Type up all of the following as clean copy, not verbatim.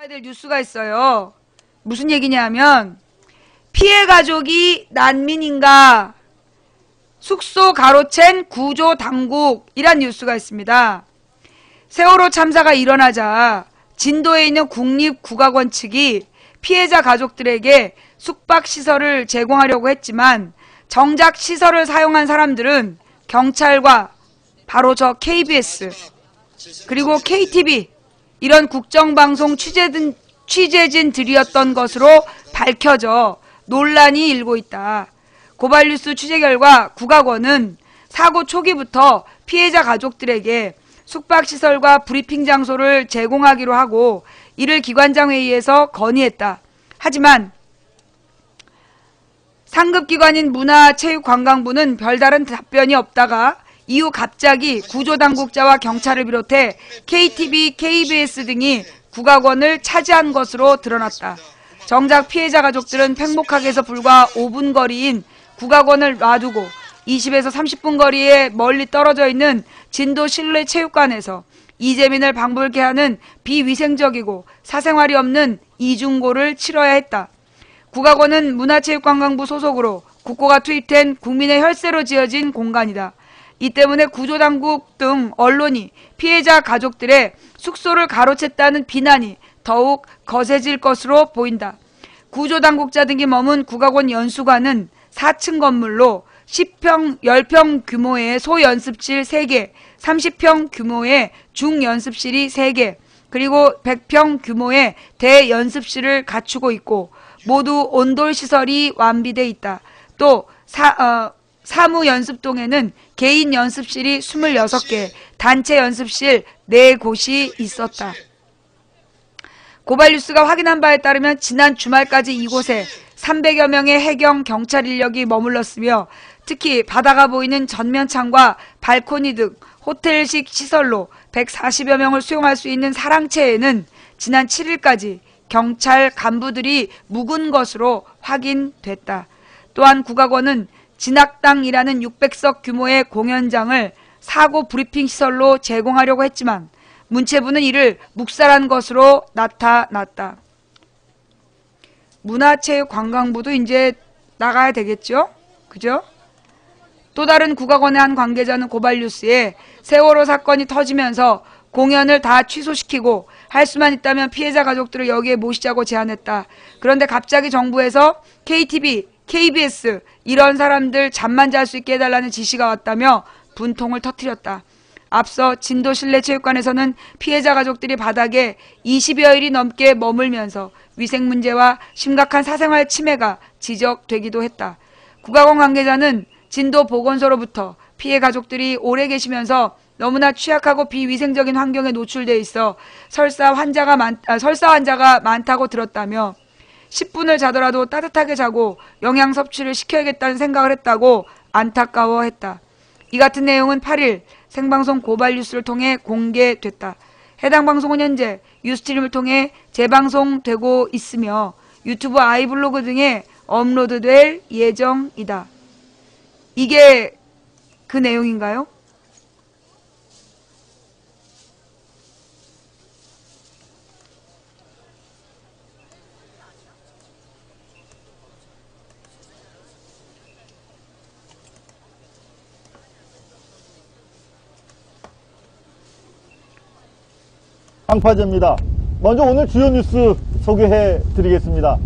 될 뉴스가 있어요. 무슨 얘기냐면 피해 가족이 난민인가 숙소 가로챈 구조 당국이란 뉴스가 있습니다. 세월호 참사가 일어나자 진도에 있는 국립국악원 측이 피해자 가족들에게 숙박시설을 제공하려고 했지만 정작 시설을 사용한 사람들은 경찰과 바로 저 KBS 그리고 KTV 이런 국정방송 취재진들이었던 것으로 밝혀져 논란이 일고 있다. 고발뉴스 취재 결과 국악원은 사고 초기부터 피해자 가족들에게 숙박시설과 브리핑 장소를 제공하기로 하고 이를 기관장 회의에서 건의했다. 하지만 상급기관인 문화체육관광부는 별다른 답변이 없다가 이후 갑자기 구조당국자와 경찰을 비롯해 KTV, KBS 등이 국악원을 차지한 것으로 드러났다. 정작 피해자 가족들은 팽목항에서 불과 5분 거리인 국악원을 놔두고 20에서 30분 거리에 멀리 떨어져 있는 진도 실내체육관에서 이재민을 방불케 하는 비위생적이고 사생활이 없는 이중고를 치러야 했다. 국악원은 문화체육관광부 소속으로 국고가 투입된 국민의 혈세로 지어진 공간이다. 이 때문에 구조당국 등 언론이 피해자 가족들의 숙소를 가로챘다는 비난이 더욱 거세질 것으로 보인다. 구조당국자 등이 머문 국악원 연수관은 4층 건물로 10평 규모의 소연습실 3개, 30평 규모의 중연습실이 3개, 그리고 100평 규모의 대연습실을 갖추고 있고 모두 온돌시설이 완비돼 있다. 또 사무연습동에는 개인 연습실이 26개, 단체 연습실 4곳이 있었다. 고발뉴스가 확인한 바에 따르면 지난 주말까지 이곳에 300여 명의 해경 경찰 인력이 머물렀으며 특히 바다가 보이는 전면창과 발코니 등 호텔식 시설로 140여 명을 수용할 수 있는 사랑채에는 지난 7일까지 경찰 간부들이 묵은 것으로 확인됐다. 또한 국악원은 진학당이라는 600석 규모의 공연장을 사고 브리핑 시설로 제공하려고 했지만 문체부는 이를 묵살한 것으로 나타났다. 문화체육관광부도 이제 나가야 되겠죠? 그죠? 또 다른 국악원의 한 관계자는 고발뉴스에 세월호 사건이 터지면서 공연을 다 취소시키고 할 수만 있다면 피해자 가족들을 여기에 모시자고 제안했다. 그런데 갑자기 정부에서 KTV, KBS 이런 사람들 잠만 잘 수 있게 해달라는 지시가 왔다며 분통을 터뜨렸다. 앞서 진도 실내체육관에서는 피해자 가족들이 바닥에 20여일이 넘게 머물면서 위생 문제와 심각한 사생활 침해가 지적되기도 했다. 국악원 관계자는 진도 보건소로부터 피해 가족들이 오래 계시면서 너무나 취약하고 비위생적인 환경에 노출돼 있어 설사 환자가 많다고 들었다며 10분을 자더라도 따뜻하게 자고 영양 섭취를 시켜야겠다는 생각을 했다고 안타까워했다. 이 같은 내용은 8일 생방송 고발뉴스를 통해 공개됐다. 해당 방송은 현재 유스트림을 통해 재방송되고 있으며 유튜브 아이블로그 등에 업로드될 예정이다. 이게 그 내용인가요? 강파제입니다. 먼저 오늘 주요 뉴스 소개해 드리겠습니다.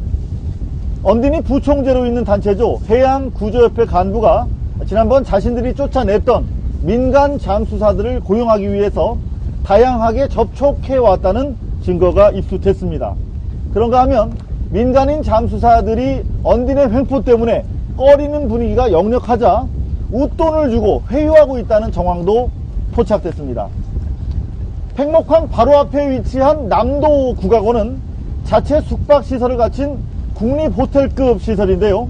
언딘이 부총재로 있는 단체죠. 해양구조협회 간부가 지난번 자신들이 쫓아냈던 민간 잠수사들을 고용하기 위해서 다양하게 접촉해왔다는 증거가 입수됐습니다. 그런가 하면 민간인 잠수사들이 언딘의 횡포 때문에 꺼리는 분위기가 역력하자 웃돈을 주고 회유하고 있다는 정황도 포착됐습니다. 팽목항 바로 앞에 위치한 남도 국악원은 자체 숙박시설을 갖춘 국립호텔급 시설인데요.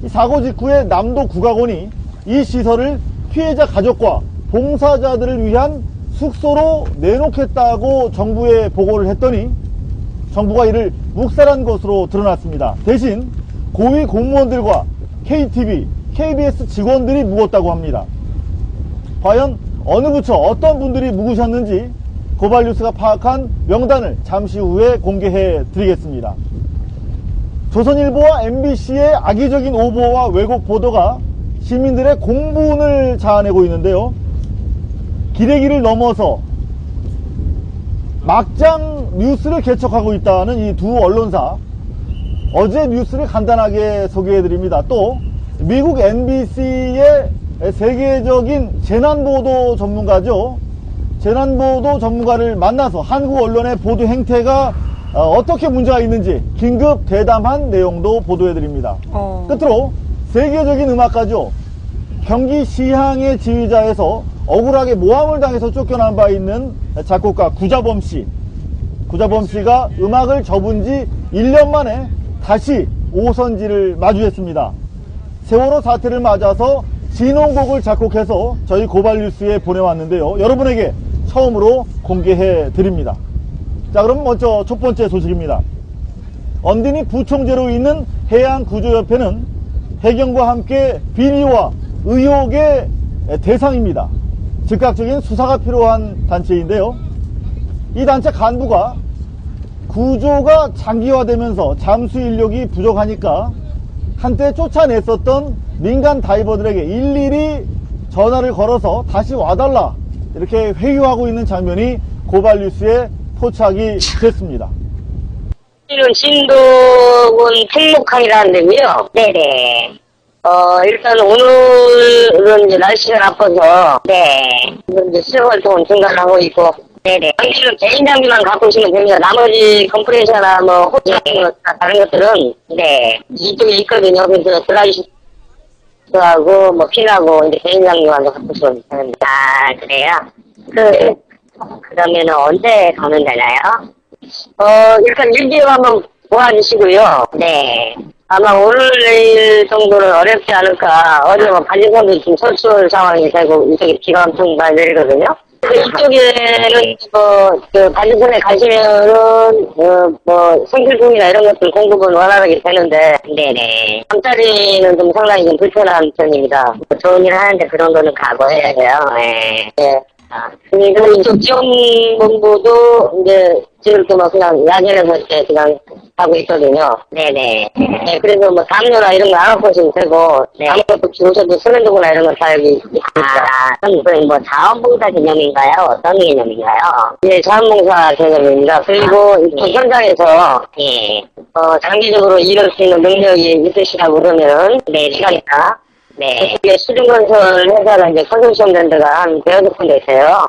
이 사고 직후에 남도 국악원이 이 시설을 피해자 가족과 봉사자들을 위한 숙소로 내놓겠다고 정부에 보고를 했더니 정부가 이를 묵살한 것으로 드러났습니다. 대신 고위 공무원들과 KTV, KBS 직원들이 묵었다고 합니다. 과연 어느 부처 어떤 분들이 묵으셨는지 고발뉴스가 파악한 명단을 잠시 후에 공개해 드리겠습니다. 조선일보와 MBC의 악의적인 오보와 왜곡 보도가 시민들의 공분을 자아내고 있는데요. 기레기를 넘어서 막장 뉴스를 개척하고 있다는 이 두 언론사, 어제 뉴스를 간단하게 소개해드립니다. 또 미국 NBC의 세계적인 재난보도 전문가죠. 재난보도 전문가를 만나서 한국 언론의 보도 행태가 어떻게 문제가 있는지 긴급 대담한 내용도 보도해드립니다. 끝으로 세계적인 음악가죠. 경기 시향의 지휘자에서 억울하게 모함을 당해서 쫓겨난 바 있는 작곡가 구자범 씨. 구자범 씨가 음악을 접은 지 1년 만에 다시 오선지를 마주했습니다. 세월호 사태를 맞아서 진홍곡을 작곡해서 저희 고발뉴스에 보내왔는데요. 여러분에게 처음으로 공개해 드립니다. 자, 그럼 먼저 첫 번째 소식입니다. 언딘이 부총재로 있는 해양구조협회는 해경과 함께 비리와 의혹의 대상입니다. 즉각적인 수사가 필요한 단체인데요. 이 단체 간부가 구조가 장기화되면서 잠수 인력이 부족하니까 한때 쫓아냈었던 민간 다이버들에게 일일이 전화를 걸어서 다시 와달라 이렇게 회유하고 있는 장면이 고발뉴스에 포착이 됐습니다. 이는 진도군 택목항이라는 데고요. 네네. 일단 오늘은 이제 날씨가 나빠서 이제 수영 활동은 중단하고 있고, 장비는 개인 장비만 갖고 오시면 됩니다. 나머지 컴프레셔나 뭐 호스 다른 것들은 이쪽에 있거든요. 그래서 드라이슈하고 뭐 핀하고 이제 개인 장비만 갖고 오시면 됩니다. 아, 그래요? 그러면은 언제 가면 되나요? 일단 일기로 한번 모아주시고요. 아마 오늘 내일 정도는 어렵지 않을까. 어제 뭐 반지선도 지금 철수할 상황이 되고 이쪽에 비가 엄청 많이 내리거든요. 이쪽에는 그 반지선에 가시면은 뭐 생필품이나 이런 것들 공급은 원활하게 되는데, 잠자리는 좀 상당히 좀 불편한 편입니다. 좋은 일 하는데 그런 거는 각오해야 돼요. 그리고 이쪽 지원본부도 이제 지금 또 그냥 야전에서 이렇게 그냥 하고 있거든요. 그래서 뭐 담요나 이런 거 안 갖고 오시면 되고, 아무것도 주셔도 쓰는구나 이런 거 다 여기 있습니다. 그럼 뭐 자원봉사 개념인가요? 어떤 개념인가요? 예, 자원봉사 개념입니다. 그리고 이쪽 현장에서 장기적으로 일할 수 있는 능력이 있으시다고 그러면 시간이나 그게 수중건설 회사가 이제 컨소시엄 된 데가 한 대여섯 군데 있어요.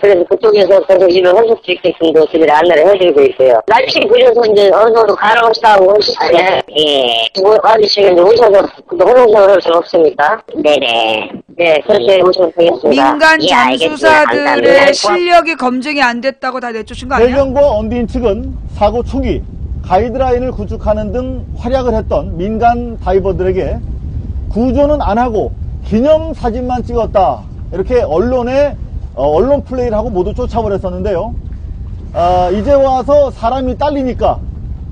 그래서 그쪽에서 계속 일을 하실 수 있게끔도 저희들이 안내를 해드리고 있고요. 날씨 그려서 이제 어느 정도 가라오시다고 하시는데, 와주시면 이제 오셔서 혼동생을 할 수는 없습니까? 그렇게 오시면 되겠습니다. 민간 잠수사들의 실력이 검증이 안 됐다고 다 내쫓은 거 아니야? 해경과 언딘 측은 사고 초기 가이드라인을 구축하는 등 활약을 했던 민간 다이버들에게 구조는 안 하고 기념사진만 찍었다. 이렇게 언론 플레이를 하고 모두 쫓아버렸었는데요. 이제 와서 사람이 딸리니까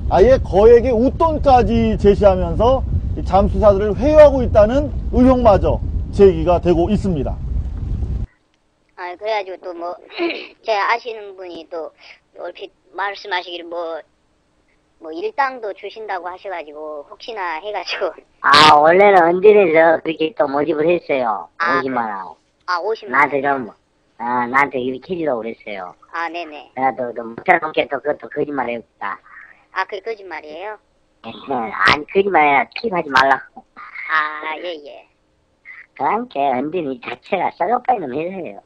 아예 거액의 웃돈까지 제시하면서 잠수사들을 회유하고 있다는 의혹마저 제기가 되고 있습니다. 그래가지고 또 뭐, 제가 아시는 분이 또 얼핏 말씀하시기를 뭐 일당도 주신다고 하셔가지고 혹시나 해가지고. 원래는 언딜에서 그렇게 또 모집을 했어요. 50만원. 50만원. 나한테 이렇게 해주라고 그랬어요. 네네. 내가 또 못해놓게 또 그것도 거짓말 해봤다. 그게 거짓말이에요? 아니, 거짓말 아니라 팁하지 말라고. 예. 그러니까 언딜 이 자체가 썩어빠이 놈 해서요.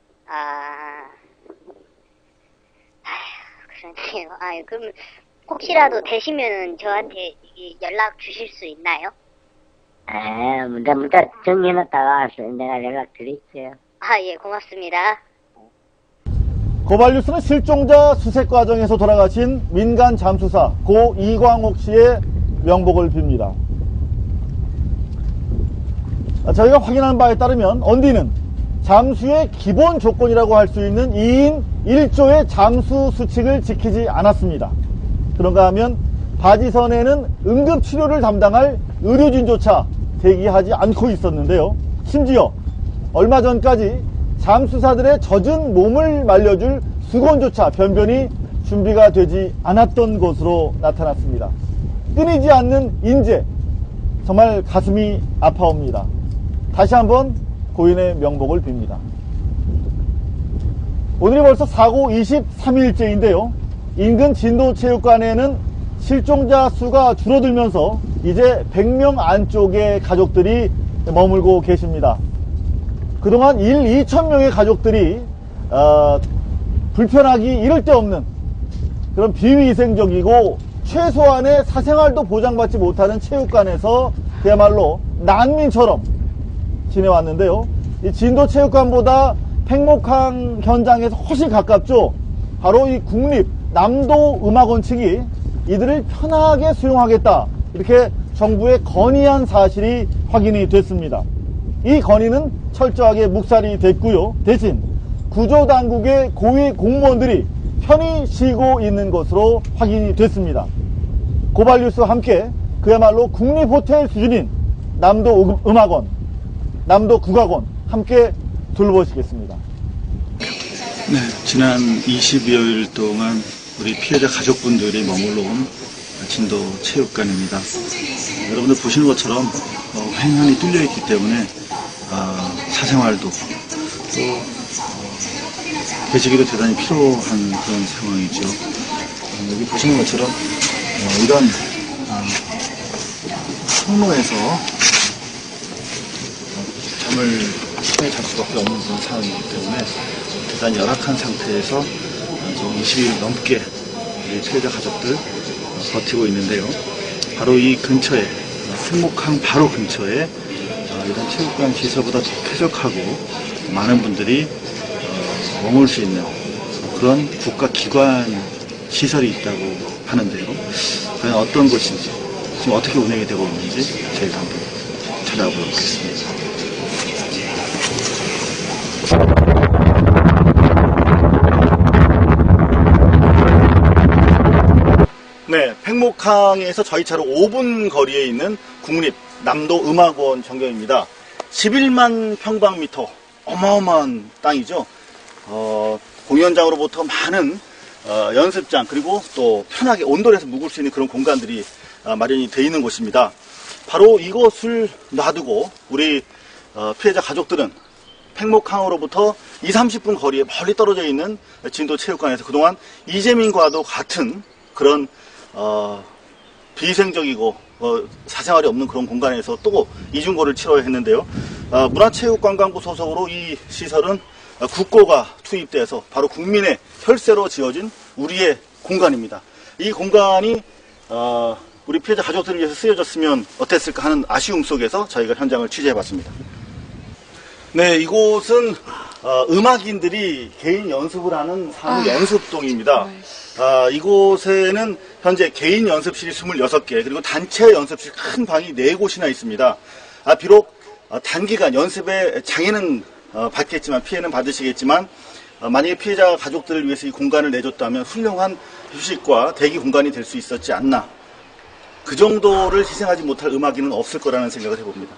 그러네요. 그럼 혹시라도 되시면은 저한테 연락 주실 수 있나요? 문자 정리해놨다가 내가 연락 드릴게요. 예, 고맙습니다. 고발뉴스는 실종자 수색 과정에서 돌아가신 민간 잠수사 고 이광옥 씨의 명복을 빕니다. 저희가 확인한 바에 따르면 언딘은 잠수의 기본 조건이라고 할 수 있는 2인 1조의 잠수 수칙을 지키지 않았습니다. 그런가 하면 바지선에는 응급치료를 담당할 의료진조차 대기하지 않고 있었는데요. 심지어 얼마 전까지 잠수사들의 젖은 몸을 말려줄 수건조차 변변히 준비가 되지 않았던 것으로 나타났습니다. 끊이지 않는 인재, 정말 가슴이 아파옵니다. 다시 한번 고인의 명복을 빕니다. 오늘이 벌써 사고 23일째인데요. 인근 진도체육관에는 실종자 수가 줄어들면서 이제 100명 안쪽의 가족들이 머물고 계십니다. 그동안 2,000명의 가족들이 불편하기 이를 데 없는 그런 비위생적이고 최소한의 사생활도 보장받지 못하는 체육관에서 그야말로 난민처럼 지내왔는데요. 이 진도체육관보다 팽목항 현장에서 훨씬 가깝죠. 바로 이 국립 남도음악원 측이 이들을 편하게 수용하겠다, 이렇게 정부에 건의한 사실이 확인이 됐습니다. 이 건의는 철저하게 묵살이 됐고요. 대신 구조당국의 고위 공무원들이 편히 쉬고 있는 것으로 확인이 됐습니다. 고발뉴스와 함께 그야말로 국립호텔 수준인 남도음악원, 남도국악원 함께 둘러보시겠습니다. 네, 지난 22여일 동안 우리 피해자 가족분들이 머물러 온 진도 체육관입니다. 여러분들 보시는 것처럼 횡하니 뚫려 있기 때문에 사생활도 또 배치기도 대단히 필요한 그런 상황이죠. 여기 보시는 것처럼 이런 통로에서 잠을 편히 잘 수밖에 없는 그런 상황이기 때문에 대단히 열악한 상태에서 지금 20일 넘게 우리 피해자 가족들 버티고 있는데요. 바로 이 근처에, 팽목항 바로 근처에 이런 체육관 시설보다 더 쾌적하고 많은 분들이 머물 수 있는 그런 국가기관 시설이 있다고 하는데요. 과연 어떤 곳인지, 지금 어떻게 운영이 되고 있는지 저희가 한번 찾아보도록 하겠습니다. 네, 팽목항에서 저희 차로 5분 거리에 있는 국립 남도음악원 전경입니다. 11만 평방미터, 어마어마한 땅이죠. 공연장으로부터 많은 연습장, 그리고 또 편하게 온돌에서 묵을 수 있는 그런 공간들이 마련이 되어 있는 곳입니다. 바로 이곳을 놔두고 우리 피해자 가족들은 팽목항으로부터 20-30분 거리에 멀리 떨어져 있는 진도체육관에서 그동안 이재민과도 같은 그런 비위생적이고 사생활이 없는 그런 공간에서 또 이중고를 치러야 했는데요. 문화체육관광부 소속으로 이 시설은 국고가 투입돼서 바로 국민의 혈세로 지어진 우리의 공간입니다. 이 공간이 우리 피해자 가족들을 위해서 쓰여졌으면 어땠을까 하는 아쉬움 속에서 저희가 현장을 취재해봤습니다. 네, 이곳은 음악인들이 개인 연습을 하는 사무 연습동입니다. 이곳에는 현재 개인 연습실이 26개, 그리고 단체 연습실 큰 방이 4곳이나 있습니다. 비록 단기간 연습에 장애는 받겠지만, 피해는 받으시겠지만, 만약에 피해자 가족들을 위해서 이 공간을 내줬다면 훌륭한 휴식과 대기 공간이 될 수 있었지 않나. 그 정도를 희생하지 못할 음악인은 없을 거라는 생각을 해봅니다.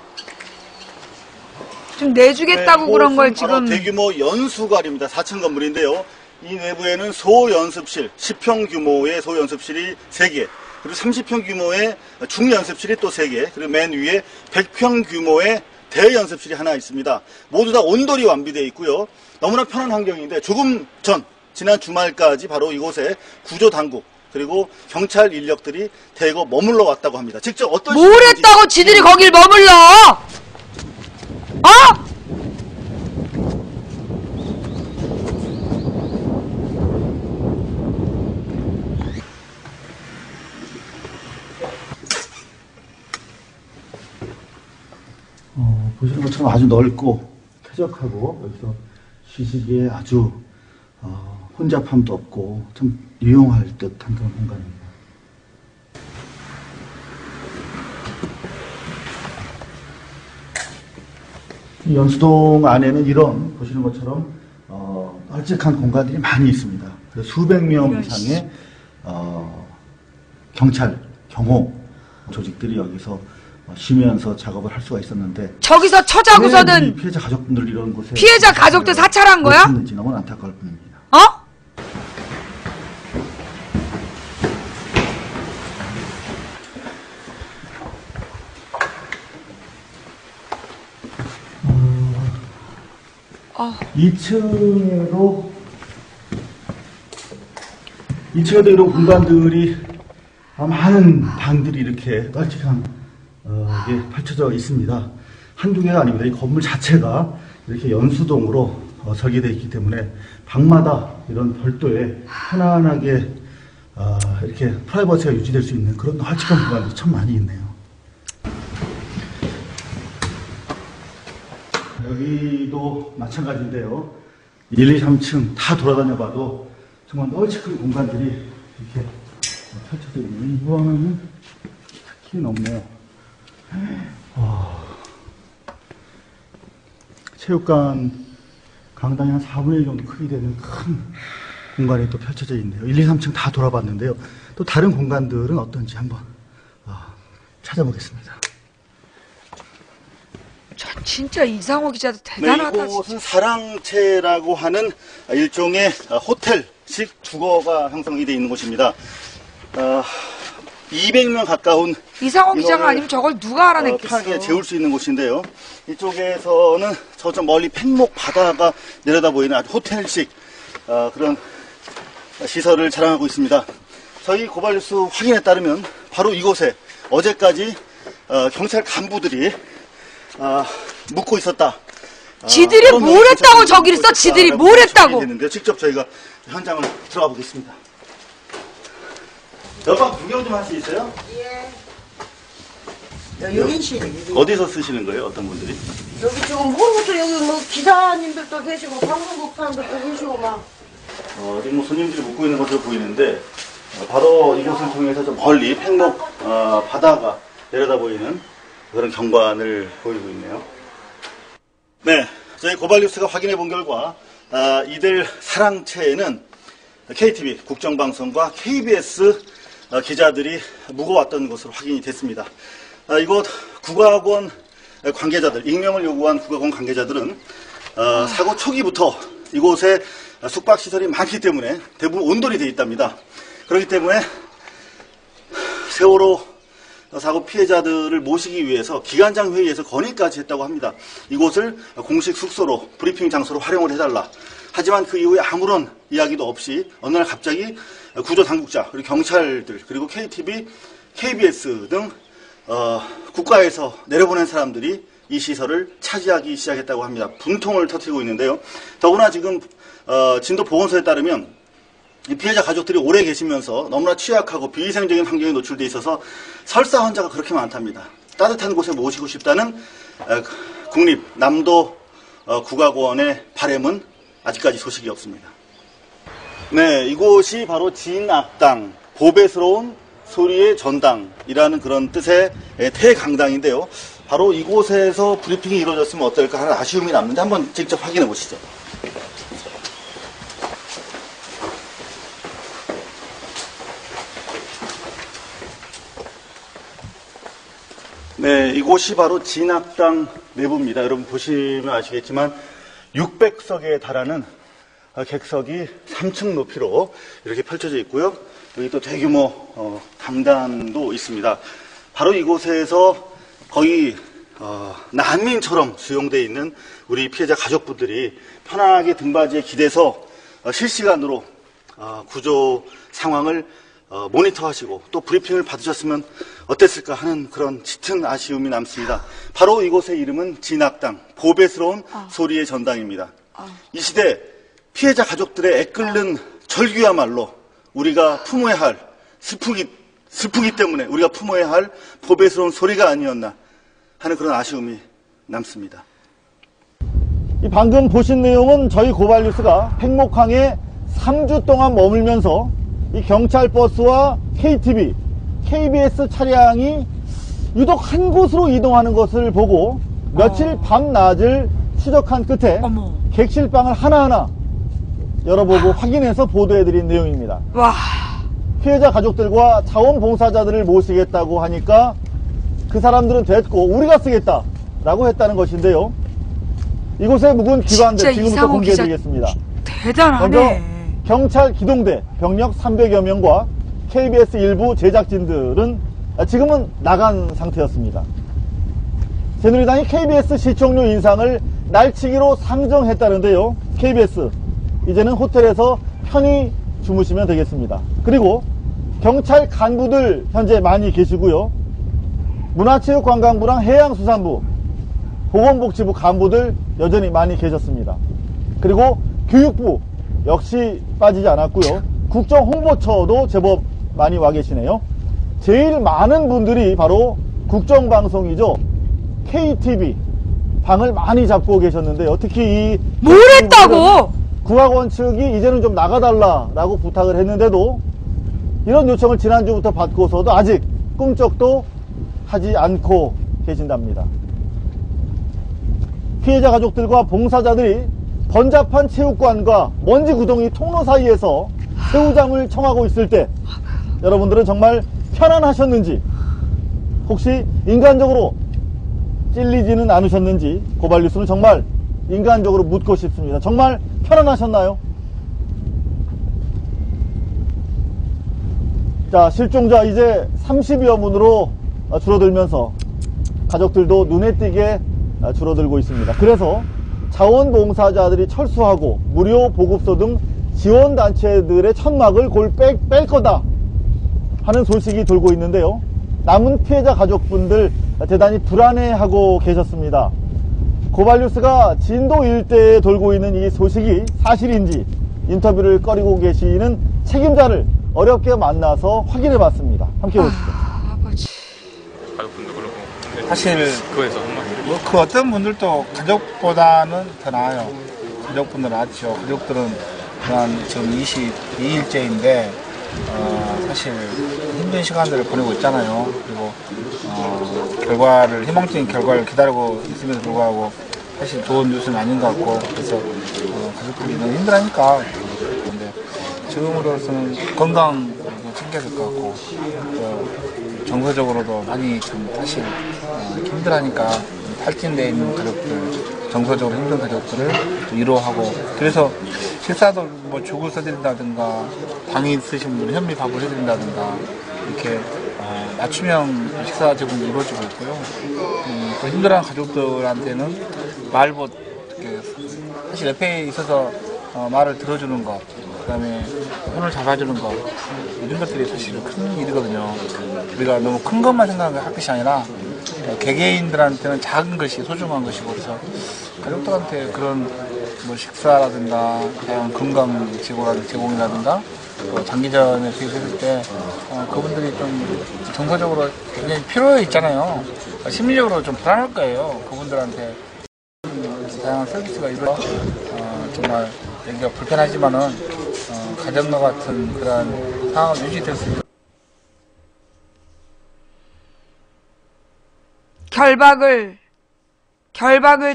좀 내주겠다고 네, 그런 걸 지금. 대규모 연수관입니다. 4층 건물인데요. 이 내부에는 소연습실, 10평 규모의 소연습실이 3개, 그리고 30평 규모의 중연습실이 또 3개, 그리고 맨 위에 100평 규모의 대연습실이 하나 있습니다. 모두 다 온돌이 완비되어 있고요. 너무나 편한 환경인데 조금 전, 지난 주말까지 바로 이곳에 구조당국, 그리고 경찰 인력들이 대거 머물러 왔다고 합니다. 직접 어떤 뭘 했다고 지들이 거길 머물러? 보시는 것처럼 아주 넓고 쾌적하고 여기서 쉬시기에 아주 혼잡함도 없고 좀 유용할 듯한 그런 공간입니다. 이 연수동 안에는 이런 보시는 것처럼 널찍한 공간들이 많이 있습니다. 그래서 수백 명 이상의 경찰, 경호 조직들이 여기서 쉬면서 작업을 할 수가 있었는데, 저기서 처자고서는 피해자 가족분들 이런 곳에 피해자 가족들 사찰한 거야? 는지 너무 안타까울 뿐입니다. 2층에도 이런 공간들이 많은 방들이 이렇게 널찍한 이게 펼쳐져 있습니다. 한두 개가 아닙니다. 이 건물 자체가 이렇게 연수동으로 설계되어 있기 때문에 방마다 이런 별도의 편안하게 이렇게 프라이버시가 유지될 수 있는 그런 널찍한 공간들이 참 많이 있네요. 여기도 마찬가지인데요. 1, 2, 3층 다 돌아다녀 봐도 정말 널찍한 공간들이 이렇게 펼쳐져 있는 이거는 특히 넓네요. 체육관 강당이 한 4분의 1 정도 크기 되는 큰 공간이 또 펼쳐져 있네요. 1, 2, 3층 다 돌아봤는데요. 또 다른 공간들은 어떤지 한번 찾아보겠습니다. 진짜 이상호 기자도 대단하다. 네, 이곳은 사랑채라고 하는 일종의 호텔식 주거가 형성이 되어 있는 곳입니다. 200명 가까운 이상호 기자가 아니면 저걸 누가 알아냈겠어. 편하게 재울 수 있는 곳인데요. 이쪽에서는 저쪽 멀리 팽목 바다가 내려다 보이는 아주 호텔식 그런 시설을 자랑하고 있습니다. 저희 고발뉴스 확인에 따르면 바로 이곳에 어제까지 경찰 간부들이 묵고 있었다. 지들이 뭘 했다고 저기를 써? 지들이 뭘 했다고? 직접 저희가 현장을 들어가 보겠습니다. 여방 구경 좀 할 수 있어요? 예. 여긴실. 어디서 쓰시는 거예요? 어떤 분들이? 여기 지금 모르고도 여기 뭐 기사님들도 계시고 방송국 사람들도 계시고 막. 지금 뭐 손님들이 묵고 있는 것으로 보이는데 바로 이곳을 통해서 좀 멀리 팽목 바다가 내려다 보이는 그런 경관을 보이고 있네요. 네, 저희 고발뉴스가 확인해 본 결과 이들 사랑채에는 KTV 국정방송과 KBS 기자들이 묵어왔던 것으로 확인이 됐습니다. 이곳 국악원 관계자들, 익명을 요구한 국악원 관계자들은 사고 초기부터 이곳에 숙박시설이 많기 때문에 대부분 온돌이 되어 있답니다. 그렇기 때문에 세월호 사고 피해자들을 모시기 위해서 기관장 회의에서 건의까지 했다고 합니다. 이곳을 공식 숙소로 브리핑 장소로 활용을 해달라. 하지만 그 이후에 아무런 이야기도 없이 어느 날 갑자기 구조 당국자, 그리고 경찰들, 그리고 KTV, KBS 등 국가에서 내려보낸 사람들이 이 시설을 차지하기 시작했다고 합니다. 분통을 터뜨리고 있는데요. 더구나 지금 진도 보건소에 따르면 이 피해자 가족들이 오래 계시면서 너무나 취약하고 비위생적인 환경에 노출돼 있어서 설사 환자가 그렇게 많답니다. 따뜻한 곳에 모시고 싶다는 국립 남도 국악원의 바람은 아직까지 소식이 없습니다. 네, 이곳이 바로 진악당, 보배스러운 소리의 전당이라는 그런 뜻의 태강당인데요. 바로 이곳에서 브리핑이 이루어졌으면 어떨까 하는 아쉬움이 남는데 한번 직접 확인해 보시죠. 네, 이곳이 바로 진악당 내부입니다. 여러분 보시면 아시겠지만 600석에 달하는 객석이 3층 높이로 이렇게 펼쳐져 있고요. 여기 또 대규모 강단도 있습니다. 바로 이곳에서 거의 난민처럼 수용되어 있는 우리 피해자 가족분들이 편안하게 등받이에 기대서 실시간으로 구조 상황을 모니터하시고 또 브리핑을 받으셨으면 어땠을까 하는 그런 짙은 아쉬움이 남습니다. 바로 이곳의 이름은 진악당, 보배스러운 소리의 전당입니다. 이 시대 피해자 가족들의 애끓는 절규야말로 우리가 품어야 할 슬프기 때문에 우리가 품어야 할 보배스러운 소리가 아니었나 하는 그런 아쉬움이 남습니다. 이 방금 보신 내용은 저희 고발뉴스가 팽목항에 3주 동안 머물면서 이 경찰버스와 KTV, KBS 차량이 유독 한 곳으로 이동하는 것을 보고 며칠 밤낮을 추적한 끝에 객실방을 하나하나 열어보고 확인해서 보도해드린 내용입니다. 와. 피해자 가족들과 자원봉사자들을 모시겠다고 하니까 그 사람들은 됐고 우리가 쓰겠다라고 했다는 것인데요. 이곳에 묵은 기관들 지금부터 공개해드리겠습니다. 대단하네. 경찰 기동대 병력 300여 명과 KBS 일부 제작진들은 지금은 나간 상태였습니다. 새누리당이 KBS 시청료 인상을 날치기로 상정했다는데요. KBS, 이제는 호텔에서 편히 주무시면 되겠습니다. 그리고 경찰 간부들 현재 많이 계시고요. 문화체육관광부랑 해양수산부, 보건복지부 간부들 여전히 많이 계셨습니다. 그리고 교육부 역시 빠지지 않았고요. 국정홍보처도 제법 많이 와 계시네요. 제일 많은 분들이 바로 국정방송이죠. KTV 방을 많이 잡고 계셨는데요. 특히 이 뭘 했다고? 국악원 측이 이제는 좀 나가달라라고 부탁을 했는데도 이런 요청을 지난주부터 받고서도 아직 꿈쩍도 하지 않고 계신답니다. 피해자 가족들과 봉사자들이 번잡한 체육관과 먼지 구덩이 통로 사이에서 새우잠을 청하고 있을 때 여러분들은 정말 편안하셨는지, 혹시 인간적으로 찔리지는 않으셨는지 고발뉴스는 정말 인간적으로 묻고 싶습니다. 정말 편안하셨나요? 자, 실종자 이제 30여 분으로 줄어들면서 가족들도 눈에 띄게 줄어들고 있습니다. 그래서 자원봉사자들이 철수하고 무료 보급소 등 지원단체들의 천막을 골 뺄 거다 하는 소식이 돌고 있는데요. 남은 피해자 가족분들 대단히 불안해하고 계셨습니다. 고발뉴스가 진도 일대에 돌고 있는 이 소식이 사실인지 인터뷰를 꺼리고 계시는 책임자를 어렵게 만나서 확인해봤습니다. 함께 보시죠. 가족분도 그렇고 사실 그거에서 한마디. 그 어떤 분들도 가족보다는 더 나아요. 가족분들 낫죠. 가족들은 그냥 지금 22일째인데 사실 힘든 시간들을 보내고 있잖아요. 그리고 희망적인 결과를 기다리고 있음에도 불구하고 사실 좋은 뉴스는 아닌 것 같고, 그래서 가족들이 너무 힘들하니까. 근데 지금으로서는 건강 챙겨야 될 것 같고, 정서적으로도 많이 좀 사실 힘들하니까 탈진되어 있는 가족들, 정서적으로 힘든 가족들을 위로하고, 그래서 식사도 뭐 죽을 써드린다든가, 방이 있으신 분은 현미밥을 해드린다든가, 이렇게 맞춤형 식사 제공이 이루어지고 있고요. 또 힘들어하는 가족들한테는 말못, 사실 옆에 있어서 말을 들어주는 것, 그 다음에 손을 잡아주는 것, 이런 것들이 사실 큰 일이거든요. 우리가 너무 큰 것만 생각할 것이 아니라 개개인들한테는 작은 것이 소중한 것이고, 그래서 가족들한테 그런 뭐 식사라든가 다양한 건강 제공이라든가 장기전에 투입했을 때 그분들이 좀 정서적으로 굉장히 필요해 있잖아요. 심리적으로 좀 불안할 거예요. 그분들한테 다양한 서비스가 이루어 정말 여기가 불편하지만은 가정과 같은 그런 상황을 유지될 수 있도록. 결박을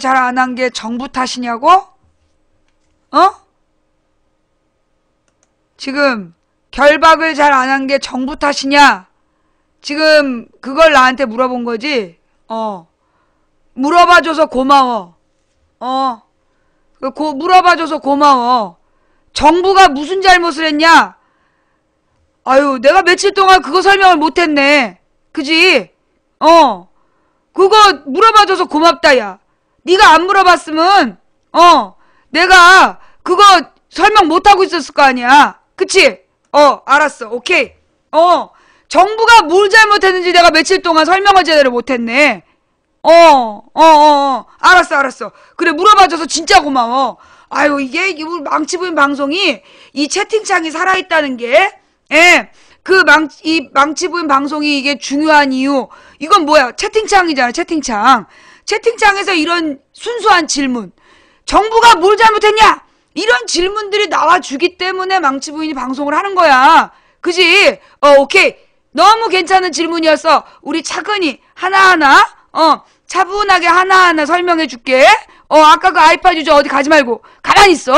잘 안 한 게 정부 탓이냐고? 지금 결박을 잘 안 한 게 정부 탓이냐? 지금 그걸 나한테 물어본 거지? 물어봐줘서 고마워. 물어봐줘서 고마워. 정부가 무슨 잘못을 했냐? 아유, 내가 며칠 동안 그거 설명을 못했네. 그지? 그거 물어봐줘서 고맙다, 야. 네가 안 물어봤으면, 내가 그거 설명 못하고 있었을 거 아니야. 그치? 알았어. 오케이. 정부가 뭘 잘못했는지 내가 며칠 동안 설명을 제대로 못했네. 알았어. 그래, 물어봐줘서 진짜 고마워. 아유, 이게 우리 망치부인 방송이 이 채팅창이 살아있다는 게, 이 망치부인 방송이 이게 중요한 이유. 이건 뭐야? 채팅창이잖아, 채팅창. 채팅창에서 이런 순수한 질문. 정부가 뭘 잘못했냐? 이런 질문들이 나와주기 때문에 망치부인이 방송을 하는 거야. 그지? 오케이. 너무 괜찮은 질문이었어. 우리 차근히 하나하나, 차분하게 하나하나 설명해 줄게. 아까 그 아이팟 유저 어디 가지 말고 가만히 있어.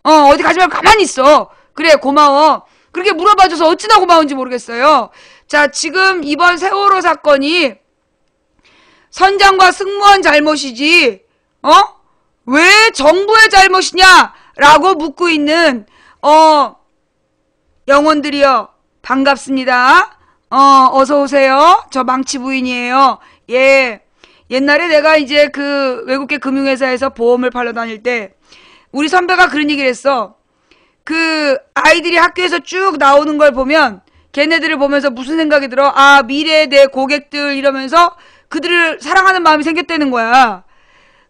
어디 가지 말고 가만히 있어. 그래, 고마워. 그렇게 물어봐줘서 어찌나 고마운지 모르겠어요. 자, 지금 이번 세월호 사건이 선장과 승무원 잘못이지, 왜 정부의 잘못이냐라고 묻고 있는, 영혼들이여, 반갑습니다. 어서오세요. 저 망치 부인이에요. 예. 옛날에 내가 이제 그 외국계 금융회사에서 보험을 팔러 다닐 때 우리 선배가 그런 얘기를 했어. 그 아이들이 학교에서 쭉 나오는 걸 보면 걔네들을 보면서 무슨 생각이 들어? 아, 미래의 내 고객들 이러면서 그들을 사랑하는 마음이 생겼다는 거야.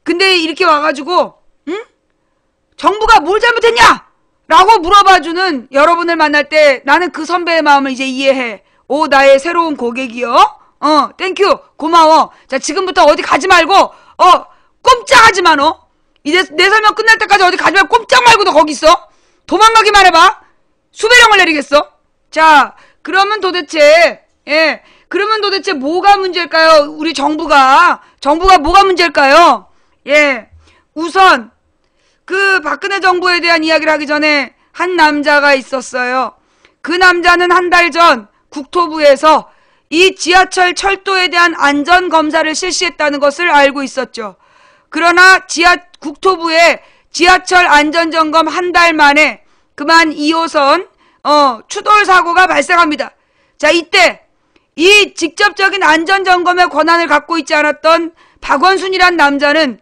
근데 이렇게 와가지고 응? 정부가 뭘 잘못했냐? 라고 물어봐주는 여러분을 만날 때 나는 그 선배의 마음을 이제 이해해. 오, 나의 새로운 고객이요? 땡큐, 고마워. 자, 지금부터 어디 가지 말고, 꼼짝하지 마, 너. 이제 내 설명 끝날 때까지 어디 가지 말고 꼼짝 말고 너 거기 있어. 도망가기만 해봐. 수배령을 내리겠어. 자, 그러면 도대체 뭐가 문제일까요? 우리 정부가 뭐가 문제일까요? 예, 우선 그 박근혜 정부에 대한 이야기를 하기 전에 한 남자가 있었어요. 그 남자는 한 달 전 국토부에서 이 지하철 철도에 대한 안전검사를 실시했다는 것을 알고 있었죠. 그러나 국토부의 지하철 안전점검 한 달 만에 그만 2호선 추돌 사고가 발생합니다. 자, 이때 이 직접적인 안전점검의 권한을 갖고 있지 않았던 박원순이란 남자는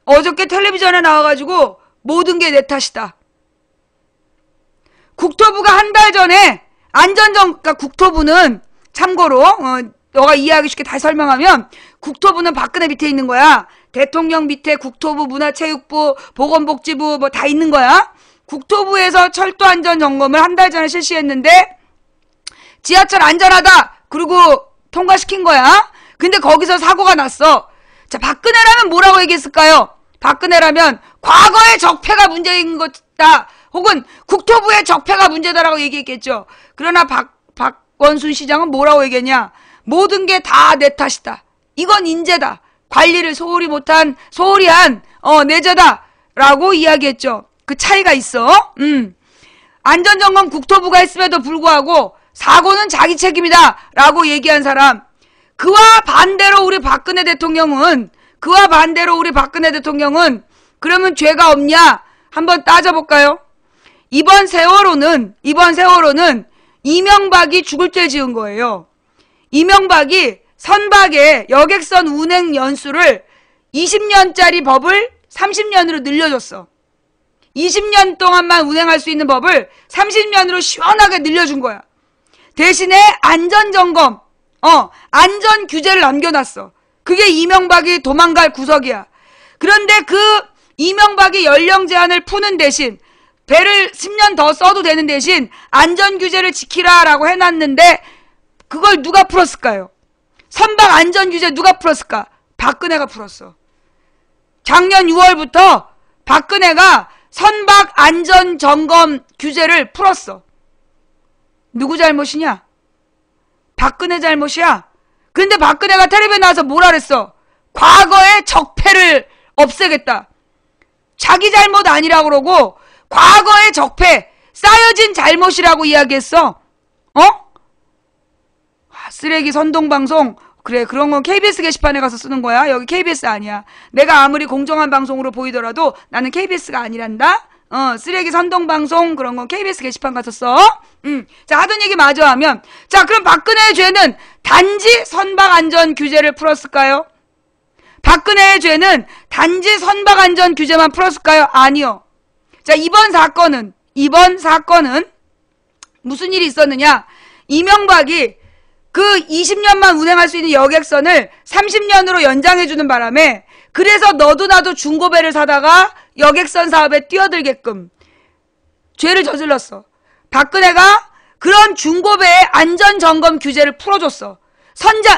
어저께 텔레비전에 나와가지고 모든 게 내 탓이다. 국토부가 한 달 전에 그러니까 국토부는 참고로 너가 이해하기 쉽게 다시 설명하면 국토부는 박근혜 밑에 있는 거야. 대통령 밑에 국토부, 문화체육부, 보건복지부 뭐 다 있는 거야. 국토부에서 철도 안전 점검을 한 달 전에 실시했는데 지하철 안전하다. 그리고 통과시킨 거야. 근데 거기서 사고가 났어. 자, 박근혜라면 뭐라고 얘기했을까요? 박근혜라면 과거의 적폐가 문제인 것이다. 혹은 국토부의 적폐가 문제다라고 얘기했겠죠. 그러나 박원순 시장은 뭐라고 얘기했냐? 모든 게 다 내 탓이다. 이건 인재다. 관리를 소홀히 한 내재다라고 이야기했죠. 그 차이가 있어. 안전점검 국토부가 했음에도 불구하고 사고는 자기 책임이다라고 얘기한 사람. 그와 반대로 우리 박근혜 대통령은 그러면 죄가 없냐? 한번 따져볼까요? 이번 세월호는 이명박이 죽을 죄 지은 거예요. 이명박이 선박의 여객선 운행 연수를 20년짜리 법을 30년으로 늘려줬어. 20년 동안만 운행할 수 있는 법을 30년으로 시원하게 늘려준 거야. 대신에 안전점검, 안전 규제를 남겨놨어. 그게 이명박이 도망갈 구석이야. 그런데 그 이명박이 연령 제한을 푸는 대신 배를 10년 더 써도 되는 대신 안전 규제를 지키라라고 해놨는데 그걸 누가 풀었을까요? 선박 안전 규제 누가 풀었을까? 박근혜가 풀었어. 작년 6월부터 박근혜가 선박 안전 점검 규제를 풀었어. 누구 잘못이냐? 박근혜 잘못이야. 근데 박근혜가 텔레비에 나와서 뭐라 그랬어? 과거의 적폐를 없애겠다. 자기 잘못 아니라고 그러고 과거의 적폐, 쌓여진 잘못이라고 이야기했어. 쓰레기 선동방송. 그래, 그런 건 KBS 게시판에 가서 쓰는 거야. 여기 KBS 아니야. 내가 아무리 공정한 방송으로 보이더라도 나는 KBS가 아니란다. 쓰레기 선동방송 그런 건 KBS 게시판 가서 써. 자, 하던 얘기 마저 하면, 자, 그럼 박근혜의 죄는 단지 선박 안전 규제를 풀었을까요? 박근혜의 죄는 단지 선박 안전 규제만 풀었을까요? 아니요. 자, 이번 사건은 무슨 일이 있었느냐? 이명박이 그 20년만 운행할 수 있는 여객선을 30년으로 연장해주는 바람에 그래서 너도 나도 중고배를 사다가 여객선 사업에 뛰어들게끔 죄를 저질렀어. 박근혜가 그런 중고배의 안전점검 규제를 풀어줬어.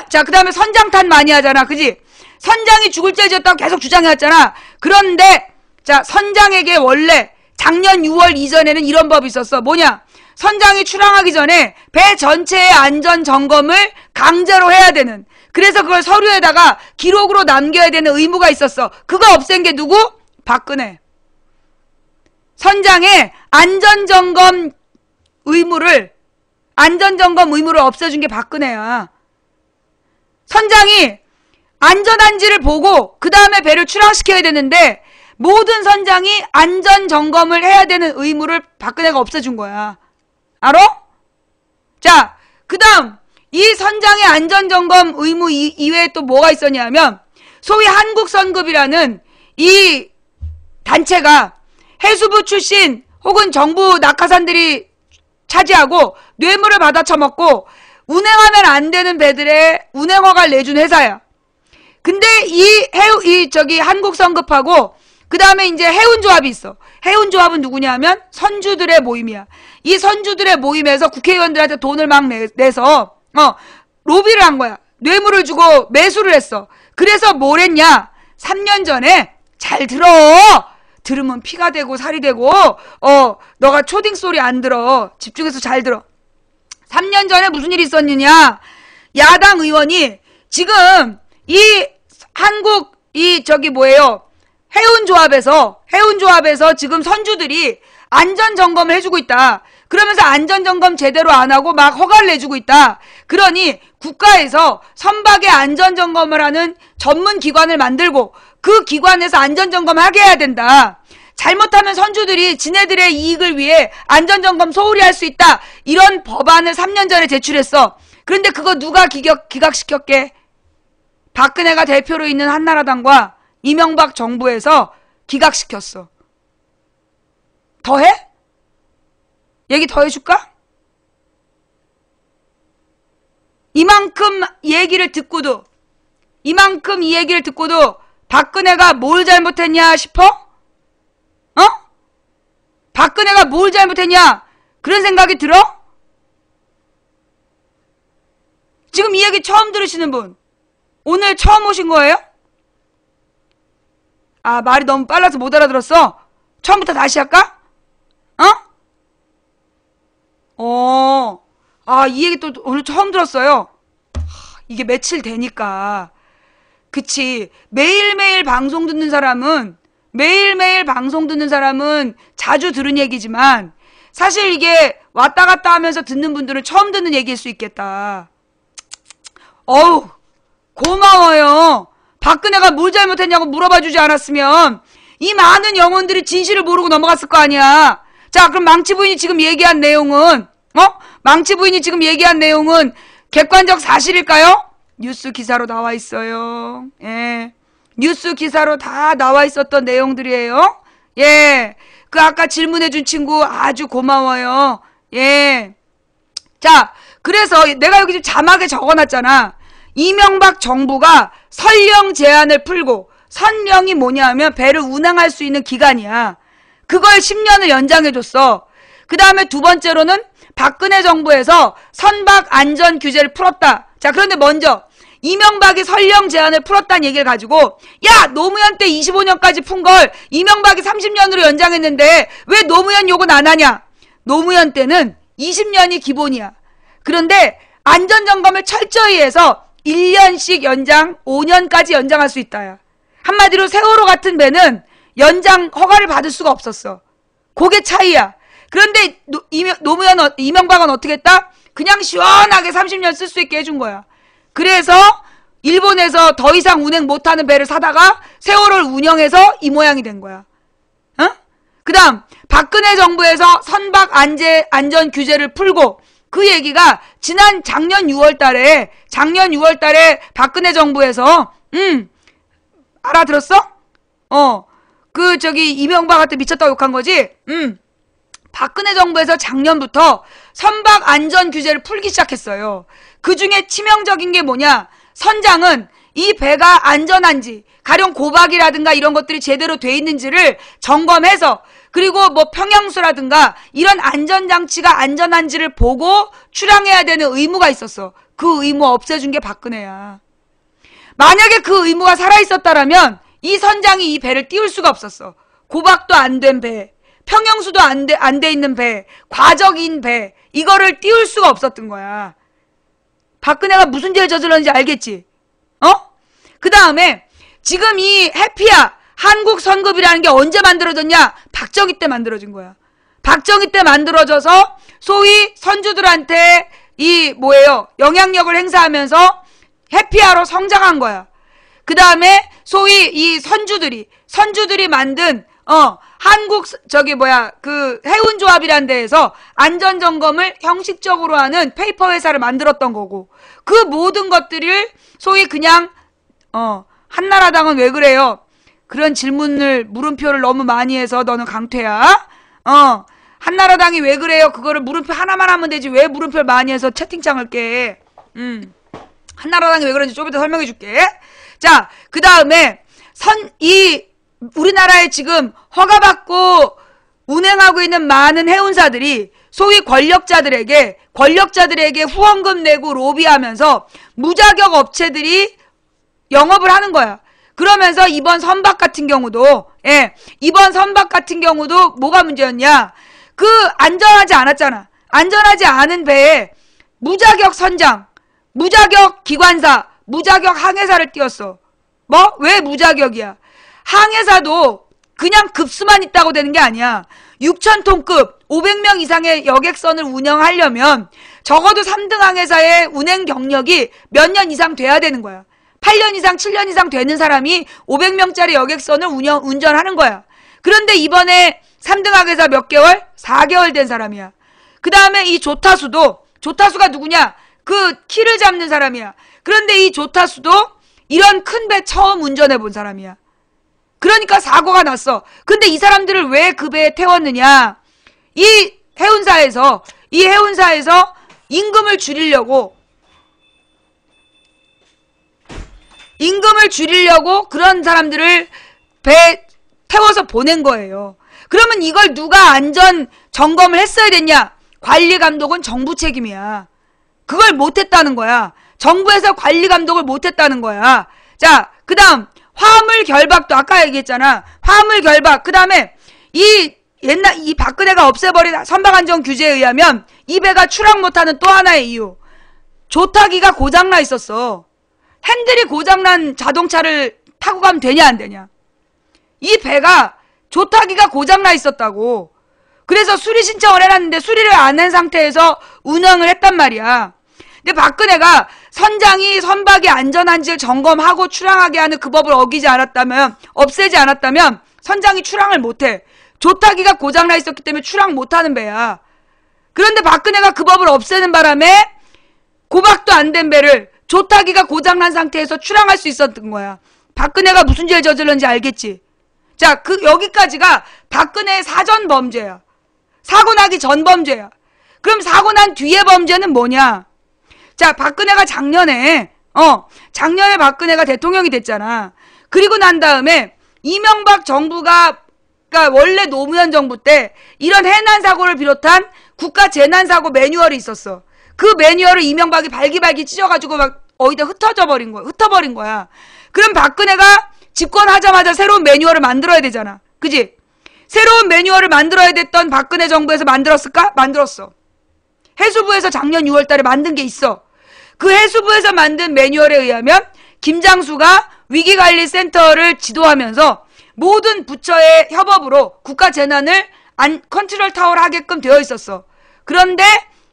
자, 그 다음에 선장탄 많이 하잖아. 그지? 선장이 죽을 죄 지었다고 계속 주장해왔잖아. 그런데 자, 선장에게 원래 작년 6월 이전에는 이런 법이 있었어. 뭐냐? 선장이 출항하기 전에 배 전체의 안전 점검을 강제로 해야 되는, 그래서 그걸 서류에다가 기록으로 남겨야 되는 의무가 있었어. 그거 없앤 게 누구? 박근혜. 선장의 안전점검 의무를 없애준 게 박근혜야. 선장이 안전한지를 보고 그 다음에 배를 출항시켜야 되는데 모든 선장이 안전점검을 해야 되는 의무를 박근혜가 없애준 거야. 알아? 자, 그 다음 이 선장의 안전점검 의무 이외에 또 뭐가 있었냐면 소위 한국선급이라는 이 단체가 해수부 출신 혹은 정부 낙하산들이 차지하고 뇌물을 받아 처먹고 운행하면 안 되는 배들의 운행허가를 내준 회사야. 근데 저기 한국선급하고 그 다음에 이제 해운조합이 있어. 해운조합은 누구냐 하면 선주들의 모임이야. 이 선주들의 모임에서 국회의원들한테 돈을 막 내서 로비를 한 거야. 뇌물을 주고 매수를 했어. 그래서 뭘 했냐? 3년 전에 잘 들어. 들으면 피가 되고 살이 되고 너가 초딩 소리 안 들어. 집중해서 잘 들어. 3년 전에 무슨 일이 있었느냐? 야당 의원이 지금 이 한국 해운조합에서 지금 선주들이 안전점검을 해주고 있다. 그러면서 안전점검 제대로 안 하고 막 허가를 내주고 있다. 그러니 국가에서 선박의 안전점검을 하는 전문 기관을 만들고 그 기관에서 안전점검을 하게 해야 된다. 잘못하면 선주들이 지네들의 이익을 위해 안전점검 소홀히 할 수 있다. 이런 법안을 3년 전에 제출했어. 그런데 그거 누가 기각시켰게? 박근혜가 대표로 있는 한나라당과 이명박 정부에서 기각시켰어. 더해? 얘기 더 해줄까? 이만큼 이 얘기를 듣고도 박근혜가 뭘 잘못했냐 싶어? 박근혜가 뭘 잘못했냐? 그런 생각이 들어? 지금 이 얘기 처음 들으시는 분, 오늘 처음 오신 거예요? 아, 말이 너무 빨라서 못 알아들었어? 처음부터 다시 할까? 이 얘기 또 오늘 처음 들었어요. 이게 며칠 되니까. 그치. 매일매일 방송 듣는 사람은 자주 들은 얘기지만 사실 이게 왔다 갔다 하면서 듣는 분들은 처음 듣는 얘기일 수 있겠다. 어우, 고마워요. 박근혜가 뭘 잘못했냐고 물어봐 주지 않았으면 이 많은 영혼들이 진실을 모르고 넘어갔을 거 아니야. 자, 그럼 망치 부인이 지금 얘기한 내용은 객관적 사실일까요? 뉴스 기사로 나와 있어요. 예. 뉴스 기사로 다 나와 있었던 내용들이에요. 예. 그 아까 질문해준 친구 아주 고마워요. 예. 자, 그래서 내가 여기 지금 자막에 적어놨잖아. 이명박 정부가 선령 제한을 풀고, 선령이 뭐냐 하면 배를 운항할 수 있는 기간이야. 그걸 10년을 연장해줬어. 그 다음에 두 번째로는 박근혜 정부에서 선박 안전 규제를 풀었다. 자, 그런데 먼저 이명박이 선령 제한을 풀었다는 얘기를 가지고, 야, 노무현 때 25년까지 푼 걸 이명박이 30년으로 연장했는데 왜 노무현 욕은 안 하냐? 노무현 때는 20년이 기본이야. 그런데 안전점검을 철저히 해서 1년씩 연장, 5년까지 연장할 수 있다야. 한마디로 세월호 같은 배는 연장 허가를 받을 수가 없었어. 그게 차이야. 그런데 이명박은 어떻게 했다? 그냥 시원하게 30년 쓸 수 있게 해준 거야. 그래서 일본에서 더 이상 운행 못하는 배를 사다가 세월호를 운영해서 이 모양이 된 거야. 그 다음 박근혜 정부에서 선박 안전 규제를 풀고, 그 얘기가 작년 6월달에 박근혜 정부에서 알아들었어? 이명박한테 미쳤다고 욕한 거지? 박근혜 정부에서 작년부터 선박 안전 규제를 풀기 시작했어요. 그 중에 치명적인 게 뭐냐? 선장은 이 배가 안전한지, 가령 고박이라든가 이런 것들이 제대로 돼 있는지를 점검해서, 그리고 뭐 평형수라든가 이런 안전장치가 안전한지를 보고 출항해야 되는 의무가 있었어. 그 의무 없애준 게 박근혜야. 만약에 그 의무가 살아있었다라면 이 선장이 이 배를 띄울 수가 없었어. 고박도 안 된 배, 평형수도 안 돼 있는 배, 과적인 배, 이거를 띄울 수가 없었던 거야. 박근혜가 무슨 죄를 저질렀는지 알겠지? 그 다음에 지금 이 해피야, 한국선급이라는 게 언제 만들어졌냐? 박정희 때 만들어진 거야. 박정희 때 만들어져서 소위 선주들한테 영향력을 행사하면서 해피야로 성장한 거야. 그 다음에 소위 이 선주들이 만든 해운조합이라는 데에서 안전점검을 형식적으로 하는 페이퍼 회사를 만들었던 거고, 그 모든 것들을 소위 그냥 한나라당은 왜 그래요? 그런 질문을 물음표를 너무 많이 해서 너는 강퇴야. 한나라당이 왜 그래요? 그거를 물음표 하나만 하면 되지 왜 물음표를 많이 해서 채팅창을 깨. 한나라당이 왜 그런지 좀 이따 설명해 줄게. 자, 그 다음에 우리나라에 지금 허가받고 운행하고 있는 많은 해운사들이 소위 권력자들에게 후원금 내고 로비하면서 무자격 업체들이 영업을 하는 거야. 그러면서 이번 선박 같은 경우도 뭐가 문제였냐? 그 안전하지 않았잖아. 안전하지 않은 배에 무자격 선장, 무자격 기관사, 무자격 항해사를 띄웠어. 뭐? 왜 무자격이야? 항해사도 그냥 급수만 있다고 되는 게 아니야. 6,000톤급 500명 이상의 여객선을 운영하려면 적어도 3등 항해사의 운행 경력이 몇 년 이상 돼야 되는 거야. 8년 이상, 7년 이상 되는 사람이 500명짜리 여객선을 운전하는 거야. 그런데 이번에 3등 항해사 몇 개월? 4개월 된 사람이야. 그 다음에 이 조타수가 누구냐? 그 키를 잡는 사람이야. 그런데 이 조타수도 이런 큰 배 처음 운전해 본 사람이야. 그러니까 사고가 났어. 근데 이 사람들을 왜 그 배에 태웠느냐? 이 해운사에서 임금을 줄이려고 그런 사람들을 배에 태워서 보낸 거예요. 그러면 이걸 누가 안전 점검을 했어야 됐냐? 관리 감독은 정부 책임이야. 그걸 못했다는 거야. 정부에서 관리 감독을 못했다는 거야. 자, 그 다음 화물 결박도 아까 얘기했잖아. 화물 결박. 그 다음에 이 박근혜가 없애버린 선박안전 규제에 의하면 이 배가 출항 못하는 또 하나의 이유. 조타기가 고장나 있었어. 핸들이 고장난 자동차를 타고 가면 되냐 안 되냐. 이 배가 조타기가 고장나 있었다고. 그래서 수리 신청을 해놨는데 수리를 안 한 상태에서 운항을 했단 말이야. 근데 박근혜가 선장이 선박이 안전한지를 점검하고 출항하게 하는 그 법을 없애지 않았다면 선장이 출항을 못해. 조타기가 고장나 있었기 때문에 출항 못하는 배야. 그런데 박근혜가 그 법을 없애는 바람에 고박도 안 된 배를 조타기가 고장난 상태에서 출항할 수 있었던 거야. 박근혜가 무슨 죄를 저질렀는지 알겠지? 자, 여기까지가 박근혜의 사전 범죄야. 사고 나기 전 범죄야. 그럼 사고 난 뒤의 범죄는 뭐냐? 자, 박근혜가 작년에 박근혜가 대통령이 됐잖아. 그리고 난 다음에 이명박 정부가, 그러니까 원래 노무현 정부 때 이런 해난 사고를 비롯한 국가 재난 사고 매뉴얼이 있었어. 그 매뉴얼을 이명박이 발기발기 찢어가지고 막 어디다 흩어버린 거야. 그럼 박근혜가 집권하자마자 새로운 매뉴얼을 만들어야 되잖아. 그지? 새로운 매뉴얼을 만들어야 됐던 박근혜 정부에서 만들었을까? 만들었어. 해수부에서 작년 6월 달에 만든 게 있어. 그 해수부에서 만든 매뉴얼에 의하면 김장수가 위기관리센터를 지도하면서 모든 부처의 협업으로 국가재난을 컨트롤 타워를 하게끔 되어 있었어. 그런데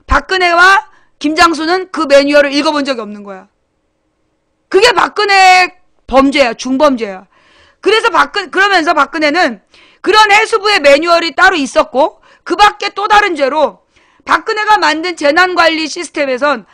박근혜와 김장수는 그 매뉴얼을 읽어본 적이 없는 거야. 그게 박근혜 범죄야. 중범죄야. 그러면서 박근혜는 그런 해수부의 매뉴얼이 따로 있었고 그 밖에 또 다른 죄로 박근혜가 만든 재난관리 시스템에선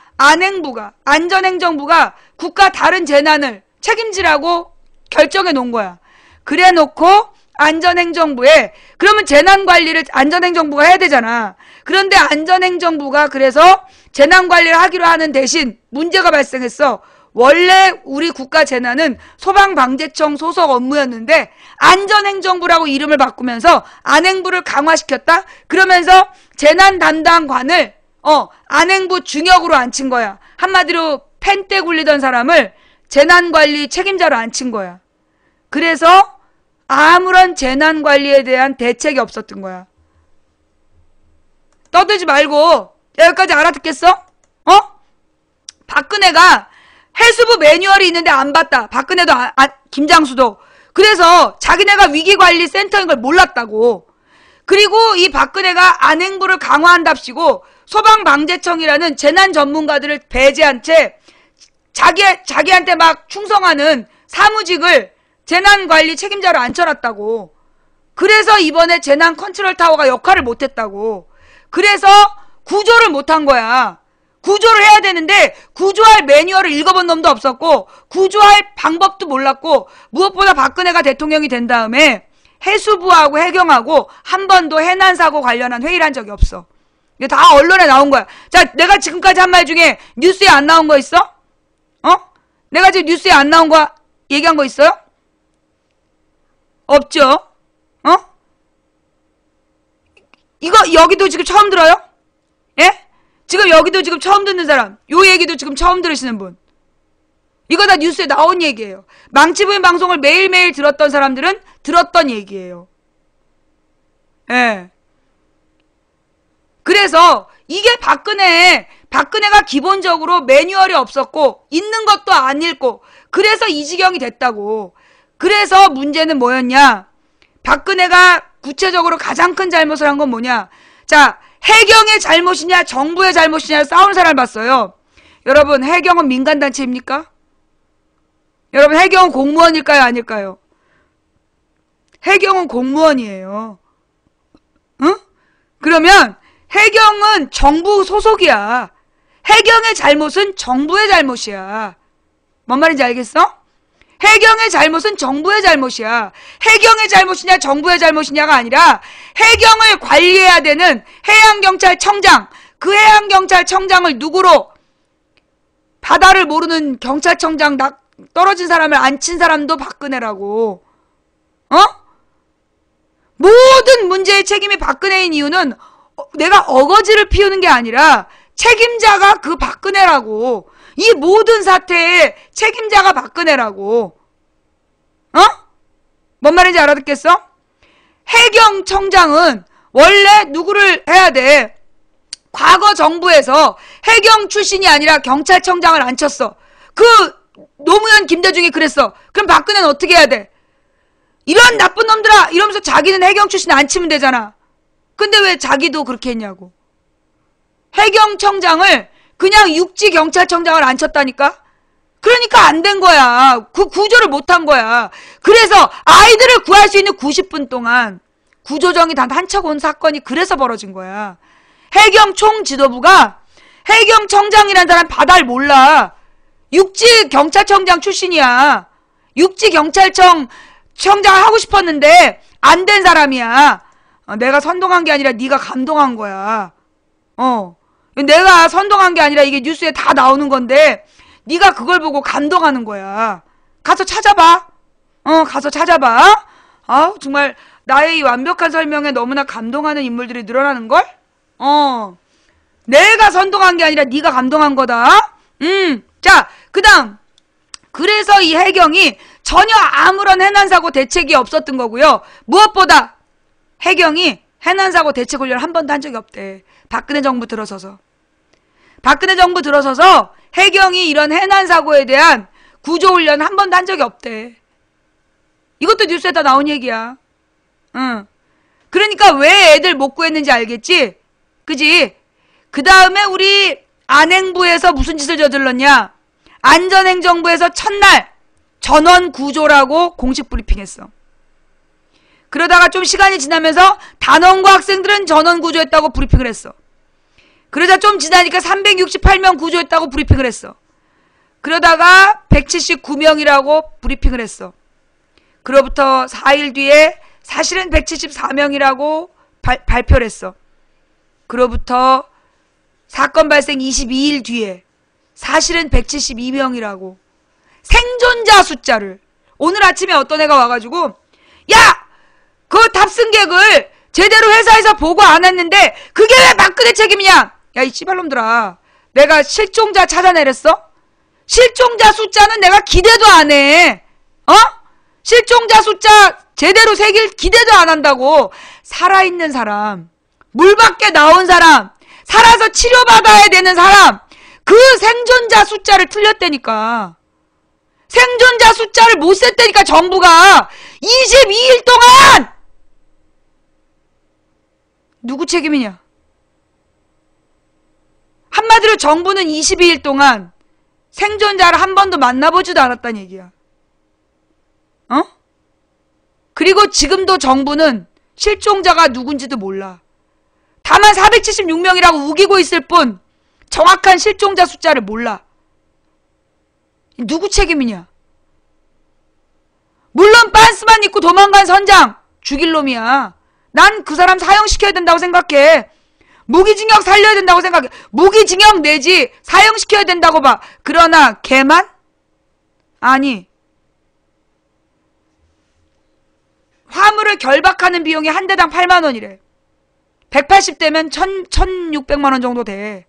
안전행정부가 국가 다른 재난을 책임지라고 결정해 놓은 거야. 그래 놓고 안전행정부에 그러면 재난관리를 안전행정부가 해야 되잖아. 그런데 안전행정부가 그래서 재난관리를 하기로 하는 대신 문제가 발생했어. 원래 우리 국가 재난은 소방방재청 소속 업무였는데 안전행정부라고 이름을 바꾸면서 안행부를 강화시켰다. 그러면서 재난 담당관을 안행부 중역으로 앉힌 거야. 한마디로 펜때 굴리던 사람을 재난관리 책임자로 앉힌 거야. 그래서 아무런 재난관리에 대한 대책이 없었던 거야. 떠들지 말고 여기까지 알아듣겠어? 박근혜가 해수부 매뉴얼이 있는데 안 봤다. 박근혜도 김장수도. 그래서 자기네가 위기관리센터인 걸 몰랐다고. 그리고 이 박근혜가 안행부를 강화한답시고 소방방재청이라는 재난 전문가들을 배제한 채 자기한테 막 충성하는 사무직을 재난관리 책임자로 앉혀놨다고. 그래서 이번에 재난 컨트롤 타워가 역할을 못했다고. 그래서 구조를 못한 거야. 구조를 해야 되는데 구조할 매뉴얼을 읽어본 놈도 없었고 구조할 방법도 몰랐고 무엇보다 박근혜가 대통령이 된 다음에 해수부하고 해경하고 한 번도 해난사고 관련한 회의를 한 적이 없어. 이게 다 언론에 나온 거야. 자, 내가 지금까지 한 말 중에 뉴스에 안 나온 거 있어? 내가 지금 뉴스에 안 나온 거 얘기한 거 있어요? 없죠? 이거 여기도 지금 처음 들어요? 예? 지금 여기도 지금 처음 듣는 사람, 요 얘기도 지금 처음 들으시는 분. 이거 다 뉴스에 나온 얘기예요. 망치부인 방송을 매일매일 들었던 사람들은 들었던 얘기예요. 예. 그래서 이게 박근혜가 기본적으로 매뉴얼이 없었고 있는 것도 안 읽고 그래서 이 지경이 됐다고. 그래서 문제는 뭐였냐? 박근혜가 구체적으로 가장 큰 잘못을 한 건 뭐냐? 자, 해경의 잘못이냐 정부의 잘못이냐 싸우는 사람을 봤어요. 여러분, 해경은 민간단체입니까? 여러분, 해경은 공무원일까요? 아닐까요? 해경은 공무원이에요. 응? 그러면 해경은 정부 소속이야. 해경의 잘못은 정부의 잘못이야. 뭔 말인지 알겠어? 해경의 잘못은 정부의 잘못이야. 해경의 잘못이냐 정부의 잘못이냐가 아니라 해경을 관리해야 되는 해양경찰청장, 그 해양경찰청장을 누구로? 바다를 모르는 경찰청장 떨어진 사람을 안 친 사람도 박근혜라고. 모든 문제의 책임이 박근혜인 이유는 내가 어거지를 피우는 게 아니라 책임자가 그 박근혜라고. 이 모든 사태의 책임자가 박근혜라고. 뭔 말인지 알아듣겠어? 해경청장은 원래 누구를 해야 돼? 과거 정부에서 해경 출신이 아니라 경찰청장을 안 쳤어. 그 노무현 김대중이 그랬어. 그럼 박근혜는 어떻게 해야 돼? 이런 나쁜 놈들아! 이러면서 자기는 해경 출신 안 치면 되잖아. 근데 왜 자기도 그렇게 했냐고. 해경청장을 그냥 육지경찰청장을 안 쳤다니까? 그러니까 안 된 거야. 그 구조를 못 한 거야. 그래서 아이들을 구할 수 있는 90분 동안 구조정이 단 한척 온 사건이 그래서 벌어진 거야. 해경 총지도부가 해경청장이라는 사람 바다를 몰라. 육지경찰청장 출신이야. 육지경찰청장을 하고 싶었는데 안 된 사람이야. 내가 선동한 게 아니라 네가 감동한 거야. 내가 선동한 게 아니라 이게 뉴스에 다 나오는 건데 네가 그걸 보고 감동하는 거야. 가서 찾아봐. 가서 찾아봐. 아우, 정말 나의 이 완벽한 설명에 너무나 감동하는 인물들이 늘어나는걸? 내가 선동한 게 아니라 네가 감동한 거다. 자, 그 다음. 그래서 이 해경이 전혀 아무런 해난사고 대책이 없었던 거고요. 무엇보다 해경이 해난사고 대책 훈련을 한 번도 한 적이 없대. 박근혜 정부 들어서서. 박근혜 정부 들어서서 해경이 이런 해난사고에 대한 구조훈련 한 번도 한 적이 없대. 이것도 뉴스에 다 나온 얘기야. 그러니까 왜 애들 못 구했는지 알겠지? 그지? 그 다음에 우리 안행부에서 무슨 짓을 저질렀냐? 안전행정부에서 첫날 전원구조라고 공식 브리핑했어. 그러다가 좀 시간이 지나면서 단원고 학생들은 전원구조했다고 브리핑을 했어. 그러다 좀 지나니까 368명 구조했다고 브리핑을 했어. 그러다가 179명이라고 브리핑을 했어. 그로부터 4일 뒤에 사실은 174명이라고 발표를 했어. 그로부터 사건 발생 22일 뒤에 사실은 172명이라고 생존자 숫자를 오늘 아침에 어떤 애가 와가지고 야! 그 탑승객을 제대로 회사에서 보고 안 했는데 그게 왜 박근혜 책임이냐? 야, 이 씨발놈들아, 내가 실종자 찾아내랬어? 실종자 숫자는 내가 기대도 안 해. 실종자 숫자 제대로 새길 기대도 안 한다고. 살아있는 사람, 물 밖에 나온 사람, 살아서 치료받아야 되는 사람, 그 생존자 숫자를 틀렸다니까. 생존자 숫자를 못 셌다니까 정부가. 22일 동안 누구 책임이냐? 한마디로 정부는 22일 동안 생존자를 한 번도 만나보지도 않았다는 얘기야. 그리고 지금도 정부는 실종자가 누군지도 몰라. 다만 476명이라고 우기고 있을 뿐 정확한 실종자 숫자를 몰라. 누구 책임이냐? 물론 빤스만 입고 도망간 선장 죽일 놈이야. 난 그 사람 사형시켜야 된다고 생각해. 무기징역 살려야 된다고 생각해. 무기징역 내지 사형시켜야 된다고 봐. 그러나 걔만? 아니. 화물을 결박하는 비용이 한 대당 8만 원이래. 180대면 1,600만 원 정도 돼.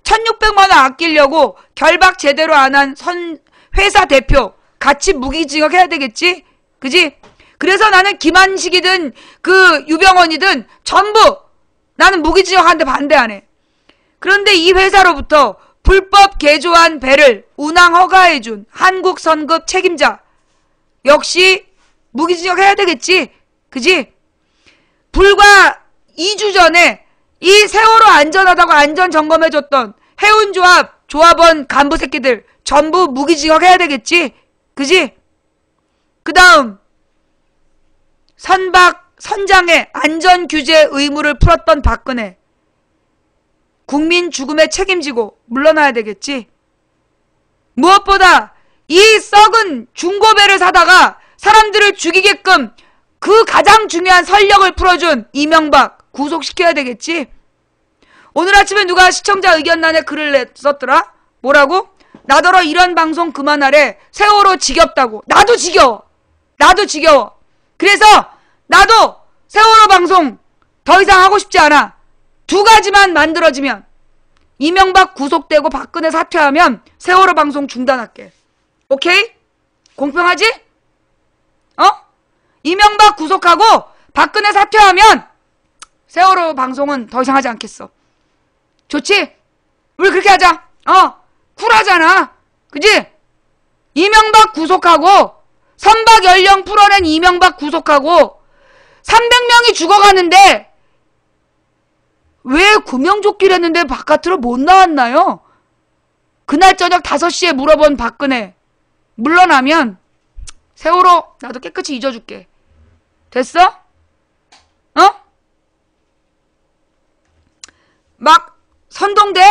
1,600만 원 아끼려고 결박 제대로 안 한 회사 대표 같이 무기징역 해야 되겠지? 그지? 그래서 나는 김한식이든 그 유병원이든 전부 나는 무기징역 하는데 반대 안 해. 그런데 이 회사로부터 불법 개조한 배를 운항 허가해준 한국 선급 책임자 역시 무기징역 해야 되겠지? 그지? 불과 2주 전에 이 세월호 안전하다고 안전 점검해줬던 해운조합 조합원 간부 새끼들 전부 무기징역 해야 되겠지? 그지? 그 다음 선장의 안전규제 의무를 풀었던 박근혜 국민 죽음에 책임지고 물러나야 되겠지? 무엇보다 이 썩은 중고배를 사다가 사람들을 죽이게끔 그 가장 중요한 설력을 풀어준 이명박 구속시켜야 되겠지? 오늘 아침에 누가 시청자 의견란에 글을 썼더라? 뭐라고? 나더러 이런 방송 그만하래. 세월호 지겹다고. 나도 지겨워. 나도 지겨워. 그래서 나도 세월호 방송 더 이상 하고 싶지 않아. 두 가지만 만들어지면 이명박 구속되고 박근혜 사퇴하면 세월호 방송 중단할게. 오케이? 공평하지? 이명박 구속하고 박근혜 사퇴하면 세월호 방송은 더 이상 하지 않겠어. 좋지? 우리 그렇게 하자. 쿨하잖아. 그지? 이명박 구속하고 선박 연령 풀어낸 이명박 구속하고 300명이 죽어가는데 왜 구명조끼를 했는데 바깥으로 못 나왔나요? 그날 저녁 5시에 물어본 박근혜 물러나면 세월호 나도 깨끗이 잊어줄게. 됐어? 막 선동돼?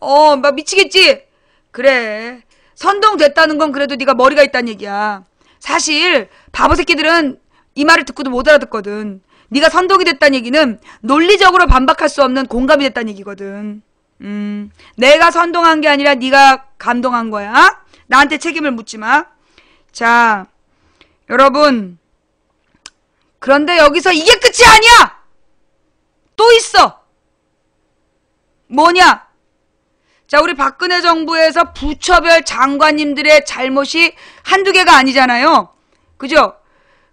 막 미치겠지? 그래. 선동됐다는 건 그래도 네가 머리가 있다는 얘기야. 사실 바보 새끼들은 이 말을 듣고도 못 알아듣거든. 네가 선동이 됐다는 얘기는 논리적으로 반박할 수 없는 공감이 됐다는 얘기거든. 내가 선동한 게 아니라 네가 감동한 거야. 나한테 책임을 묻지 마. 자, 여러분. 그런데 여기서 이게 끝이 아니야! 또 있어! 뭐냐? 자, 우리 박근혜 정부에서 부처별 장관님들의 잘못이 한두 개가 아니잖아요. 그죠?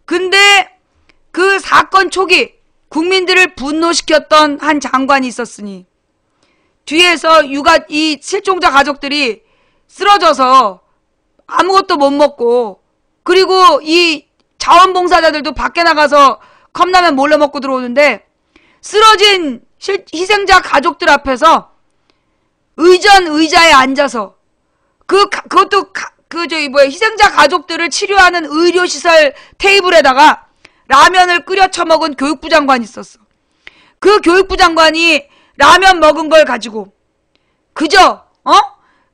근데 그 사건 초기 국민들을 분노시켰던 한 장관이 있었으니 뒤에서 이 실종자 가족들이 쓰러져서 아무것도 못 먹고 그리고 이 자원봉사자들도 밖에 나가서 컵라면 몰래 먹고 들어오는데 쓰러진 희생자 가족들 앞에서 의자에 앉아서 그것도 희생자 가족들을 치료하는 의료시설 테이블에다가 라면을 끓여 처먹은 교육부 장관이 있었어. 그 교육부 장관이 라면 먹은 걸 가지고 그저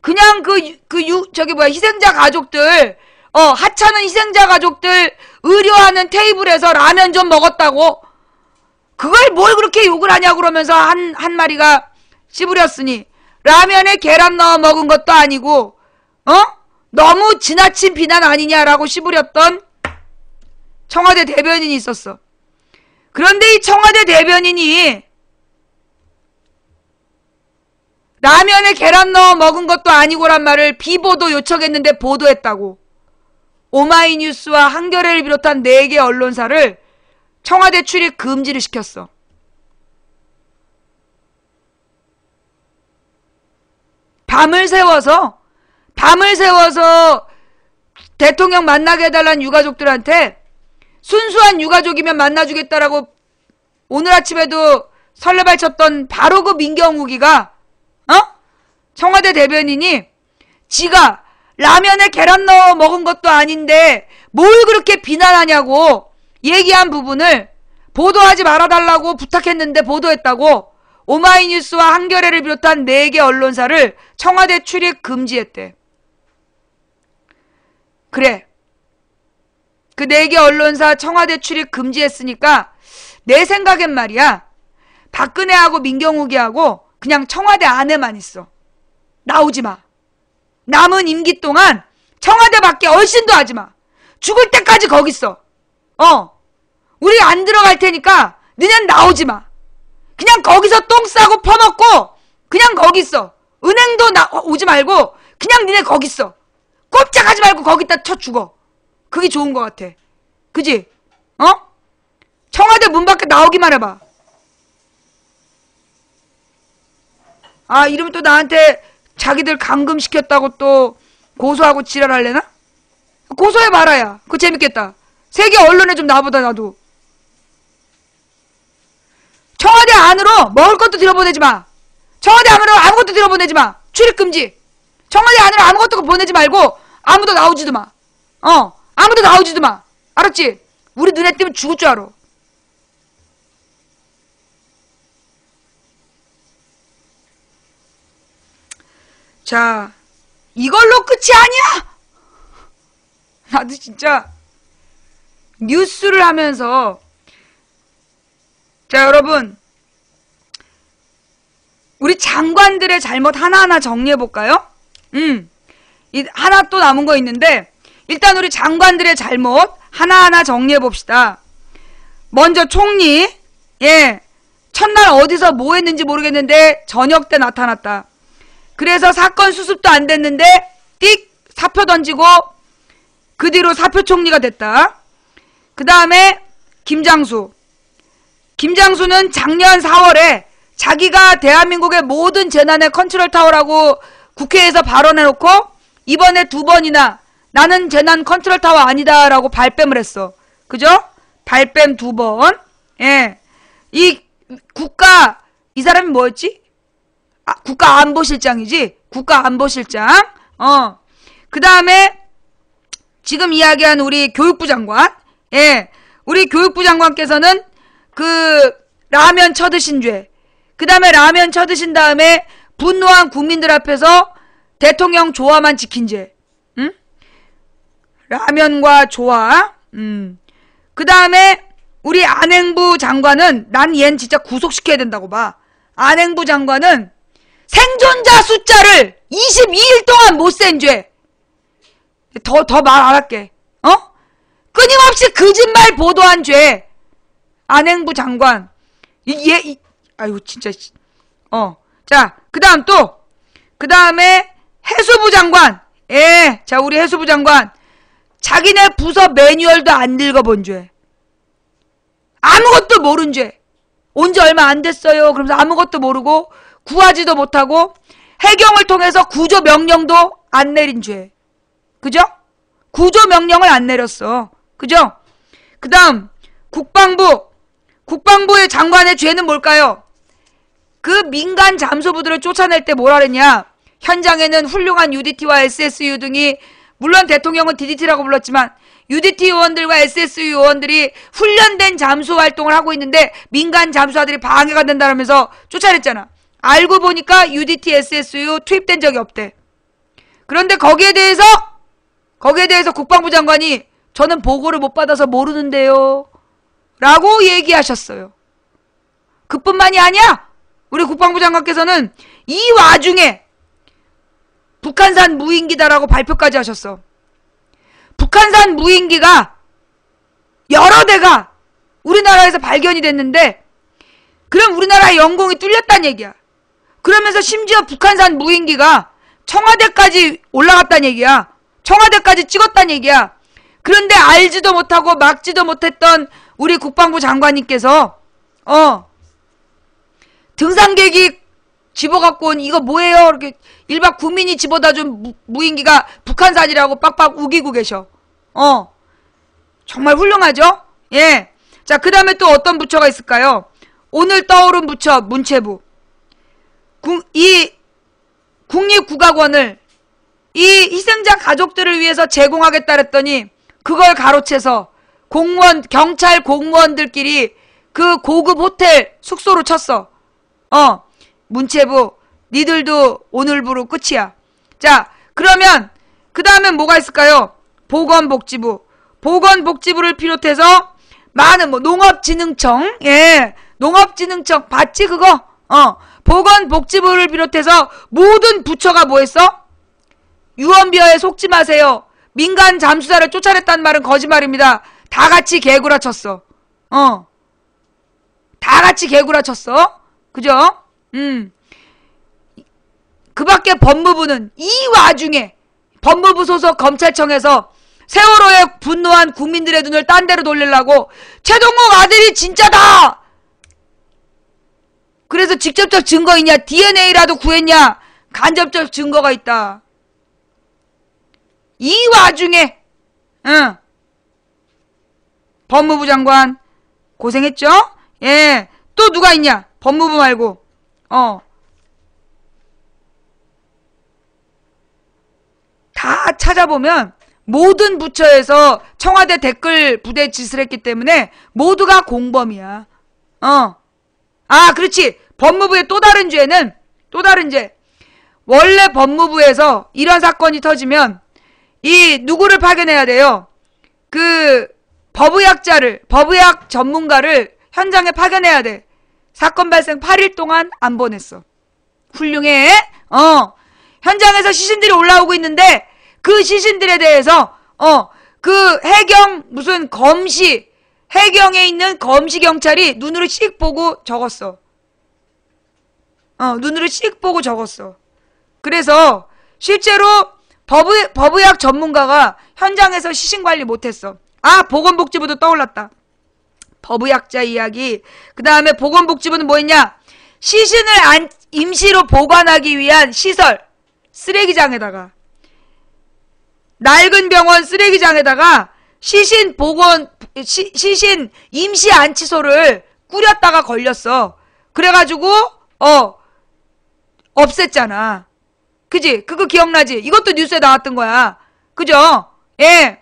그냥 희생자 가족들 하찮은 희생자 가족들 의료하는 테이블에서 라면 좀 먹었다고 그걸 뭘 그렇게 욕을 하냐고 그러면서 한 마리가 씨부렸으니 라면에 계란 넣어 먹은 것도 아니고 너무 지나친 비난 아니냐라고 씨부렸던 청와대 대변인이 있었어. 그런데 이 청와대 대변인이 라면에 계란 넣어 먹은 것도 아니고란 말을 비보도 요청했는데 보도했다고. 오마이뉴스와 한겨레를 비롯한 4개 언론사를 청와대 출입 금지를 시켰어. 밤을 세워서 대통령 만나게 해달라는 유가족들한테 순수한 유가족이면 만나주겠다라고 오늘 아침에도 설레발 쳤던 바로 그 민경욱이가 청와대 대변인이 지가 라면에 계란 넣어 먹은 것도 아닌데 뭘 그렇게 비난하냐고 얘기한 부분을 보도하지 말아달라고 부탁했는데 보도했다고 오마이뉴스와 한겨레를 비롯한 4개 언론사를 청와대 출입 금지했대. 그래. 그 4개 언론사 청와대 출입 금지했으니까 내 생각엔 말이야. 박근혜하고 민경욱이하고 그냥 청와대 안에만 있어. 나오지 마. 남은 임기 동안 청와대 밖에 얼씬도 하지 마. 죽을 때까지 거기 있어. 우리 안 들어갈 테니까 너넨 나오지 마. 그냥 거기서 똥 싸고 퍼먹고 그냥 거기 있어. 은행도 오지 말고 그냥 니네 거기 있어. 꼼짝하지 말고 거기다 쳐 죽어. 그게 좋은 것 같아. 그지? 청와대 문 밖에 나오기만 해봐. 아, 이러면 또 나한테 자기들 감금시켰다고 또 고소하고 지랄할래나? 고소해봐라, 야. 그거 재밌겠다. 세계 언론에 좀 나보다 나도. 청와대 안으로 먹을 것도 들여보내지 마. 청와대 안으로 아무것도 들여보내지 마. 출입금지. 청와대 안으로 아무것도 보내지 말고 아무도 나오지도 마. 아무도 나오지도 마. 알았지? 우리 눈에 띄면 죽을 줄 알아. 자, 이걸로 끝이 아니야! 나도 진짜 뉴스를 하면서 자, 여러분 우리 장관들의 잘못 하나하나 정리해볼까요? 하나 또 남은 거 있는데 일단 우리 장관들의 잘못 하나하나 정리해봅시다. 먼저 총리, 첫날 어디서 뭐 했는지 모르겠는데 저녁 때 나타났다. 그래서 사건 수습도 안 됐는데 띡 사표 던지고 그 뒤로 사표총리가 됐다. 그 다음에 김장수는 작년 4월에 자기가 대한민국의 모든 재난의 컨트롤 타워라고 국회에서 발언해놓고 이번에 2번이나 나는 재난 컨트롤 타워 아니다 라고 발뺌을 했어. 그죠? 발뺌 2번. 이 사람이 뭐였지? 국가안보실장이지? 국가안보실장. 그 다음에 지금 이야기한 우리 교육부 장관. 우리 교육부 장관께서는 그 라면 쳐드신 죄. 그 다음에 라면 쳐드신 다음에 분노한 국민들 앞에서 대통령 조화만 지킨 죄. 라면과 조화. 그 다음에 우리 안행부 장관은 난 얜 진짜 구속시켜야 된다고 봐. 안행부 장관은 생존자 숫자를 22일 동안 못 센 죄. 더 말 안 할게. 끊임없이 거짓말 보도한 죄. 안행부 장관. 아이고, 진짜. 자, 그 다음에 해수부 장관. 자, 우리 해수부 장관. 자기네 부서 매뉴얼도 안 읽어본 죄. 아무것도 모른 죄. 온 지 얼마 안 됐어요. 그러면서 아무것도 모르고 구하지도 못하고 해경을 통해서 구조 명령도 안 내린 죄. 그죠? 구조 명령을 안 내렸어. 그죠? 그 다음 국방부의 장관의 죄는 뭘까요? 그 민간 잠수부들을 쫓아낼 때 뭐라 그랬냐? 현장에는 훌륭한 UDT와 SSU 등이, 물론 대통령은 DDT라고 불렀지만 UDT 요원들과 SSU 요원들이 훈련된 잠수 활동을 하고 있는데 민간 잠수하들이 방해가 된다면서 쫓아냈잖아. 알고 보니까 UDT, SSU 투입된 적이 없대. 그런데 거기에 대해서 국방부 장관이 저는 보고를 못 받아서 모르는데요 라고 얘기하셨어요. 그뿐만이 아니야. 우리 국방부 장관께서는 이 와중에 북한산 무인기다라고 발표까지 하셨어. 북한산 무인기가 여러 대가 우리나라에서 발견이 됐는데 그럼 우리나라의 영공이 뚫렸단 얘기야. 그러면서 심지어 북한산 무인기가 청와대까지 올라갔단 얘기야. 청와대까지 찍었단 얘기야. 그런데 알지도 못하고 막지도 못했던 우리 국방부 장관님께서 등산객이 집어갖고 온 이거 뭐예요? 이렇게 일반 국민이 집어다 준 무인기가 북한산이라고 빡빡 우기고 계셔. 정말 훌륭하죠? 예. 자, 그 다음에 또 어떤 부처가 있을까요? 오늘 떠오른 부처 문체부. 이 국립국악원을 이 희생자 가족들을 위해서 제공하겠다 그랬더니 그걸 가로채서 경찰 공무원들끼리 그 고급 호텔 숙소로 쳤어. 문체부, 니들도 오늘부로 끝이야. 자, 그러면 그 다음엔 뭐가 있을까요? 보건복지부. 보건복지부를 비롯해서 많은 농업진흥청, 예, 농업진흥청 봤지 그거? 보건복지부를 비롯해서 모든 부처가 뭐 했어? 유언비어에 속지 마세요. 민간 잠수사를 쫓아냈다는 말은 거짓말입니다. 다 같이 개구라쳤어. 다 같이 개구라쳤어. 그죠? 그 밖에 법무부는 이 와중에 법무부 소속 검찰청에서 세월호에 분노한 국민들의 눈을 딴 데로 돌리려고 최동욱 아들이 진짜다! 그래서 직접적 증거 있냐? DNA라도 구했냐? 간접적 증거가 있다. 이 와중에 법무부 장관 고생했죠? 예, 또 누가 있냐? 법무부 말고 다 찾아보면 모든 부처에서 청와대 댓글 부대 짓을 했기 때문에 모두가 공범이야. 아, 그렇지. 법무부의 또 다른 죄는, 또 다른 죄. 원래 법무부에서 이런 사건이 터지면 이 누구를 파견해야 돼요? 그 법의학자를, 법의학 전문가를 현장에 파견해야 돼. 사건 발생 8일 동안 안 보냈어. 훌륭해. 현장에서 시신들이 올라오고 있는데 그 시신들에 대해서 그 해경 무슨 검시, 해경에 있는 검시 경찰이 눈으로 씩 보고 적었어. 눈으로 씩 보고 적었어. 그래서 실제로 법의학 전문가가 현장에서 시신 관리 못했어. 아, 보건복지부도 떠올랐다. 법의학자 이야기. 그 다음에 보건복지부는 뭐 했냐? 시신을 임시로 보관하기 위한 시설, 쓰레기장에다가, 낡은 병원 쓰레기장에다가 시신 임시 안치소를 꾸렸다가 걸렸어. 그래가지고 없앴잖아. 그지? 그거 기억나지? 이것도 뉴스에 나왔던 거야. 그죠? 예.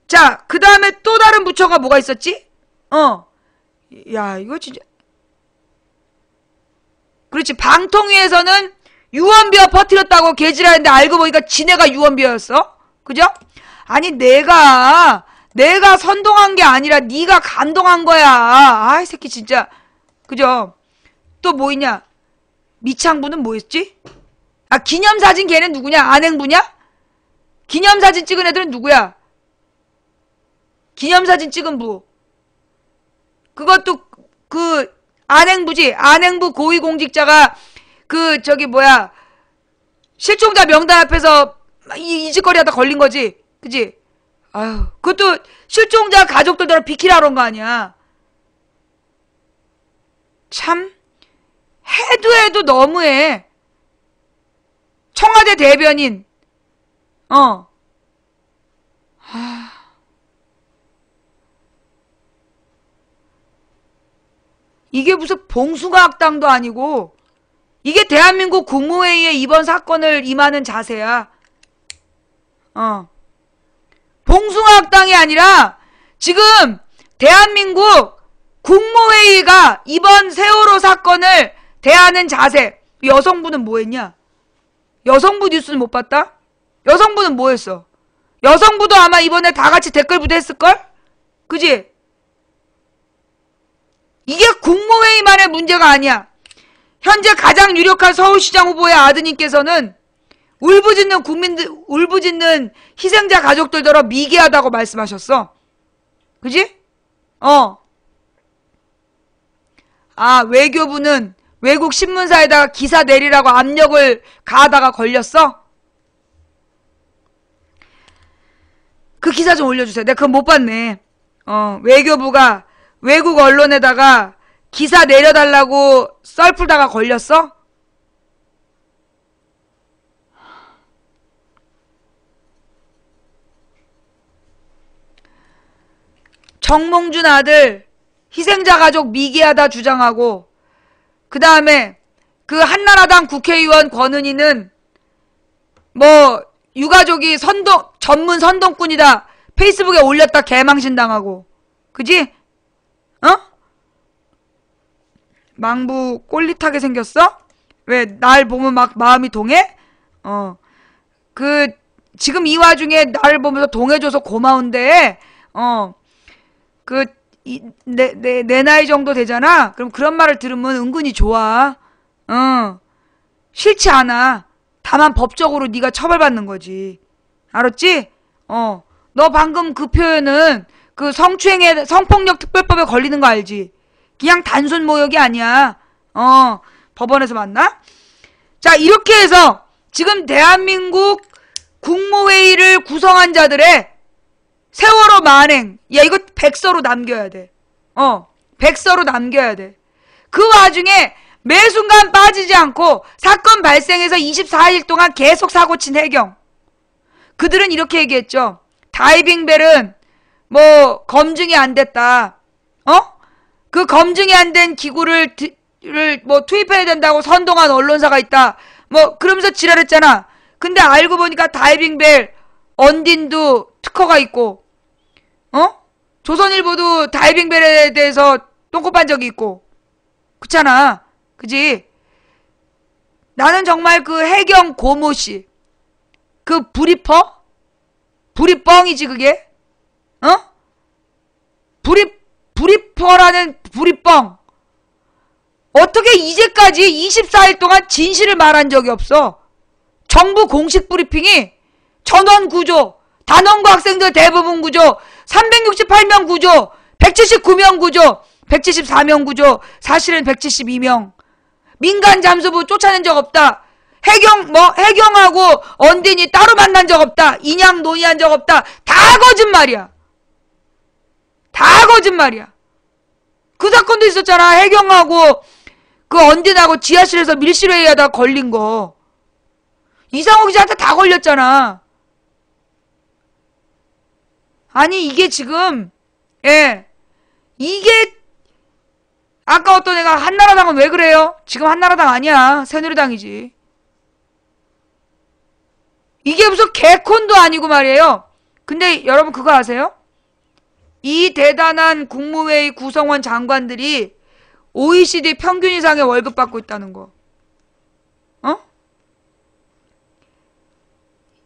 자, 그 다음에 또 다른 부처가 뭐가 있었지? 야, 이거 진짜. 그렇지. 방통위에서는 유언비어 퍼뜨렸다고 개지랄했는데 알고 보니까 지네가 유언비어였어. 그죠? 아니, 내가 선동한 게 아니라 네가 감동한 거야. 아이, 새끼 진짜. 그죠? 또 뭐 있냐? 미창부는 뭐 했지? 아, 기념사진 걔는 누구냐? 안행부냐? 기념사진 찍은 애들은 누구야? 기념사진 찍은 부. 그것도 그 안행부지. 안행부 고위공직자가 그 저기 뭐야 실종자 명단 앞에서 이 짓거리 하다 걸린 거지. 그지? 아유, 그것도 실종자 가족들더러 비키라 그런 거 아니야. 참 해도 너무해. 청와대 대변인 이게 무슨 봉숭아학당도 아니고 이게 대한민국 국무회의에 이번 사건을 임하는 자세야. 봉숭아학당이 아니라 지금 대한민국 국무회의가 이번 세월호 사건을 대하는 자세. 여성부는 뭐 했냐? 여성부 뉴스는 못 봤다? 여성부는 뭐 했어? 여성부도 아마 이번에 다 같이 댓글 부대 했을걸? 그지? 이게 국무회의만의 문제가 아니야. 현재 가장 유력한 서울시장 후보의 아드님께서는 울부짖는 희생자 가족들더러 미개하다고 말씀하셨어. 그지? 아, 외교부는 외국 신문사에다가 기사 내리라고 압력을 가하다가 걸렸어? 그 기사 좀 올려주세요. 내가 그거 못 봤네. 외교부가 외국 언론에다가 기사 내려달라고 썰 풀다가 걸렸어? 정몽준 아들 희생자 가족 미개하다 주장하고 그 다음에 그 한나라당 국회의원 권은희는 뭐 유가족이 전문 선동꾼이다 페이스북에 올렸다 개망신 당하고. 그지? 망부 꼴릿하게 생겼어? 왜 날 보면 막 마음이 동해? 지금 이 와중에 나를 보면서 동해줘서 고마운데 내 나이 정도 되잖아? 그럼 그런 말을 들으면 은근히 좋아. 싫지 않아. 다만 법적으로 네가 처벌받는 거지. 알았지? 너 방금 그 표현은 그 성폭력 특별법에 걸리는 거 알지? 그냥 단순 모욕이 아니야. 법원에서 만나? 자, 이렇게 해서 지금 대한민국 국무회의를 구성한 자들의 세월호 만행, 야, 이거 백서로 남겨야 돼. 백서로 남겨야 돼. 그 와중에 매 순간 빠지지 않고 사건 발생해서 24일 동안 계속 사고친 해경. 그들은 이렇게 얘기했죠. 다이빙벨은 뭐 검증이 안 됐다. 그 검증이 안 된 기구를 뭐 투입해야 된다고 선동한 언론사가 있다. 뭐 그러면서 지랄했잖아. 근데 알고 보니까 다이빙벨 언딘도 특허가 있고, 조선일보도 다이빙벨에 대해서 똥꼬 빤 적이 있고, 그렇잖아. 그지? 나는 정말 그 해경 고모씨, 그 불이퍼? 불이뻥이지 그게? 불이퍼라는 불이뻥. 어떻게 이제까지 24일 동안 진실을 말한 적이 없어? 정부 공식 브리핑이 전원 구조, 단원고 학생들 대부분 구조, 368명 구조, 179명 구조, 174명 구조, 사실은 172명. 민간 잠수부 쫓아낸 적 없다. 해경하고 언딘이 따로 만난 적 없다. 인양 논의한 적 없다. 다 거짓말이야. 다 거짓말이야. 그 사건도 있었잖아. 해경하고 그 언딘하고 지하실에서 밀실회의 하다 걸린 거. 이상호 기자한테 다 걸렸잖아. 아니 이게 지금 이게 아까 어떤 애가 한나라당은 왜 그래요? 지금 한나라당 아니야. 새누리당이지. 이게 무슨 개콘도 아니고 말이에요. 근데 여러분 그거 아세요? 이 대단한 국무회의 구성원 장관들이 OECD 평균 이상의 월급 받고 있다는 거.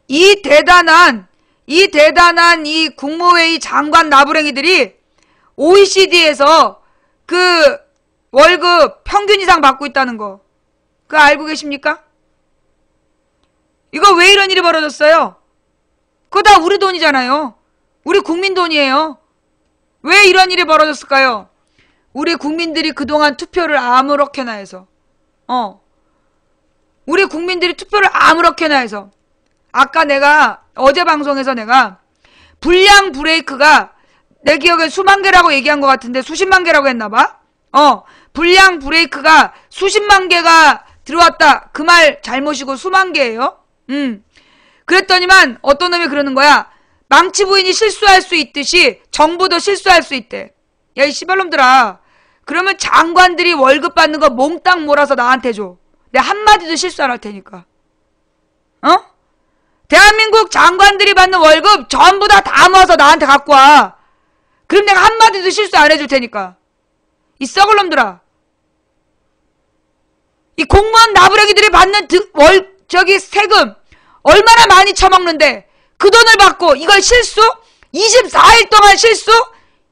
이 대단한 이 국무회의 장관 나부랭이들이 OECD에서 그 월급 평균 이상 받고 있다는 거. 그거 알고 계십니까? 이거 왜 이런 일이 벌어졌어요? 그거 다 우리 돈이잖아요. 우리 국민 돈이에요. 왜 이런 일이 벌어졌을까요? 우리 국민들이 그동안 투표를 아무렇게나 해서. 우리 국민들이 투표를 아무렇게나 해서. 아까 내가 어제 방송에서 내가 불량 브레이크가 내 기억에 수만 개라고 얘기한 것 같은데 수십만 개라고 했나봐. 불량 브레이크가 수십만 개가 들어왔다. 그 말 잘못이고 수만 개예요. 그랬더니만 어떤 놈이 그러는 거야. 망치 부인이 실수할 수 있듯이 정부도 실수할 수 있대. 야, 이 씨발놈들아. 그러면 장관들이 월급 받는 거 몽땅 몰아서 나한테 줘. 내가 한마디도 실수 안 할 테니까. 대한민국 장관들이 받는 월급 전부 다 모아서 나한테 갖고 와. 그럼 내가 한마디도 실수 안 해줄 테니까. 이 썩을 놈들아. 이 공무원 나부랭이들이 받는 세금 얼마나 많이 처먹는데 그 돈을 받고 이걸 실수? 24일 동안 실수?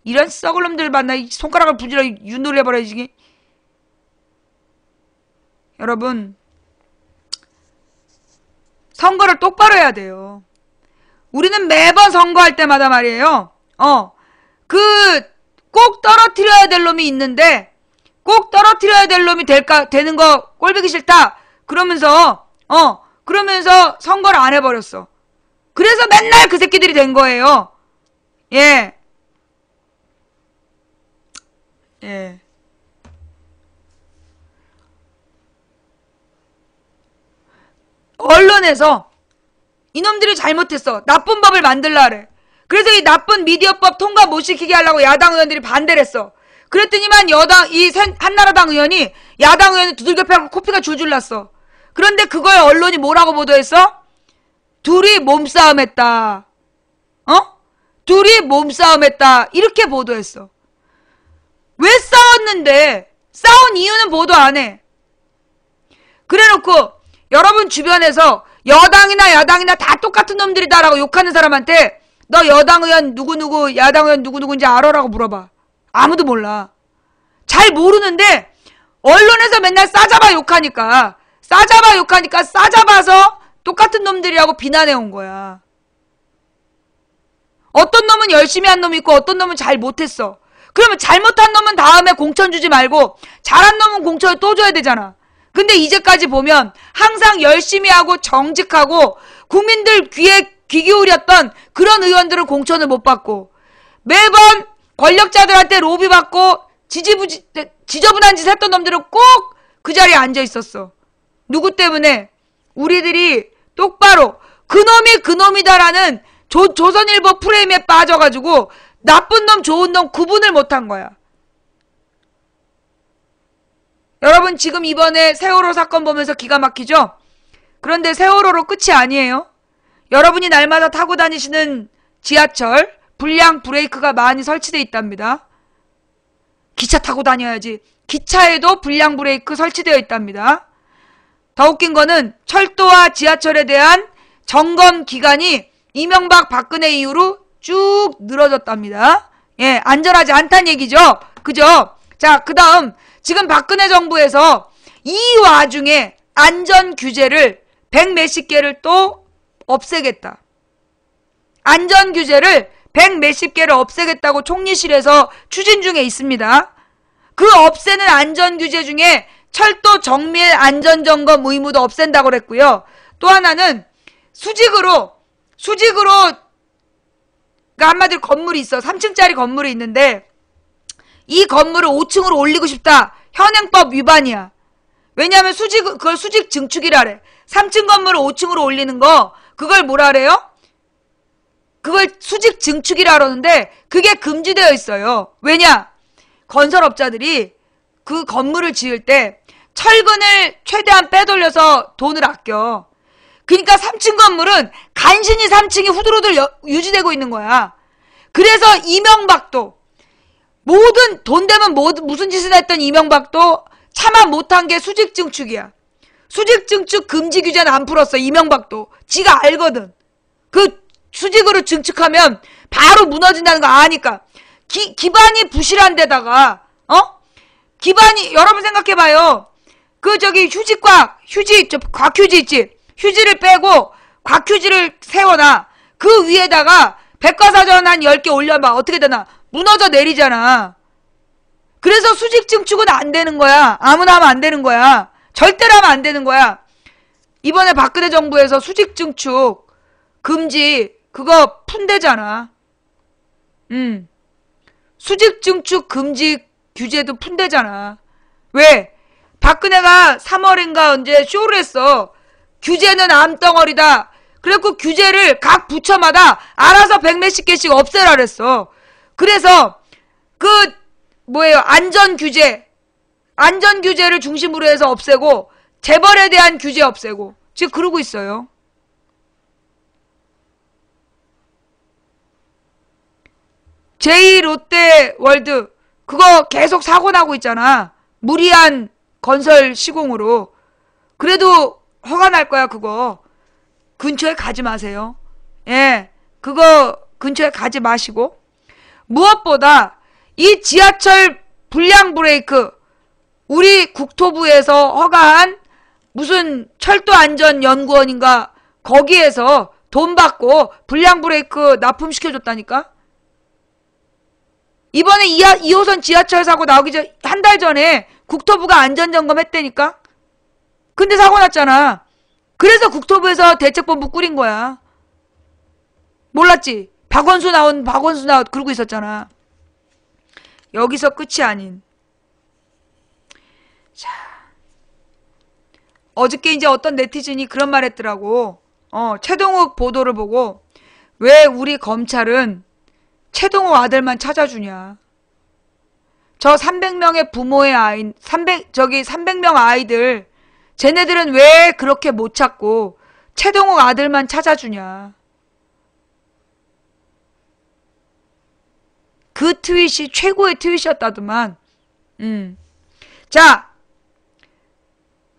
이런 썩을 놈들 만나 손가락을 부지러 윤놀이 해버려야지. 여러분 선거를 똑바로 해야 돼요. 우리는 매번 선거할 때마다 말이에요. 꼭 떨어뜨려야 될 놈이 있는데 꼭 떨어뜨려야 될 놈이 되는 거 꼴보기 싫다. 그러면서 선거를 안 해버렸어. 그래서 맨날 그 새끼들이 된 거예요. 예. 언론에서 이놈들이 잘못했어. 나쁜 법을 만들라 그래. 그래서 이 나쁜 미디어법 통과 못 시키게 하려고 야당 의원들이 반대를 했어. 그랬더니만 한나라당 의원이 야당 의원이 두들겨 패고 코피가 줄줄 났어. 그런데 그걸 언론이 뭐라고 보도했어? 둘이 몸싸움했다. 둘이 몸싸움했다. 이렇게 보도했어. 왜 싸웠는데? 싸운 이유는 보도 안 해. 그래놓고 여러분 주변에서 여당이나 야당이나 다 똑같은 놈들이다라고 욕하는 사람한테 너 여당 의원 누구누구 야당 의원 누구누구인지 알아라고 물어봐. 아무도 몰라. 잘 모르는데 언론에서 맨날 싸잡아 욕하니까 싸잡아서 똑같은 놈들이라고 비난해 온 거야. 어떤 놈은 열심히 한 놈이 있고 어떤 놈은 잘 못했어. 그러면 잘못한 놈은 다음에 공천 주지 말고 잘한 놈은 공천을 또 줘야 되잖아. 근데 이제까지 보면 항상 열심히 하고 정직하고 국민들 귀에 귀 기울였던 그런 의원들은 공천을 못 받고 매번 권력자들한테 로비 받고 지저분한 짓 했던 놈들은 꼭 그 자리에 앉아 있었어. 누구 때문에? 우리들이 똑바로 그놈이 그놈이다라는 조선일보 프레임에 빠져가지고 나쁜 놈 좋은 놈 구분을 못한 거야. 여러분 지금 이번에 세월호 사건 보면서 기가 막히죠? 그런데 세월호로 끝이 아니에요. 여러분이 날마다 타고 다니시는 지하철 불량 브레이크가 많이 설치되어 있답니다. 기차 타고 다녀야지. 기차에도 불량 브레이크 설치되어 있답니다. 더 웃긴 거는 철도와 지하철에 대한 점검 기간이 이명박 박근혜 이후로 쭉 늘어졌답니다. 예, 안전하지 않다는 얘기죠. 그죠? 자, 그 다음 지금 박근혜 정부에서 이 와중에 안전 규제를 100몇십 개를 또 없애겠다. 안전 규제를 100몇십 개를 없애겠다고 총리실에서 추진 중에 있습니다. 그 없애는 안전 규제 중에 철도 정밀 안전점검 의무도 없앤다고 그랬고요. 또 하나는 수직으로 그러니까 한마디로 건물이 있어. 3층짜리 건물이 있는데 이 건물을 5층으로 올리고 싶다. 현행법 위반이야. 왜냐하면 그걸 수직 증축이라래. 3층 건물을 5층으로 올리는 거 그걸 뭐라래요? 그걸 수직 증축이라 그러는데 그게 금지되어 있어요. 왜냐? 건설업자들이 그 건물을 지을 때 철근을 최대한 빼돌려서 돈을 아껴. 그러니까 3층 건물은 간신히 3층이 후들후들 유지되고 있는 거야. 그래서 이명박도 모든 돈 되면 무슨 짓을 했던 이명박도 차마 못한 게 수직 증축이야. 수직 증축 금지 규제는 안 풀었어. 이명박도. 지가 알거든. 그 수직으로 증축하면 바로 무너진다는 거 아니까. 기반이 부실한 데다가 기반이 여러분 생각해봐요. 곽휴지 있지. 휴지를 빼고 곽휴지를 세워놔. 그 위에다가 백과사전 한 10개 올려봐. 어떻게 되나? 무너져 내리잖아. 그래서 수직 증축은 안 되는 거야. 아무나 하면 안 되는 거야. 절대로 하면 안 되는 거야. 이번에 박근혜 정부에서 수직 증축 금지 그거 푼대잖아. 수직 증축 금지 규제도 푼대잖아. 왜? 박근혜가 3월인가 언제 쇼를 했어. 규제는 암덩어리다. 그래갖고 규제를 각 부처마다 알아서 100몇십 개씩 없애라 그랬어. 그래서 안전규제를 중심으로 해서 없애고 재벌에 대한 규제 없애고 지금 그러고 있어요. 제2롯데월드 그거 계속 사고 나고 있잖아. 무리한 건설 시공으로. 그래도 허가 날 거야 그거. 근처에 가지 마세요. 예, 그거 근처에 가지 마시고. 무엇보다 이 지하철 불량 브레이크 우리 국토부에서 허가한 무슨 철도안전연구원인가 거기에서 돈 받고 불량 브레이크 납품시켜줬다니까. 이번에 2호선 지하철 사고 나오기 전 한 달 전에 국토부가 안전점검 했다니까. 근데 사고 났잖아. 그래서 국토부에서 대책본부 꾸린 거야. 몰랐지? 박원순 나온 그러고 있었잖아. 여기서 끝이 아닌. 자, 어저께 이제 어떤 네티즌이 그런 말 했더라고. 최동욱 보도를 보고 왜 우리 검찰은 최동욱 아들만 찾아주냐. 저 300명의 부모의 300명 아이들 쟤네들은 왜 그렇게 못 찾고 최동욱 아들만 찾아주냐. 그 트윗이 최고의 트윗이었다더만. 자,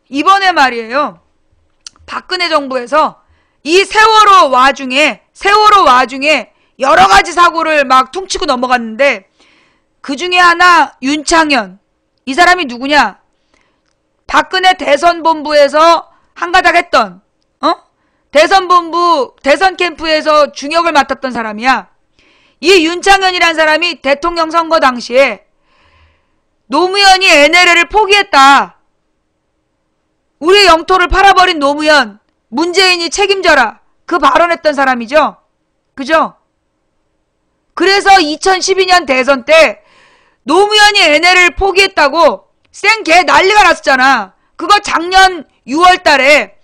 이번에 말이에요. 박근혜 정부에서 이 세월호 와중에 여러 가지 사고를 막 퉁치고 넘어갔는데 그 중에 하나 윤창현. 이 사람이 누구냐? 박근혜 대선본부에서 한가닥 했던 대선본부 대선 캠프에서 중역을 맡았던 사람이야. 이 윤창현이란 사람이 대통령 선거 당시에 노무현이 NLL을 포기했다. 우리 영토를 팔아버린 노무현, 문재인이 책임져라. 그 발언했던 사람이죠. 그죠? 그래서 2012년 대선 때 노무현이 NLL을 포기했다고 생개 난리가 났었잖아. 그거 작년 6월달에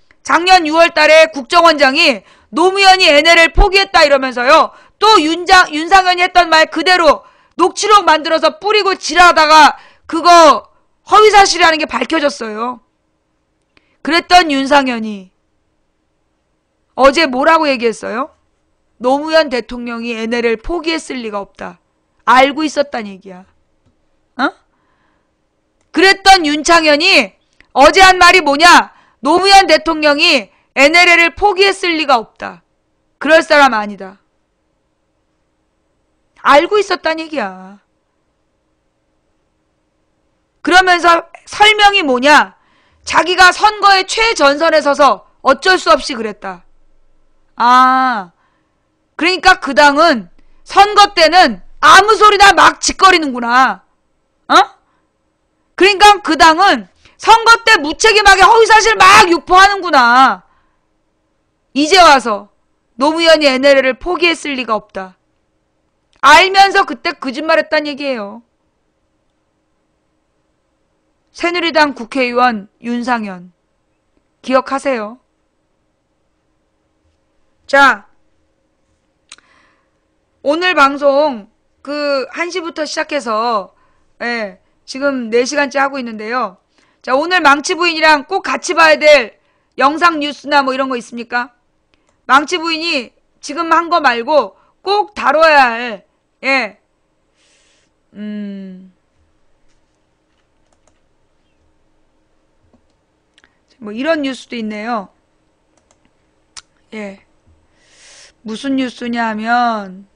국정원장이 노무현이 NLL을 포기했다 이러면서요. 또 윤상현이 했던 말 그대로 녹취록 만들어서 뿌리고 지랄하다가 그거 허위사실이라는 게 밝혀졌어요. 그랬던 윤상현이 어제 뭐라고 얘기했어요? 노무현 대통령이 NLL을 포기했을 리가 없다. 알고 있었단 얘기야. 그랬던 윤창현이 어제 한 말이 뭐냐? 노무현 대통령이 NLL을 포기했을 리가 없다. 그럴 사람 아니다. 알고 있었단 얘기야. 그러면서 설명이 뭐냐? 자기가 선거의 최전선에 서서 어쩔 수 없이 그랬다. 아, 그러니까 그 당은 선거 때는 아무 소리나 막 짓거리는구나. 그러니까 그 당은 선거 때 무책임하게 허위사실 막 유포하는구나. 이제 와서 노무현이 NLL을 포기했을 리가 없다. 알면서 그때 거짓말했단 얘기예요. 새누리당 국회의원 윤상현. 기억하세요. 자, 오늘 방송 1시부터 시작해서 지금 4시간째 하고 있는데요. 자, 오늘 망치부인이랑 꼭 같이 봐야 될 영상 뉴스나 뭐 이런 거 있습니까? 망치부인이 지금 한 거 말고 꼭 다뤄야 할 뭐 이런 뉴스도 있네요. 무슨 뉴스냐 하면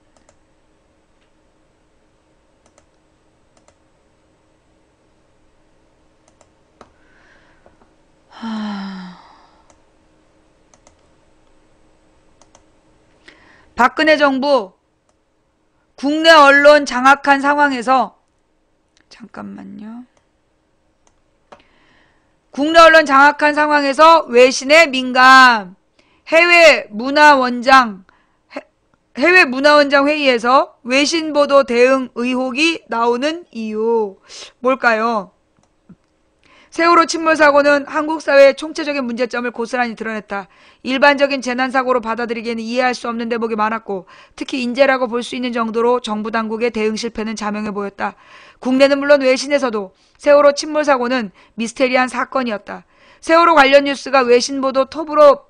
박근혜 정부 국내 언론 장악한 상황에서 잠깐만요. 국내 언론 장악한 상황에서 외신의 민감. 해외 문화원장 회의에서 외신 보도 대응 의혹이 나오는 이유. 뭘까요? 세월호 침몰 사고는 한국 사회의 총체적인 문제점을 고스란히 드러냈다. 일반적인 재난사고로 받아들이기에는 이해할 수 없는 대목이 많았고 특히 인재라고 볼 수 있는 정도로 정부 당국의 대응 실패는 자명해 보였다. 국내는 물론 외신에서도 세월호 침몰 사고는 미스테리한 사건이었다. 세월호 관련 뉴스가 외신 보도 톱으로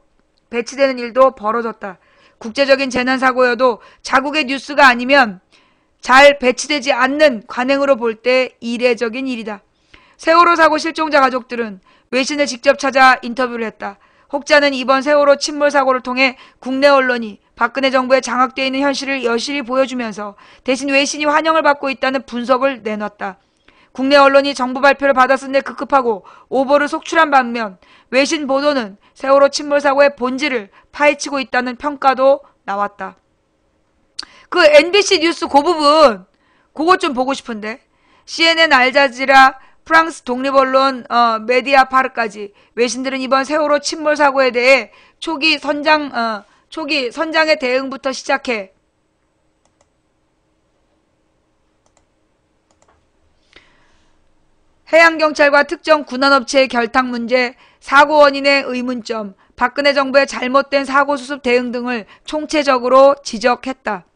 배치되는 일도 벌어졌다. 국제적인 재난사고여도 자국의 뉴스가 아니면 잘 배치되지 않는 관행으로 볼 때 이례적인 일이다. 세월호 사고 실종자 가족들은 외신을 직접 찾아 인터뷰를 했다. 혹자는 이번 세월호 침몰 사고를 통해 국내 언론이 박근혜 정부에 장악되어 있는 현실을 여실히 보여주면서 대신 외신이 환영을 받고 있다는 분석을 내놨다. 국내 언론이 정부 발표를 받았을 때 급급하고 오보를 속출한 반면 외신 보도는 세월호 침몰 사고의 본질을 파헤치고 있다는 평가도 나왔다. 그 NBC 뉴스 그 부분 그것 좀 보고 싶은데 CNN, 알자지라, 프랑스 독립언론 메디아파르까지 외신들은 이번 세월호 침몰 사고에 대해 초기 선장의 대응부터 시작해 해양경찰과 특정 군안업체의 결탁 문제, 사고 원인의 의문점, 박근혜 정부의 잘못된 사고 수습 대응 등을 총체적으로 지적했다.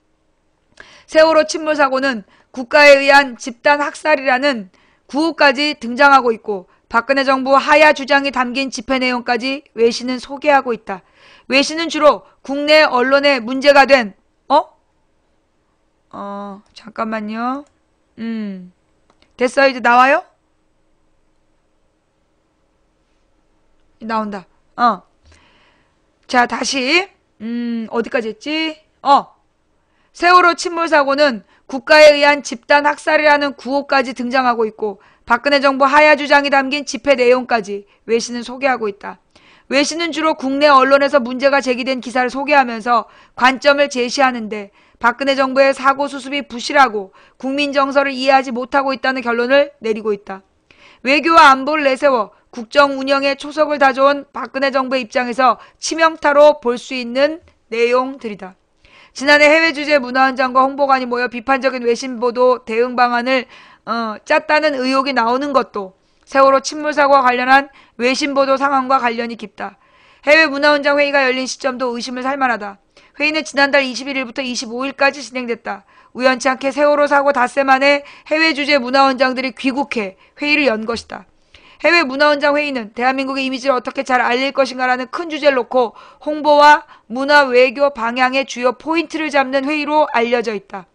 세월호 침몰 사고는 국가에 의한 집단 학살이라는 구호까지 등장하고 있고 박근혜 정부 하야 주장이 담긴 집회 내용까지 외신은 소개하고 있다. 외신은 주로 국내 언론에 문제가 된 잠깐만요. 됐어요. 이제 나와요? 나온다. 자, 다시 어디까지 했지? 세월호 침몰사고는 국가에 의한 집단 학살이라는 구호까지 등장하고 있고 박근혜 정부 하야 주장이 담긴 집회 내용까지 외신은 소개하고 있다. 외신은 주로 국내 언론에서 문제가 제기된 기사를 소개하면서 관점을 제시하는데 박근혜 정부의 사고 수습이 부실하고 국민 정서를 이해하지 못하고 있다는 결론을 내리고 있다. 외교와 안보를 내세워 국정 운영에 초석을 다져온 박근혜 정부의 입장에서 치명타로 볼 수 있는 내용들이다. 지난해 해외 주재 문화원장과 홍보관이 모여 비판적인 외신 보도 대응 방안을 짰다는 의혹이 나오는 것도 세월호 침몰사고와 관련한 외신 보도 상황과 관련이 깊다. 해외 문화원장 회의가 열린 시점도 의심을 살만하다. 회의는 지난달 21일부터 25일까지 진행됐다. 우연치 않게 세월호 사고 닷새 만에 해외 주재 문화원장들이 귀국해 회의를 연 것이다. 해외 문화원장 회의는 대한민국의 이미지를 어떻게 잘 알릴 것인가라는 큰 주제를 놓고 홍보와 문화 외교 방향의 주요 포인트를 잡는 회의로 알려져 있다.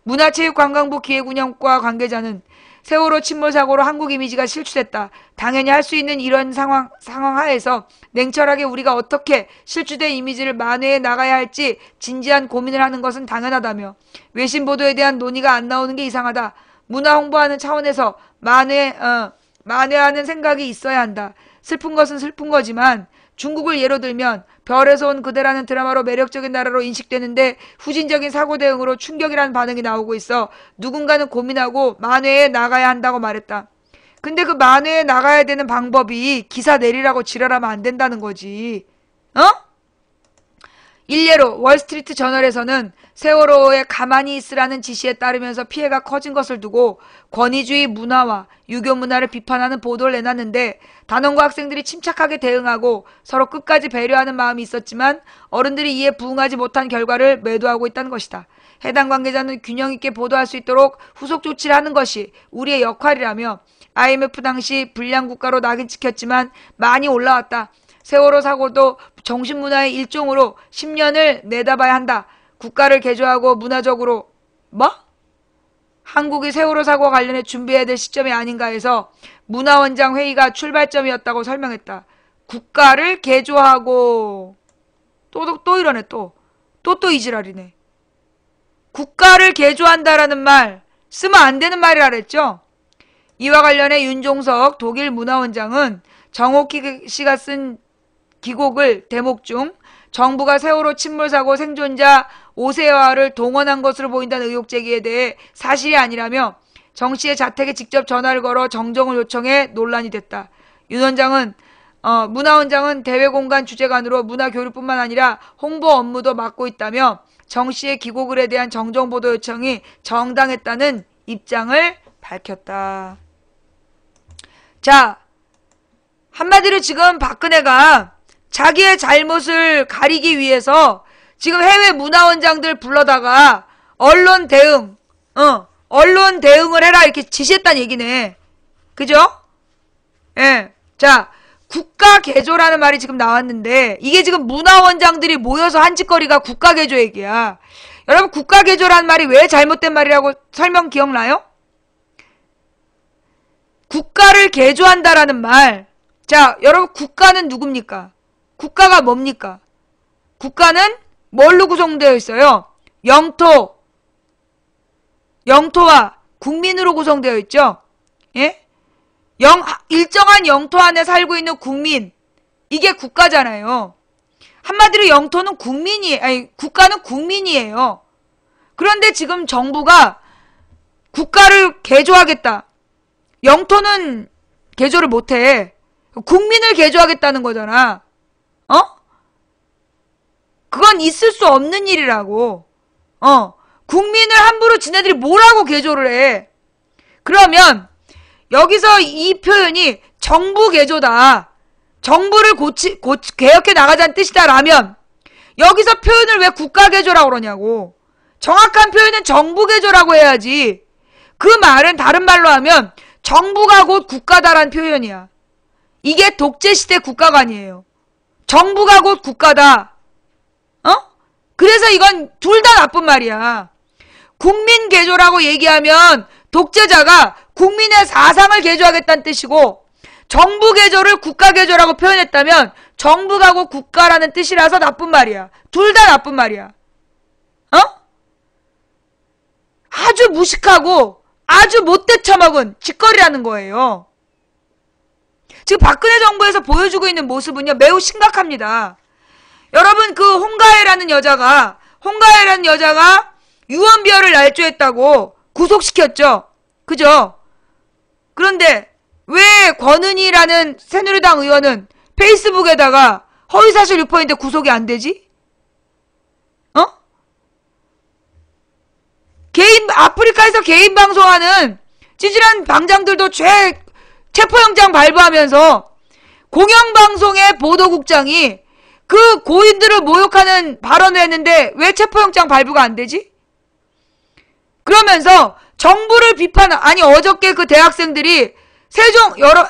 문화체육관광부 기획운영과 관계자는 세월호 침몰 사고로 한국 이미지가 실추됐다. 당연히 할 수 있는 이런 상황 하에서 냉철하게 우리가 어떻게 실추된 이미지를 만회해 나가야 할지 진지한 고민을 하는 것은 당연하다며 외신 보도에 대한 논의가 안 나오는 게 이상하다. 문화 홍보하는 차원에서 만회하는 생각이 있어야 한다. 슬픈 것은 슬픈 거지만 중국을 예로 들면 별에서 온 그대라는 드라마로 매력적인 나라로 인식되는데 후진적인 사고 대응으로 충격이라는 반응이 나오고 있어 누군가는 고민하고 만회해 나가야 한다고 말했다. 근데 그 만회해 나가야 되는 방법이 기사 내리라고 지랄하면 안 된다는 거지. 일례로 월스트리트 저널에서는 세월호에 가만히 있으라는 지시에 따르면서 피해가 커진 것을 두고 권위주의 문화와 유교 문화를 비판하는 보도를 내놨는데 단원과 학생들이 침착하게 대응하고 서로 끝까지 배려하는 마음이 있었지만 어른들이 이에 부응하지 못한 결과를 매도하고 있다는 것이다. 해당 관계자는 균형 있게 보도할 수 있도록 후속 조치를 하는 것이 우리의 역할이라며 IMF 당시 불량국가로 낙인 찍혔지만 많이 올라왔다. 세월호 사고도 정신문화의 일종으로 10년을 내다봐야 한다. 국가를 개조하고 문화적으로 한국이 세월호 사고와 관련해 준비해야 될 시점이 아닌가 해서 문화원장 회의가 출발점이었다고 설명했다. 국가를 개조하고 또 이러네 또 이지랄이네. 국가를 개조한다라는 말 쓰면 안 되는 말이라 그랬죠. 이와 관련해 윤종석 독일 문화원장은 정옥희 씨가 쓴 기곡을 대목 중 정부가 세월호 침몰사고 생존자 오세화를 동원한 것으로 보인다는 의혹 제기에 대해 사실이 아니라며 정 씨의 자택에 직접 전화를 걸어 정정을 요청해 논란이 됐다. 윤 원장은 문화원장은 대외공간 주재관으로 문화교류뿐만 아니라 홍보 업무도 맡고 있다며 정 씨의 기고글에 대한 정정보도 요청이 정당했다는 입장을 밝혔다. 자, 한마디로 지금 박근혜가 자기의 잘못을 가리기 위해서 지금 해외 문화원장들 불러다가 언론 대응을 해라 이렇게 지시했다는 얘기네. 그죠? 예. 자, 국가 개조라는 말이 지금 나왔는데 이게 지금 문화원장들이 모여서 한 짓거리가 국가 개조 얘기야. 여러분 국가 개조라는 말이 왜 잘못된 말이라고 설명 기억나요? 국가를 개조한다라는 말. 자, 여러분 국가는 누굽니까? 국가가 뭡니까? 국가는 뭘로 구성되어 있어요? 영토와 국민으로 구성되어 있죠? 예? 일정한 영토 안에 살고 있는 국민. 이게 국가잖아요. 한마디로 영토는 국가는 국민이에요. 그런데 지금 정부가 국가를 개조하겠다. 영토는 개조를 못해. 국민을 개조하겠다는 거잖아. 그건 있을 수 없는 일이라고. 국민을 함부로 지네들이 뭐라고 개조를 해. 그러면 여기서 이 표현이 정부 개조다. 정부를 개혁해 나가자는 뜻이다라면 여기서 표현을 왜 국가 개조라고 그러냐고. 정확한 표현은 정부 개조라고 해야지. 그 말은 다른 말로 하면 정부가 곧 국가다라는 표현이야. 이게 독재시대 국가가 아니에요. 정부가 곧 국가다. 그래서 이건 둘 다 나쁜 말이야. 국민 개조라고 얘기하면 독재자가 국민의 사상을 개조하겠다는 뜻이고 정부 개조를 국가 개조라고 표현했다면 정부가고 국가라는 뜻이라서 나쁜 말이야. 둘 다 나쁜 말이야. 아주 무식하고 아주 못돼 처먹은 짓거리라는 거예요. 지금 박근혜 정부에서 보여주고 있는 모습은요, 매우 심각합니다. 여러분, 그 홍가혜라는 여자가 유언비어를 날조했다고 구속시켰죠. 그죠? 그런데 왜 권은희라는 새누리당 의원은 페이스북에다가 허위사실 유포인데 구속이 안 되지? 아프리카에서 개인 방송하는 찌질한 방장들도 체포영장 발부하면서 공영방송의 보도국장이 그 고인들을 모욕하는 발언을 했는데 왜 체포영장 발부가 안 되지? 그러면서 정부를 아니 어저께 그 대학생들이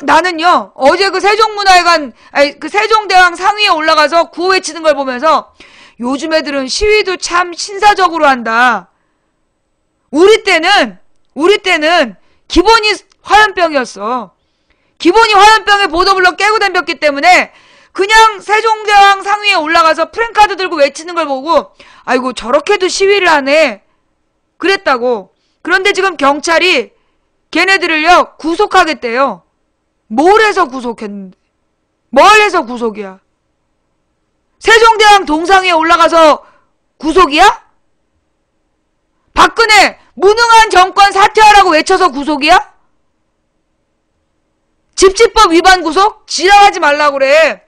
나는요 어제 그 세종문화회관 그 세종대왕 상위에 올라가서 구호 외치는 걸 보면서 요즘 애들은 시위도 참 신사적으로 한다. 우리 때는 기본이 화염병이었어. 기본이 화염병에 보도블럭 깨고 덤볐기 때문에 그냥 세종대왕 상위에 올라가서 프랭카드 들고 외치는 걸 보고 아이고 저렇게도 시위를 하네 그랬다고. 그런데 지금 경찰이 걔네들을요 구속하겠대요. 뭘 해서 구속했는데? 뭘 해서 구속이야? 세종대왕 동상위에 올라가서 구속이야? 박근혜 무능한 정권 사퇴하라고 외쳐서 구속이야? 집시법 위반 구속? 지랄하지 말라고 그래.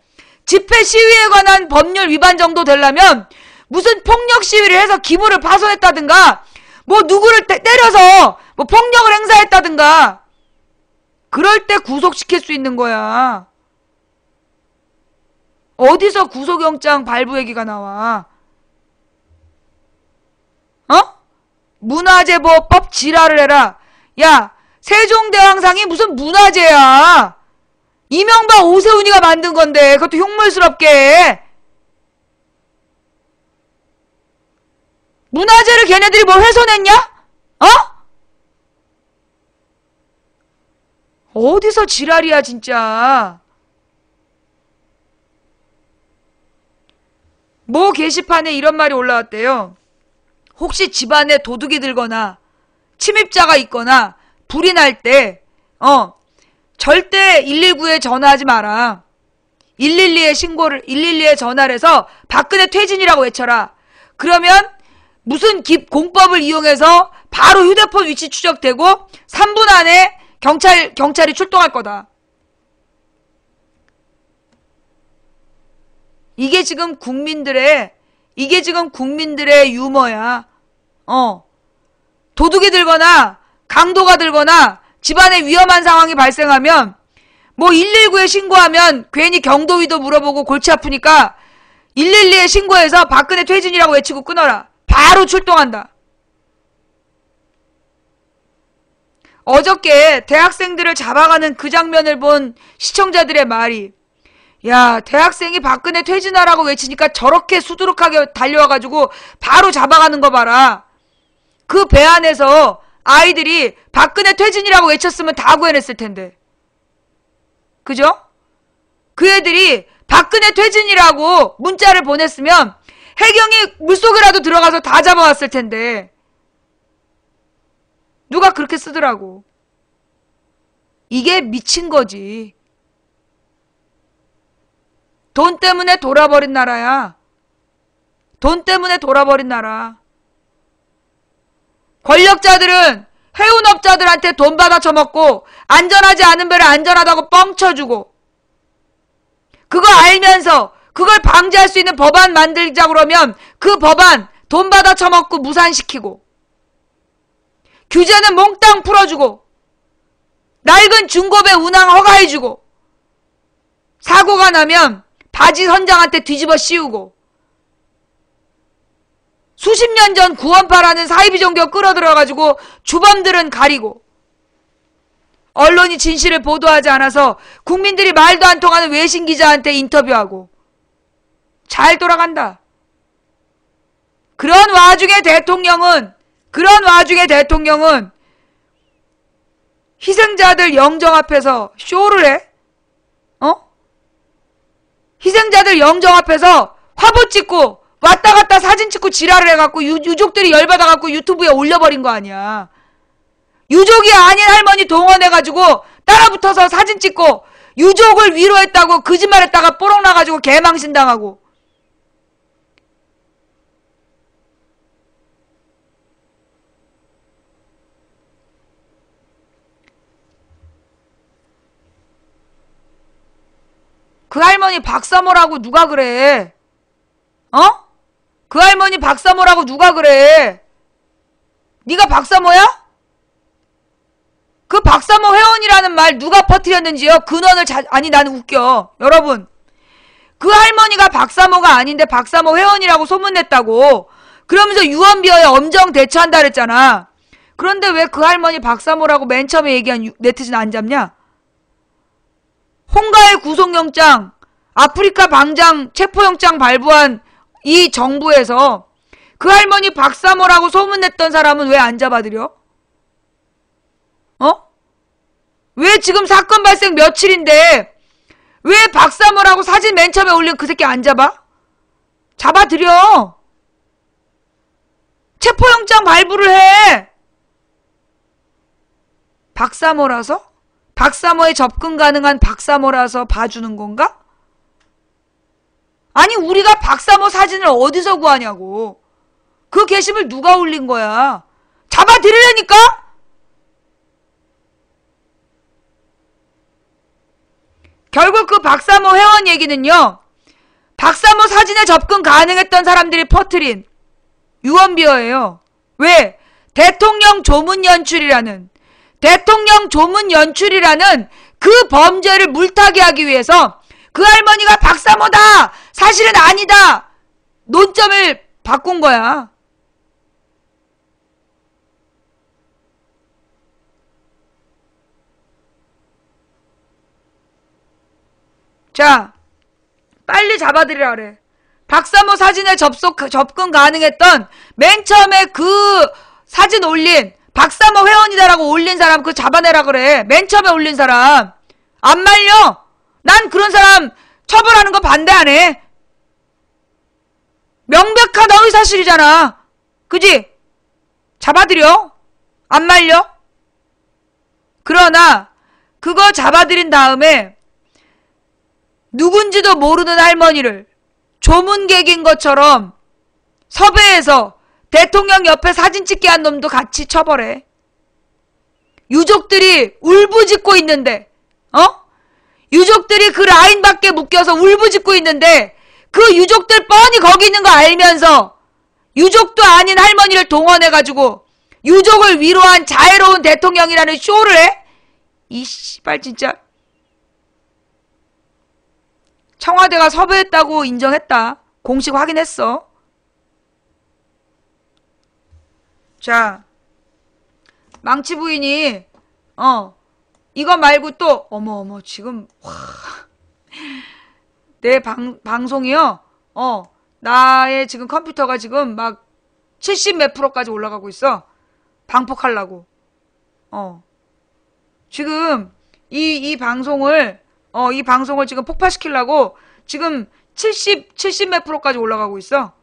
집회 시위에 관한 법률 위반 정도 되려면 무슨 폭력 시위를 해서 기물을 파손했다든가 뭐 누구를 때려서 뭐 폭력을 행사했다든가 그럴 때 구속시킬 수 있는 거야. 어디서 구속영장 발부 얘기가 나와? 문화재보호법 지랄을 해라. 야, 세종대왕상이 무슨 문화재야. 이명박 오세훈이가 만든 건데 그것도 흉물스럽게. 문화재를 걔네들이 뭐 훼손했냐? 어디서 지랄이야 진짜. 모 게시판에 이런 말이 올라왔대요. 혹시 집안에 도둑이 들거나 침입자가 있거나 불이 날 때 절대 119에 전화하지 마라. 112에 전화를 해서 박근혜 퇴진이라고 외쳐라. 그러면 무슨 공법을 이용해서 바로 휴대폰 위치 추적되고 3분 안에 경찰이 출동할 거다. 이게 지금 국민들의 유머야. 도둑이 들거나 강도가 들거나 집안에 위험한 상황이 발생하면 뭐 119에 신고하면 괜히 경도위도 물어보고 골치 아프니까 112에 신고해서 박근혜 퇴진이라고 외치고 끊어라. 바로 출동한다. 어저께 대학생들을 잡아가는 그 장면을 본 시청자들의 말이 야, 대학생이 박근혜 퇴진하라고 외치니까 저렇게 수두룩하게 달려와가지고 바로 잡아가는 거 봐라. 그 배 안에서 아이들이 박근혜 퇴진이라고 외쳤으면 다 구해냈을 텐데. 그죠? 그 애들이 박근혜 퇴진이라고 문자를 보냈으면 해경이 물속에라도 들어가서 다 잡아왔을 텐데. 누가 그렇게 쓰더라고. 이게 미친 거지. 돈 때문에 돌아버린 나라야. 돈 때문에 돌아버린 나라. 권력자들은 해운업자들한테 돈 받아 처먹고 안전하지 않은 배를 안전하다고 뻥쳐주고 그거 알면서 그걸 방지할 수 있는 법안 만들자 그러면 그 법안 돈 받아 처먹고 무산시키고 규제는 몽땅 풀어주고 낡은 중고배 운항 허가해주고 사고가 나면 바지 선장한테 뒤집어 씌우고 수십 년 전 구원파라는 사이비 종교 끌어들여가지고 주범들은 가리고 언론이 진실을 보도하지 않아서 국민들이 말도 안 통하는 외신 기자한테 인터뷰하고 잘 돌아간다. 그런 와중에 대통령은 희생자들 영정 앞에서 쇼를 해? 희생자들 영정 앞에서 화보 찍고 왔다 갔다 사진 찍고 지랄을 해갖고 유족들이 열받아갖고 유튜브에 올려버린 거 아니야. 유족이 아닌 할머니 동원해가지고 따라붙어서 사진 찍고 유족을 위로했다고 거짓말했다가 뽀록 나가지고 개망신당하고. 그 할머니 박사모라고 누가 그래? 그 할머니 박사모라고 누가 그래? 네가 박사모야? 그 박사모 회원이라는 말 누가 퍼뜨렸는지요? 근원을 아니 나는 웃겨. 여러분, 그 할머니가 박사모가 아닌데 박사모 회원이라고 소문냈다고. 그러면서 유언비어에 엄정 대처한다 그랬잖아. 그런데 왜 그 할머니 박사모라고 맨 처음에 얘기한 네티즌 안 잡냐? 홍가의 구속영장, 아프리카 방장 체포영장 발부한 이 정부에서 그 할머니 박사모라고 소문냈던 사람은 왜 안 잡아들여? 왜 지금 사건 발생 며칠인데 왜 박사모라고 사진 맨 처음에 올린 그 새끼 안 잡아? 잡아들여. 체포영장 발부를 해. 박사모라서? 박사모에 접근 가능한 박사모라서 봐주는 건가? 아니 우리가 박사모 사진을 어디서 구하냐고. 그 게시물 누가 올린 거야? 잡아들으려니까? 결국 그 박사모 회원 얘기는요, 박사모 사진에 접근 가능했던 사람들이 퍼뜨린 유언비어예요. 왜? 대통령 조문 연출이라는 그 범죄를 물타기 하기 위해서 그 할머니가 박사모다! 사실은 아니다! 논점을 바꾼 거야. 자, 빨리 잡아들이라 그래. 박사모 사진에 접근 가능했던 맨 처음에 그 사진 올린 박사모 회원이다라고 올린 사람 그거 잡아내라 그래. 맨 처음에 올린 사람. 안 말려. 난 그런 사람 처벌하는 거 반대 안 해. 명백한 허위사실이잖아. 그지? 잡아들여. 안 말려. 그러나 그거 잡아들인 다음에 누군지도 모르는 할머니를 조문객인 것처럼 섭외해서 대통령 옆에 사진 찍게 한 놈도 같이 처벌해. 유족들이 울부짖고 있는데, 유족들이 그 라인 밖에 묶여서 울부짖고 있는데 그 유족들 뻔히 거기 있는 거 알면서 유족도 아닌 할머니를 동원해가지고 유족을 위로한 자애로운 대통령이라는 쇼를 해? 이 씨발 진짜. 청와대가 섭외했다고 인정했다. 공식 확인했어. 자, 망치 부인이 이거 말고 또 어머 지금 와, 내 방송이요. 나의 지금 컴퓨터가 지금 막 70 몇 프로까지 올라가고 있어. 방폭하려고. 지금 이 방송을 지금 폭파시키려고 지금 70 몇 프로까지 올라가고 있어.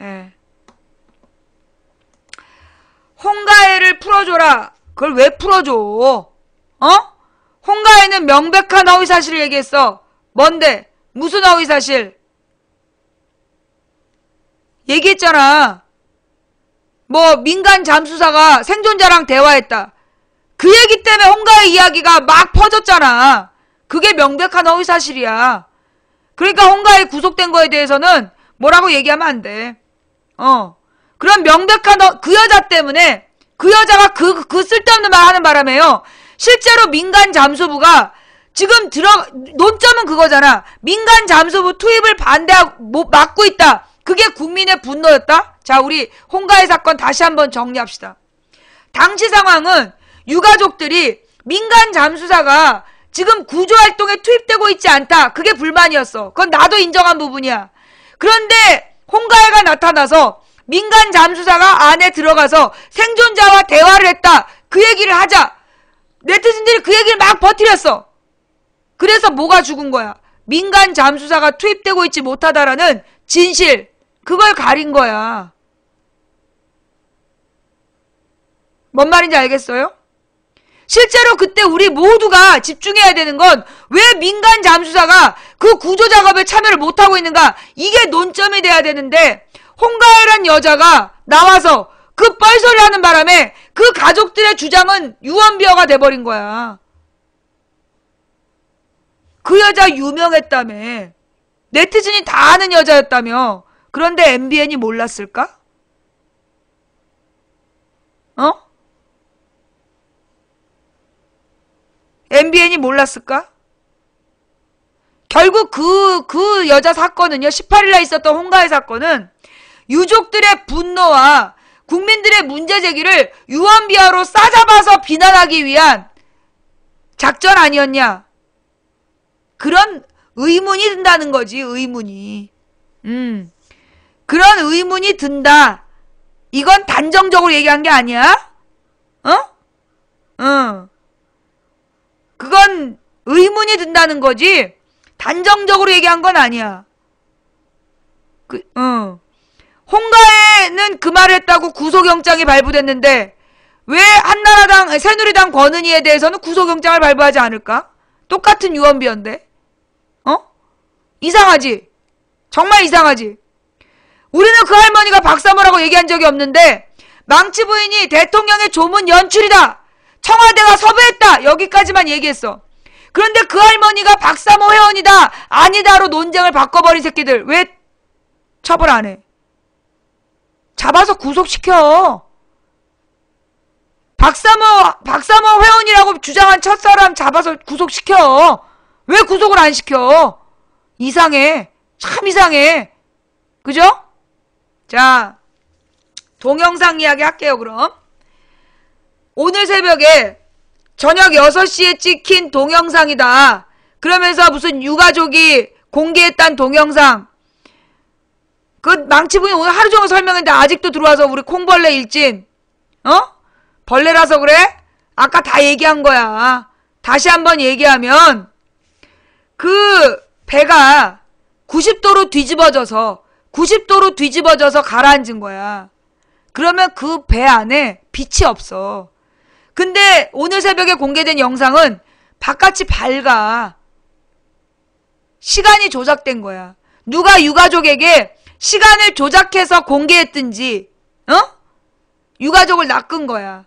예. 홍가해를 풀어줘라. 그걸 왜 풀어줘? 홍가해는 명백한 허위사실을 얘기했어. 뭔데? 무슨 허위사실? 얘기했잖아. 뭐 민간 잠수사가 생존자랑 대화했다. 그 얘기 때문에 홍가해 이야기가 막 퍼졌잖아. 그게 명백한 허위사실이야. 그러니까 홍가해 구속된 거에 대해서는 뭐라고 얘기하면 안 돼. 그런 명백한 그 여자 때문에 그 여자가 그 쓸데없는 말 하는 바람에요. 실제로 민간 잠수부가 지금 논점은 그거잖아. 민간 잠수부 투입을 반대하고 막고 있다. 그게 국민의 분노였다. 자, 우리 홍가해 사건 다시 한번 정리합시다. 당시 상황은 유가족들이 민간 잠수사가 지금 구조활동에 투입되고 있지 않다. 그게 불만이었어. 그건 나도 인정한 부분이야. 그런데 홍가해가 나타나서 민간 잠수사가 안에 들어가서 생존자와 대화를 했다. 그 얘기를 하자. 네티즌들이 그 얘기를 막 버티렸어. 그래서 뭐가 죽은 거야? 민간 잠수사가 투입되고 있지 못하다라는 진실. 그걸 가린 거야. 뭔 말인지 알겠어요? 실제로 그때 우리 모두가 집중해야 되는 건 왜 민간 잠수사가 그 구조 작업에 참여를 못하고 있는가? 이게 논점이 돼야 되는데 홍가혜란 여자가 나와서 그 뻘소리 하는 바람에 그 가족들의 주장은 유언비어가 돼버린 거야. 그 여자 유명했다며. 네티즌이 다 아는 여자였다며. 그런데 MBN이 몰랐을까? 어? MBN이 몰랐을까? 결국 그 여자 사건은요, 18일날 있었던 홍가혜 사건은 유족들의 분노와 국민들의 문제 제기를 유언비어로 싸잡아서 비난하기 위한 작전 아니었냐? 그런 의문이 든다는 거지, 의문이. 그런 의문이 든다. 이건 단정적으로 얘기한 게 아니야? 그건 의문이 든다는 거지, 단정적으로 얘기한 건 아니야. 홍가혜는 그 말을 했다고 구속영장이 발부됐는데, 왜 한나라당, 새누리당 권은희에 대해서는 구속영장을 발부하지 않을까? 똑같은 유언비어인데. 이상하지? 정말 이상하지? 우리는 그 할머니가 박사모라고 얘기한 적이 없는데 망치 부인이 대통령의 조문 연출이다, 청와대가 섭외했다, 여기까지만 얘기했어. 그런데 그 할머니가 박사모 회원이다 아니다로 논쟁을 바꿔버린 새끼들 왜 처벌 안 해? 잡아서 구속시켜. 박사모 회원이라고 주장한 첫사람 잡아서 구속시켜. 왜 구속을 안 시켜? 이상해. 참 이상해. 그죠? 자, 동영상 이야기 할게요, 그럼. 오늘 새벽에 저녁 6시에 찍힌 동영상이다. 그러면서 무슨 유가족이 공개했단 동영상. 그 망치분이 오늘 하루 종일 설명했는데 아직도 들어와서 우리 콩벌레 일진. 벌레라서 그래? 아까 다 얘기한 거야. 다시 한번 얘기하면 그 배가 90도로 뒤집어져서 가라앉은 거야. 그러면 그 배 안에 빛이 없어. 근데 오늘 새벽에 공개된 영상은 바깥이 밝아. 시간이 조작된 거야. 누가 유가족에게 시간을 조작해서 공개했든지 유가족을 낚은 거야.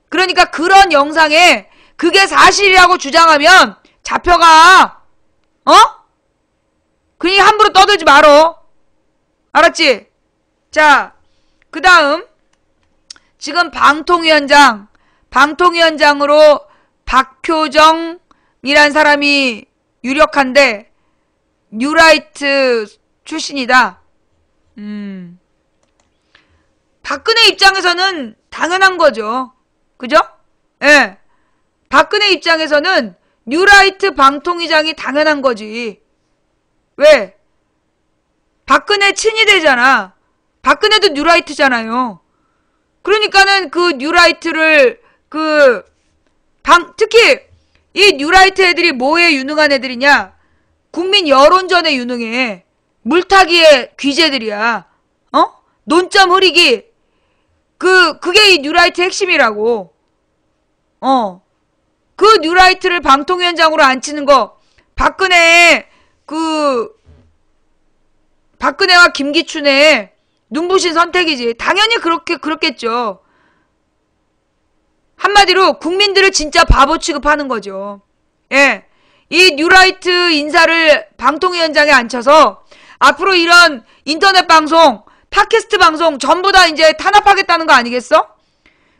그러니까 그런 영상에 그게 사실이라고 주장하면 잡혀가. 그니 함부로 떠들지 말어. 알았지? 자, 그 다음 지금 방통위원장으로 박효정이란 사람이 유력한데 뉴라이트 출신이다. 박근혜 입장에서는 당연한 거죠. 그죠? 예. 박근혜 입장에서는 뉴라이트 방통위장이 당연한 거지. 왜? 박근혜 친위대잖아. 박근혜도 뉴라이트잖아요. 그러니까는 그 뉴라이트를 특히 이 뉴라이트 애들이 뭐에 유능한 애들이냐? 국민 여론전에 유능해. 물타기의 귀재들이야. 논점 흐리기. 그게 이 뉴라이트 핵심이라고. 그 뉴라이트를 방통위원장으로 앉히는 거, 박근혜와 김기춘의 눈부신 선택이지. 당연히 그렇겠죠. 한마디로 국민들을 진짜 바보 취급하는 거죠. 예. 이 뉴라이트 인사를 방통위원장에 앉혀서 앞으로 이런 인터넷 방송, 팟캐스트 방송 전부 다 이제 탄압하겠다는 거 아니겠어?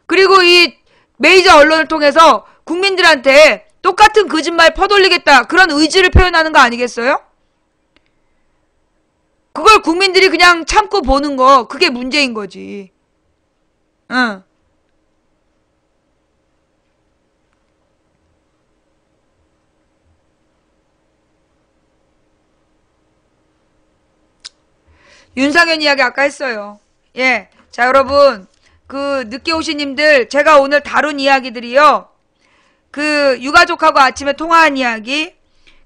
그리고 이 메이저 언론을 통해서 국민들한테 똑같은 거짓말 퍼돌리겠다, 그런 의지를 표현하는 거 아니겠어요? 그걸 국민들이 그냥 참고 보는 거, 그게 문제인 거지. 응. 윤상현 이야기 아까 했어요. 예. 자, 여러분. 늦게 오신 님들, 제가 오늘 다룬 이야기들이요. 유가족하고 아침에 통화한 이야기,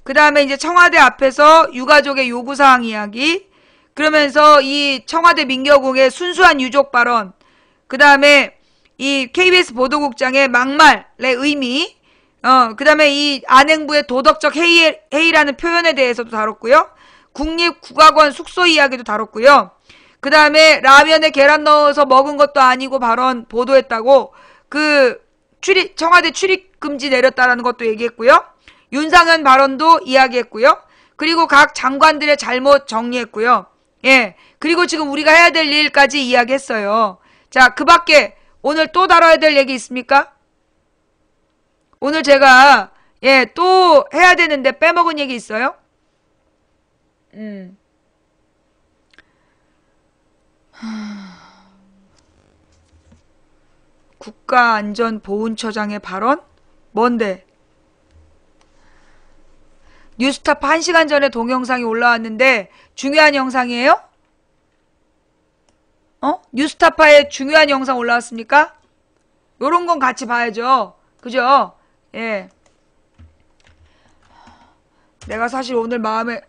그 다음에 이제 청와대 앞에서 유가족의 요구사항 이야기, 그러면서 이 청와대 민겨공의 순수한 유족 발언, 그 다음에 이 KBS 보도국장의 막말의 의미, 그 다음에 이 안행부의 도덕적 해이라는 표현에 대해서도 다뤘고요. 국립국악원 숙소 이야기도 다뤘고요. 그 다음에 라면에 계란 넣어서 먹은 것도 아니고 발언 보도했다고 청와대 출입금지 내렸다라는 것도 얘기했고요. 윤상현 발언도 이야기했고요. 그리고 각 장관들의 잘못 정리했고요. 예. 그리고 지금 우리가 해야 될 일까지 이야기했어요. 자, 그 밖에 오늘 또 다뤄야 될 얘기 있습니까? 오늘 제가, 또 해야 되는데 빼먹은 얘기 있어요? 국가안전보훈처장의 발언? 뭔데? 뉴스타파 1시간 전에 동영상이 올라왔는데 중요한 영상이에요? 뉴스타파에 중요한 영상 올라왔습니까? 요런 건 같이 봐야죠. 그죠? 예. 내가 사실 오늘 마음에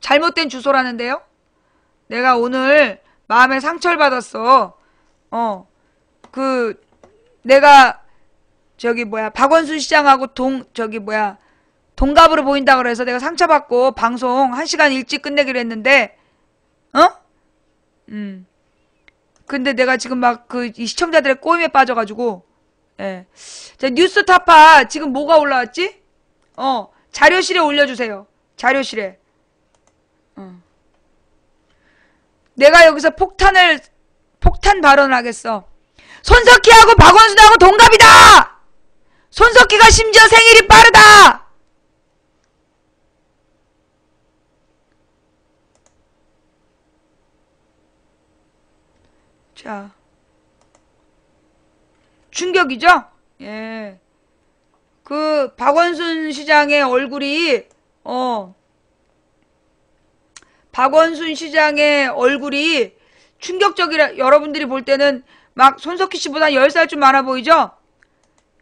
잘못된 주소라는데요? 내가 오늘 마음에 상처를 받았어. 내가 박원순 시장하고 동갑으로 보인다 그래서 내가 상처받고 방송 1시간 일찍 끝내기로 했는데, 근데 내가 지금 이 시청자들의 꼬임에 빠져가지고, 예. 자, 뉴스타파 지금 뭐가 올라왔지? 자료실에 올려주세요. 자료실에. 내가 여기서 폭탄 발언을 하겠어. 손석희하고 박원순하고 동갑이다! 손석희가 심지어 생일이 빠르다! 자, 충격이죠? 예. 박원순 시장의 얼굴이, 박원순 시장의 얼굴이 충격적이라, 여러분들이 볼 때는 막 손석희 씨보다 10살 좀 많아 보이죠?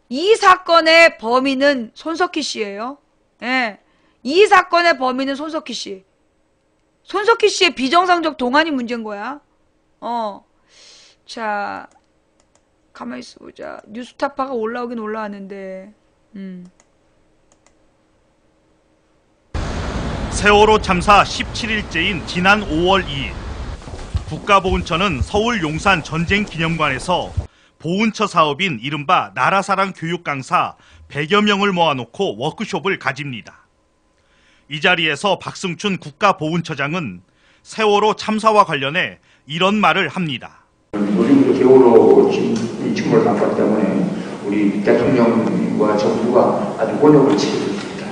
이 사건의 범인은 손석희 씨예요. 예. 이 사건의 범인은 손석희 씨. 손석희 씨의 비정상적 동안이 문제인 거야. 자, 가만히 있어보자. 뉴스타파가 올라오긴 올라왔는데, 세월호 참사 17일째인 지난 5월 2일, 국가보훈처는 서울 용산 전쟁기념관에서 보훈처 사업인 이른바 나라사랑 교육 강사 100여 명을 모아놓고 워크숍을 가집니다. 이 자리에서 박승춘 국가보훈처장은 세월호 참사와 관련해 이런 말을 합니다. 요즘도 세월호 침몰을 당했기 때문에 우리 대통령과 정부가 아주 곤욕을 치고 있습니다.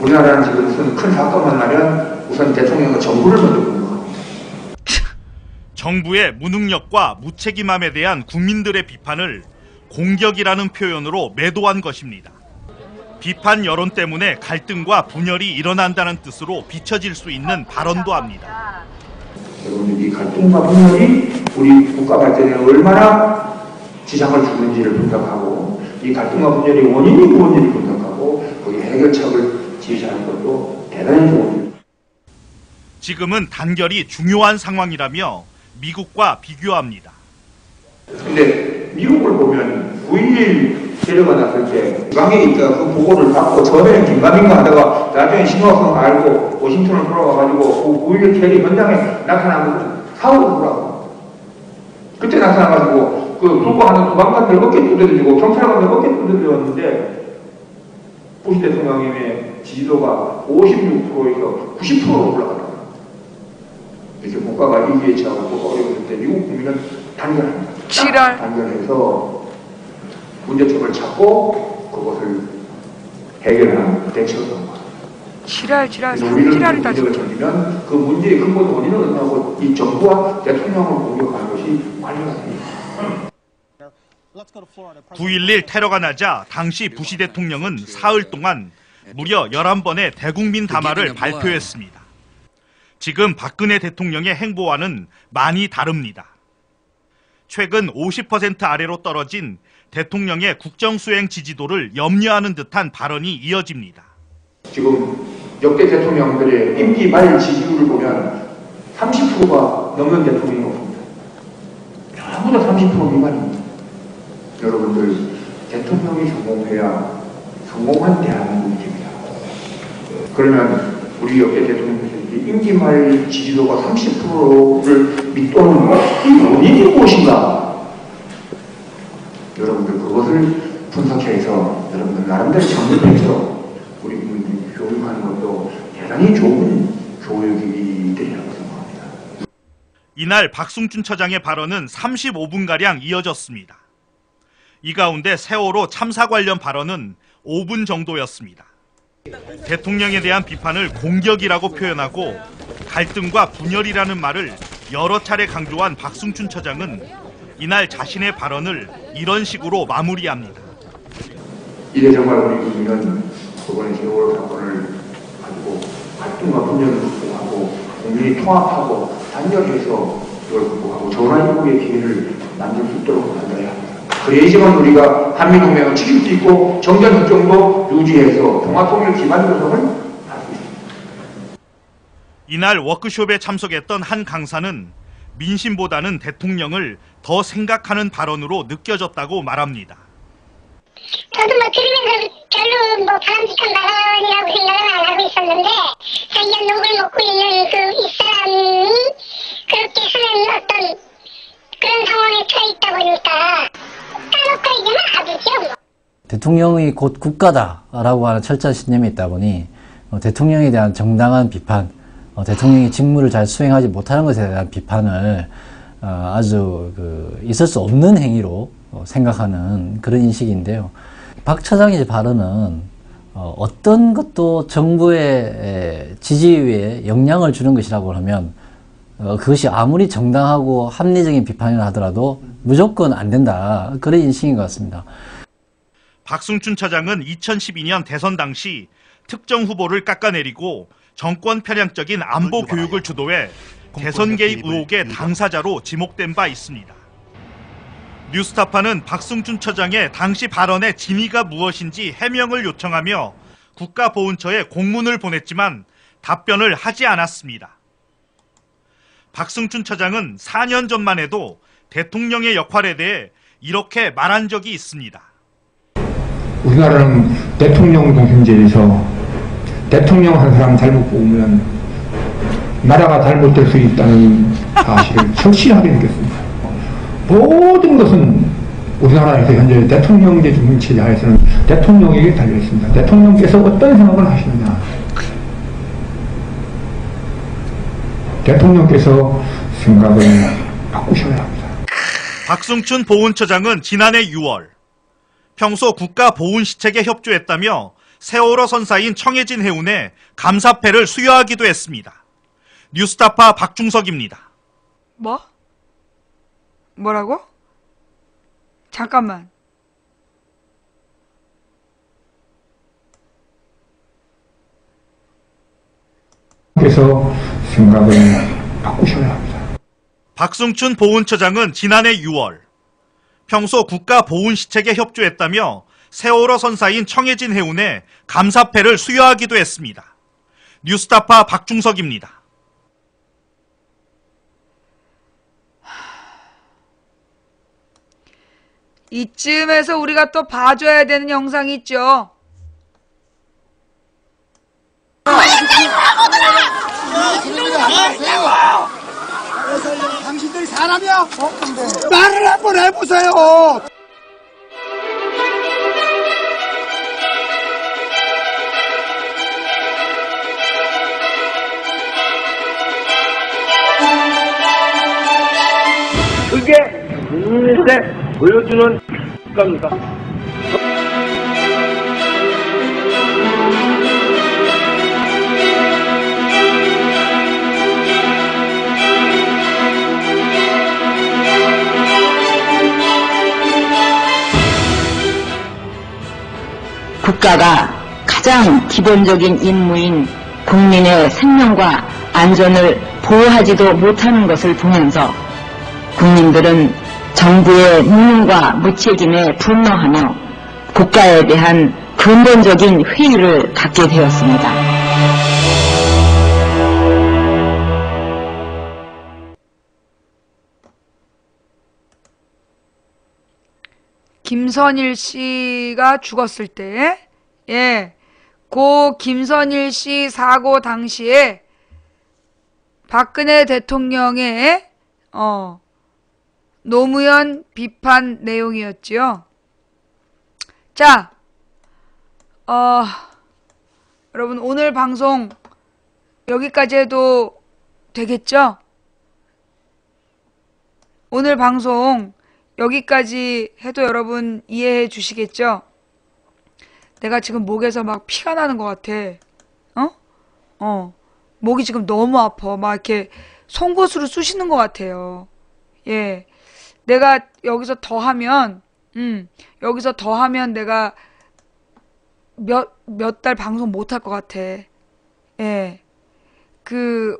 우리나라는 지금 무슨 큰 사건만 나면 우선 대통령과 정부를 먼저 공격합니다. 정부의 무능력과 무책임함에 대한 국민들의 비판을 공격이라는 표현으로 매도한 것입니다. 비판 여론 때문에 갈등과 분열이 일어난다는 뜻으로 비춰질 수 있는 발언도 합니다. 여러분, 이 갈등과 분열이 우리 국가 발전에 얼마나 지장을 주는지를 분석하고, 이 갈등과 분열이 원인이 무엇인지를 분석하고 거기 해결책을 제시하는 것도 대단히 좋은 일. 지금은 단결이 중요한 상황이라며 미국과 비교합니다. 근데 미국을 보면 9.11 테러가 났을 때 지방이니까 그 보고를 받고 처음에는 긴가민가 하다가 나중에 심각성 알고 워싱턴을 돌아가가지고 그 9.11 테러 현장에 나타나고 사고를 보라고. 그때 나타나가지고 그 불구하는 도망간 몇 개 두드려지고 경찰관 몇 개 두드려졌는데 부시 대통령님의 지지도가 56%에서 90%로 올라가더라고요. 이렇게 국가가 위기에 처하고 국가가 어려웠을 때 미국 국민은 단결합니다. 단결해서 문제점을 찾고 그것을 해결하는 대처를 합니다. 지랄이다 진짜. 그 문제의 근본 원인은 얼마고 이 정부와 대통령을 공격하는 것이 관리가 됩니다. 9.11 테러가 나자 당시 부시 대통령은 사흘 동안 무려 11번의 대국민 담화를 발표했습니다. 지금 박근혜 대통령의 행보와는 많이 다릅니다. 최근 50% 아래로 떨어진 대통령의 국정수행 지지도를 염려하는 듯한 발언이 이어집니다. 지금 역대 대통령들의 임기 말 지지율을 보면 30%가 넘는 대통령이 없습니다. 전부 다 30% 미만입니다. 여러분들, 대통령이 성공해야 성공한 대한민국이 됩니다. 그러면 우리 역대 대통령들이 임기 말 지지도가 30%를 밑도는 이 원인이 무엇인가? 여러분들 그것을 분석해서 여러분들 나름대로 정립해서 우리 국민들이 교육하는 것도 대단히 좋은 교육이 되리라고 생각합니다. 이날 박승춘 처장의 발언은 35분가량 이어졌습니다. 이 가운데 세월호 참사 관련 발언은 5분 정도였습니다. 대통령에 대한 비판을 공격이라고 표현하고 갈등과 분열이라는 말을 여러 차례 강조한 박승춘 처장은 이날 자신의 발언을 이런 식으로 마무리합니다. 이제 정말 우리 국민은 이번에 세월호 사건을 가지고 갈등과 분열을 극복하고 국민이 통합하고 단결해서 이걸 극복하고 전환회복의 기회를 만들 수 있도록 만들어야 합니다. 그래야지만 우리가 한미동맹을 지킬 수 있고 정전 협정도 유지해서 통합통일 기반 조성을 할 수 있습니다. 이날 워크숍에 참석했던 한 강사는 민심보다는 대통령을 더 생각하는 발언으로 느껴졌다고 말합니다. 저도 들으면서 별로 바람직한 발언이라고 생각은 안 하고 있었는데 자기가 녹을 먹고 있는 이 사람이 그렇게 하는 어떤 그런 상황에 처해 있다 보니까 까놓고 얘기는 아주죠. 대통령이 곧 국가다라고 하는 철저한 신념이 있다 보니 대통령에 대한 정당한 비판, 대통령이 직무를 잘 수행하지 못하는 것에 대한 비판을 아주 있을 수 없는 행위로 생각하는 그런 인식인데요. 박 처장의 발언은 어떤 것도 정부의 지지율에 영향을 주는 것이라고 하면 그것이 아무리 정당하고 합리적인 비판이라 하더라도 무조건 안 된다. 그런 인식인 것 같습니다. 박승춘 처장은 2012년 대선 당시 특정 후보를 깎아내리고 정권 편향적인 안보 교육을 주도해 대선 개입 의혹의 당사자로 지목된 바 있습니다. 뉴스타파는 박승춘 처장의 당시 발언의 진위가 무엇인지 해명을 요청하며 국가보훈처에 공문을 보냈지만 답변을 하지 않았습니다. 박승춘 처장은 4년 전만 해도 대통령의 역할에 대해 이렇게 말한 적이 있습니다. 우리나라는 대통령 공신제에서 대통령 한 사람 잘못 뽑으면 나라가 잘못될 수 있다는 사실을 확실하게 느꼈습니다. 모든 것은 우리나라에서 현재 대통령제 정치자에서는 대통령에게 달려있습니다. 대통령께서 어떤 생각을 하시느냐. 대통령께서 생각을 바꾸셔야 합니다. 박승춘 보훈처장은 지난해 6월 평소 국가보훈시책에 협조했다며 세월호 선사인 청해진 해운에 감사패를 수여하기도 했습니다. 뉴스타파 박중석입니다. 뭐라고? 잠깐만. 그래서 생각을 바꾸셔야 합니다. 박승춘 보훈처장은 지난해 6월 평소 국가보훈시책에 협조했다며 세월호 선사인 청해진 해운에 감사패를 수여하기도 했습니다. 뉴스타파 박중석입니다. 이쯤에서 우리가 또 봐줘야 되는 영상이 있죠. 당신들이 사람이야? 말을 한번 해보세요. 그게 국민세 보여주는 겁니다. 국가가 가장 기본적인 임무인 국민의 생명과 안전을 보호하지도 못하는 것을 보면서 국민들은 정부의 무능과 무책임에 분노하며 국가에 대한 근본적인 회의를 갖게 되었습니다. 김선일 씨가 죽었을 때, 고 김선일 씨 사고 당시에 박근혜 대통령의 노무현 비판 내용이었지요. 자, 여러분 오늘 방송 여기까지 해도 되겠죠? 오늘 방송 여기까지 해도 여러분 이해해 주시겠죠? 내가 지금 목에서 막 피가 나는 것 같아. 목이 지금 너무 아파. 막 이렇게 송곳으로 쑤시는 것 같아요. 예. 내가 여기서 더 하면, 내가 몇 달 방송 못 할 것 같아. 예.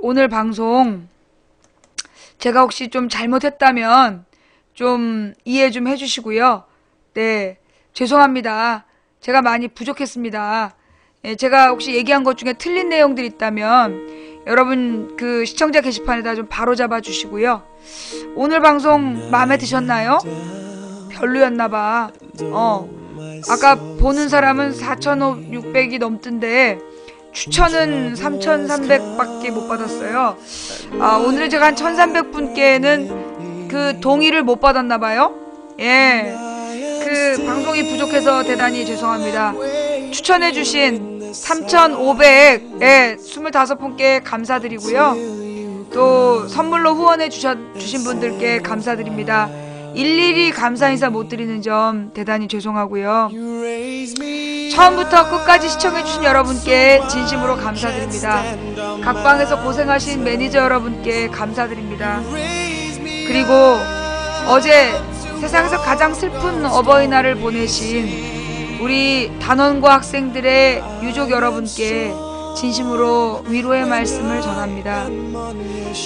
오늘 방송, 제가 혹시 좀 잘못했다면, 좀 이해 좀 해주시고요. 네. 죄송합니다. 제가 많이 부족했습니다. 예, 제가 혹시 얘기한 것 중에 틀린 내용들이 있다면 여러분 그 시청자 게시판에다 좀 바로잡아 주시고요. 오늘 방송 마음에 드셨나요? 별로였나봐. 아까 보는 사람은 4,600이 넘던데 추천은 3,300밖에 못 받았어요. 오늘은 제가 한 1,300분께는 그 동의를 못 받았나봐요. 예. 그 방송이 부족해서 대단히 죄송합니다. 추천해주신 3,500에 25분께 감사드리고요. 또 선물로 후원해 주신 분들께 감사드립니다. 일일이 감사 인사 못 드리는 점 대단히 죄송하고요. 처음부터 끝까지 시청해주신 여러분께 진심으로 감사드립니다. 각방에서 고생하신 매니저 여러분께 감사드립니다. 그리고 어제 세상에서 가장 슬픈 어버이날을 보내신 우리 단원과 학생들의 유족 여러분께 진심으로 위로의 말씀을 전합니다.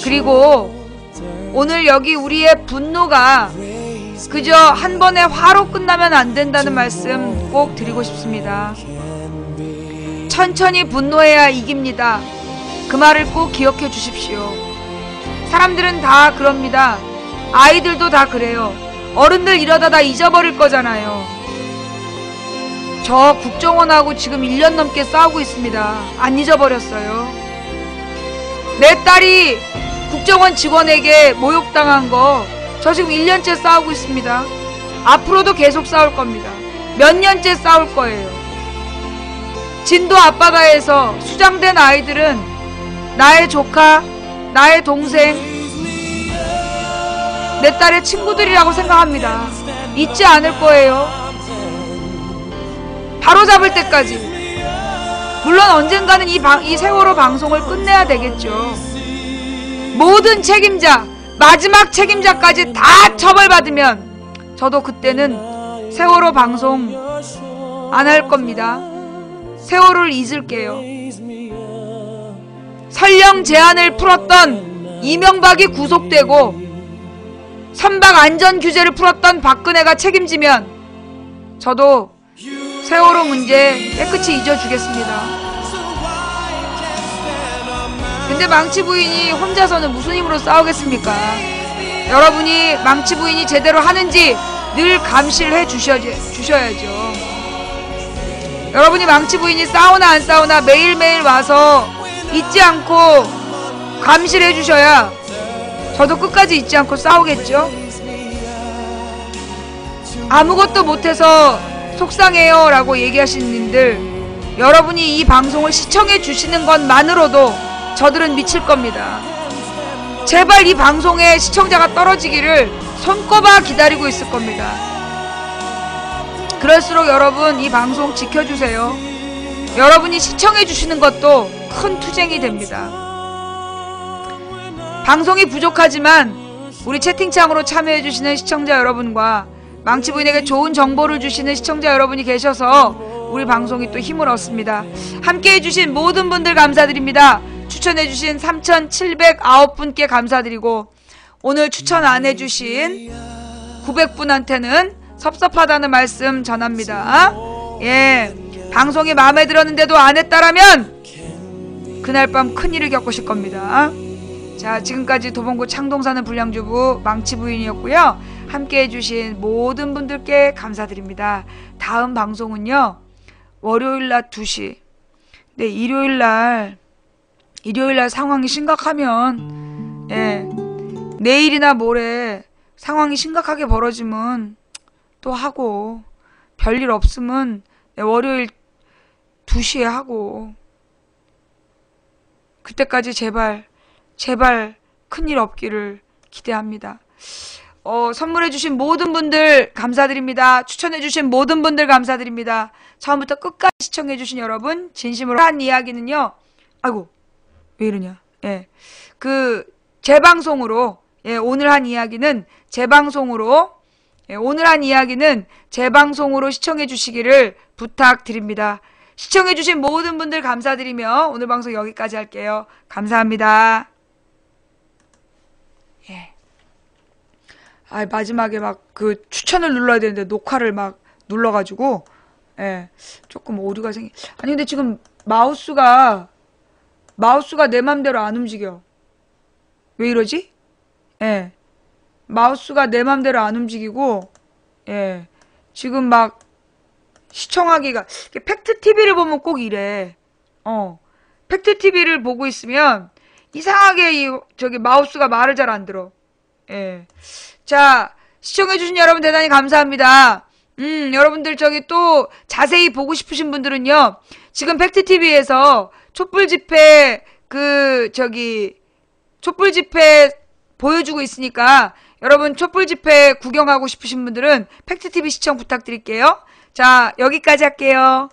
그리고 오늘 여기 우리의 분노가 그저 한 번의 화로 끝나면 안 된다는 말씀 꼭 드리고 싶습니다. 천천히 분노해야 이깁니다. 그 말을 꼭 기억해 주십시오. 사람들은 다 그럽니다. 아이들도 다 그래요. 어른들 이러다 다 잊어버릴 거잖아요. 저 국정원하고 지금 1년 넘게 싸우고 있습니다. 안 잊어버렸어요. 내 딸이 국정원 직원에게 모욕당한 거 저 지금 1년째 싸우고 있습니다. 앞으로도 계속 싸울 겁니다. 몇 년째 싸울 거예요. 진도 앞바다에서 수장된 아이들은 나의 조카, 나의 동생, 내 딸의 친구들이라고 생각합니다. 잊지 않을 거예요. 바로 잡을 때까지. 물론 언젠가는 이 세월호 방송을 끝내야 되겠죠. 모든 책임자, 마지막 책임자까지 다 처벌받으면 저도 그때는 세월호 방송 안 할 겁니다. 세월호를 잊을게요. 설령 제한을 풀었던 이명박이 구속되고 선박 안전규제를 풀었던 박근혜가 책임지면 저도 세월호 문제 깨끗이 잊어주겠습니다. 근데 망치 부인이 혼자서는 무슨 힘으로 싸우겠습니까? 여러분이 망치 부인이 제대로 하는지 늘 감시를 해 주셔야죠. 여러분이 망치 부인이 싸우나 안 싸우나 매일매일 와서 잊지 않고 감시를 해 주셔야 저도 끝까지 잊지 않고 싸우겠죠? 아무것도 못해서 속상해요 라고 얘기하시는 님들, 여러분이 이 방송을 시청해 주시는 것만으로도 저들은 미칠 겁니다. 제발 이 방송에 시청자가 떨어지기를 손꼽아 기다리고 있을 겁니다. 그럴수록 여러분 이 방송 지켜주세요. 여러분이 시청해 주시는 것도 큰 투쟁이 됩니다. 방송이 부족하지만 우리 채팅창으로 참여해 주시는 시청자 여러분과 망치부인에게 좋은 정보를 주시는 시청자 여러분이 계셔서 우리 방송이 또 힘을 얻습니다. 함께해 주신 모든 분들 감사드립니다. 추천해주신 3,709분께 감사드리고, 오늘 추천 안 해주신 900분한테는 섭섭하다는 말씀 전합니다. 예, 방송이 마음에 들었는데도 안 했다라면 그날 밤 큰일을 겪으실 겁니다. 자, 지금까지 도봉구 창동사는 불량주부 망치부인이었고요. 함께 해주신 모든 분들께 감사드립니다. 다음 방송은요, 월요일 낮 2시. 네, 일요일 날 상황이 심각하면, 예, 내일이나 모레 상황이 심각하게 벌어지면 또 하고, 별일 없으면 월요일 2시에 하고, 그때까지 제발 큰일 없기를 기대합니다. 선물해주신 모든 분들 감사드립니다. 추천해주신 모든 분들 감사드립니다. 처음부터 끝까지 시청해주신 여러분 진심으로. 한 이야기는요, 아이고 왜 이러냐, 예, 재방송으로, 예, 오늘 한 이야기는 재방송으로, 예, 오늘 한 이야기는 재방송으로 시청해주시기를 부탁드립니다. 시청해주신 모든 분들 감사드리며 오늘 방송 여기까지 할게요. 감사합니다. 예. 아, 마지막에 막 추천을 눌러야 되는데 녹화를 막 눌러가지고, 예, 조금 오류가 아니, 근데 지금 마우스가 내 맘대로 안 움직여. 왜 이러지? 예. 마우스가 내 맘대로 안 움직이고, 예. 지금 막 시청하기가, 팩트TV를 보면 꼭 이래. 팩트TV를 보고 있으면 이상하게 마우스가 말을 잘 안 들어. 예. 자, 시청해주신 여러분 대단히 감사합니다. 여러분들 또 자세히 보고 싶으신 분들은요, 지금 팩트TV에서 촛불 집회 촛불 집회 보여주고 있으니까 여러분 촛불 집회 구경하고 싶으신 분들은 팩트TV 시청 부탁드릴게요. 자, 여기까지 할게요.